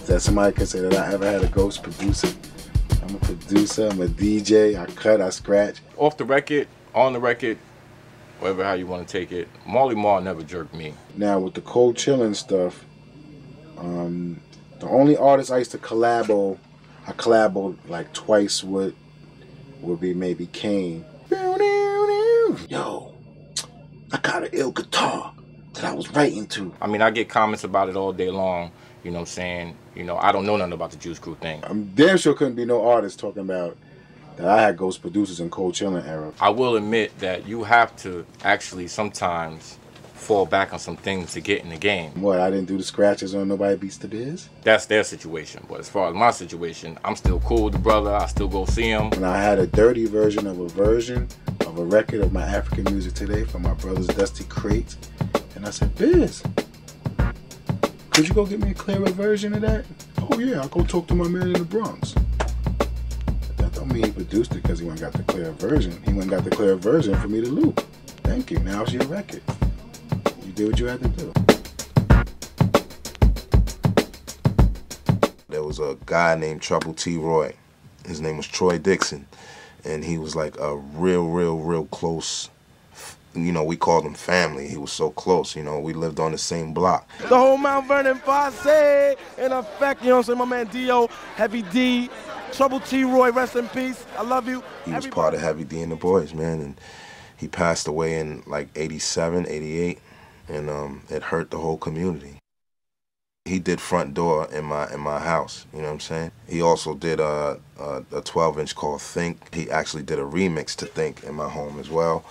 that somebody could say that I ever had a ghost producer. I'm a producer, I'm a DJ, I cut, I scratch. Off the record, on the record, whatever how you want to take it, Marley Marl never jerked me. Now with the cold chillin' stuff, the only artist I used to collabo, I collaboed like twice with, would be maybe Kane. Yo, I got an ill guitar that I was writing to. I mean, I get comments about it all day long, you know what I'm saying? You know, I don't know nothing about the Juice Crew thing. I'm damn sure couldn't be no artist talking about that I had ghost producers in cold chillin' era. I will admit that you have to actually sometimes fall back on some things to get in the game. What, I didn't do the scratches on Nobody Beats the Biz? That's their situation, but as far as my situation, I'm still cool with the brother, I still go see him. And I had a dirty version of a record of my African music today from my brother's Dusty Crates. And I said, Biz, could you go get me a clearer version of that? Oh yeah, I'll go talk to my man in the Bronx. That don't mean he produced it because he went and got the clear version. He went and got the clear version for me to loop. Thank you, now it's your record. You did what you had to do. There was a guy named Trouble T. Roy. His name was Troy Dixon. And he was like a real close, you know, we called him family. He was so close, you know, we lived on the same block. The whole Mount Vernon Posse in effect, you know what I'm saying? My man Dio, Heavy D, Trouble T. Roy, rest in peace. I love you. He was part of Heavy D and the Boys, man, and he passed away in like 87, 88, and it hurt the whole community. He did Front Door in my house, you know what I'm saying? He also did a 12-inch called Think. He actually did a remix to Think in my home as well.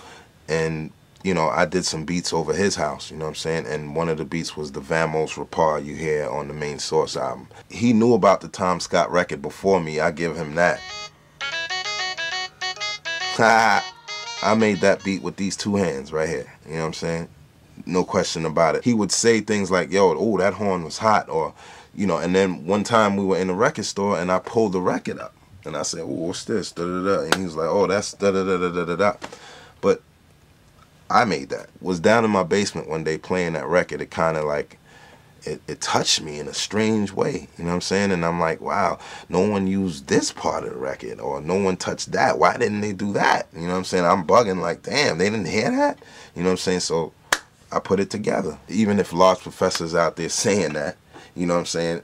And, you know, I did some beats over his house, you know what I'm saying? And one of the beats was the Vamos Rapar you hear on the Main Source album. He knew about the Tom Scott record before me. I give him that. I made that beat with these two hands right here, you know what I'm saying? No question about it. He would say things like, yo, oh, that horn was hot, or, you know, and then one time we were in a record store and I pulled the record up. And I said, oh, what's this? Da-da-da. And he was like, oh, that's da-da-da-da-da-da. But I made that. Was down in my basement one day playing that record. It kind of like, it touched me in a strange way, you know what I'm saying? And I'm like, wow, no one used this part of the record, or no one touched that. Why didn't they do that? You know what I'm saying? I'm bugging like, damn, they didn't hear that? You know what I'm saying? So I put it together. Even if large professors out there saying that, you know what I'm saying?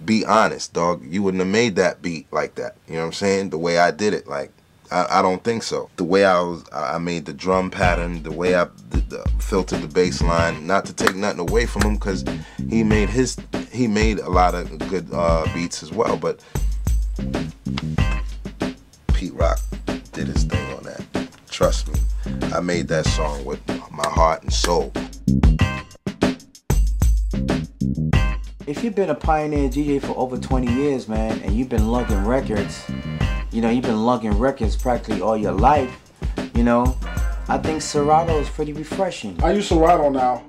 Be honest, dog. You wouldn't have made that beat like that. You know what I'm saying? The way I did it, like, I don't think so. The way I made the drum pattern, the way I filtered the bass line, not to take nothing away from him, because he made a lot of good beats as well, but Pete Rock did his thing on that. Trust me, I made that song with my heart and soul. If you've been a pioneer DJ for over 20 years, man, and you've been lugging records, you know, you've been lugging records practically all your life, you know, I think Serato is pretty refreshing. I use Serato now.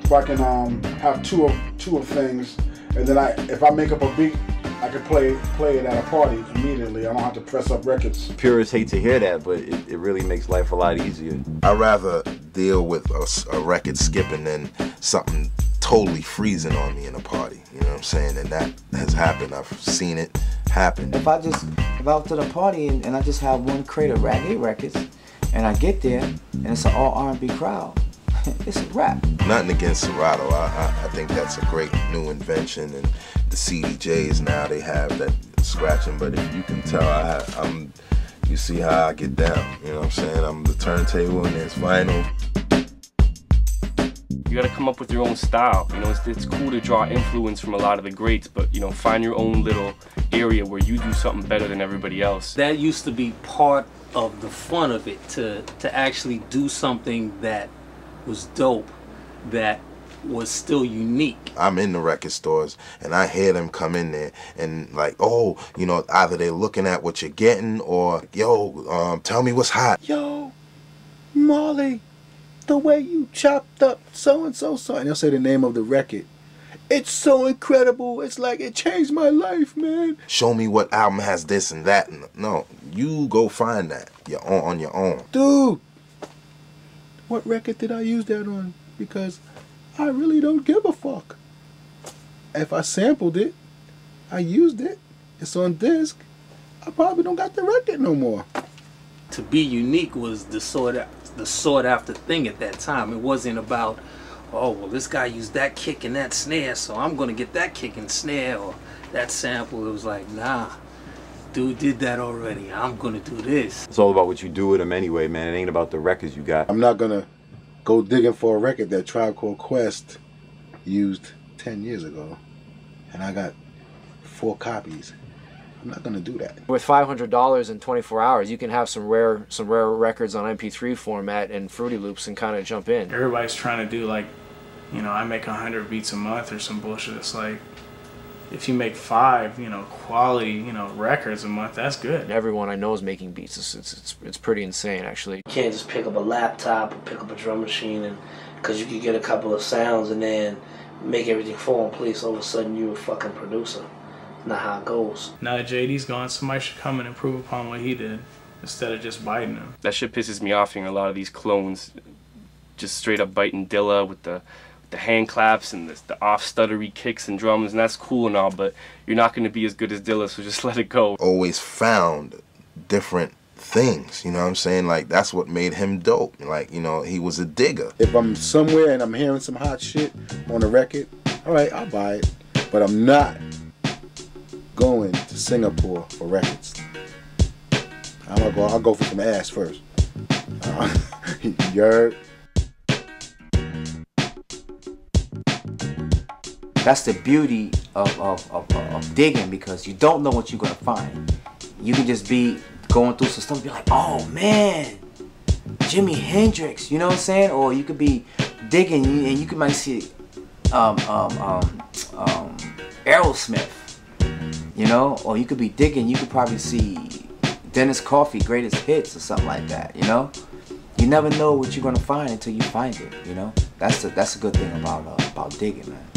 So I can have two of things, and then if I make up a beat, I can play it at a party immediately. I don't have to press up records. Purists hate to hear that, but it really makes life a lot easier. I'd rather deal with a record skipping than something totally freezing on me in a party. You know what I'm saying? And that has happened. I've seen it happen. If I was to the party and I just have one crate of Rag 8 records, and I get there and it's an all R&B crowd, it's a wrap. Nothing against Serato. I think that's a great new invention, and the CDJs now, they have that scratching, but if you can tell, you see how I get down. You know what I'm saying? I'm the turntable and there's vinyl. You gotta come up with your own style. You know, it's cool to draw influence from a lot of the greats, but you know, find your own little area where you do something better than everybody else. That used to be part of the fun of it, to actually do something that was dope, that was still unique. I'm in the record stores and I hear them come in there and like, oh, you know, either they're looking at what you're getting or, yo, tell me what's hot. Yo, Marley, the way you chopped up so-and-so song, and they'll say the name of the record. It's so incredible. It's like, it changed my life, man. Show me what album has this and that. No, you go find that on your own. Dude, what record did I use that on? Because I really don't give a fuck. If I sampled it, I used it, it's on disc, I probably don't got the record no more. To be unique was the sought after thing at that time. It wasn't about, oh, well, this guy used that kick and that snare, so I'm gonna get that kick and snare or that sample. It was like, nah, dude did that already. I'm gonna do this. It's all about what you do with them anyway, man. It ain't about the records you got. I'm not gonna go digging for a record that Tribe Called Quest used 10 years ago, and I got 4 copies. I'm not gonna do that. With $500 in 24 hours, you can have some rare records on MP3 format and Fruity Loops and kind of jump in. Everybody's trying to do like, you know, I make 100 beats a month or some bullshit. It's like, if you make 5, you know, quality, you know, records a month, that's good. Everyone I know is making beats. It's pretty insane, actually. You can't just pick up a laptop or pick up a drum machine, and because you could get a couple of sounds and then make everything fall in place. All of a sudden, you're a fucking producer. Not how it goes. Now that JD's gone, somebody should come and improve upon what he did instead of just biting him. That shit pisses me off, hearing a lot of these clones just straight up biting Dilla with the hand claps and the off stuttery kicks and drums, and that's cool and all, but you're not going to be as good as Dilla, so just let it go. Always found different things, you know what I'm saying? Like, that's what made him dope. Like, you know, he was a digger. If I'm somewhere and I'm hearing some hot shit on a record, all right, I'll buy it, but I'm not going to Singapore for records. I'll go for some ass first. You heard? That's the beauty of digging, because you don't know what you're gonna find. You can just be going through some stuff and be like, oh man, Jimi Hendrix, you know what I'm saying? Or you could be digging and you might see Aerosmith, you know? Or you could be digging, you could probably see Dennis Coffey Greatest Hits or something like that, you know? You never know what you're gonna find until you find it, you know? That's a good thing about digging, man.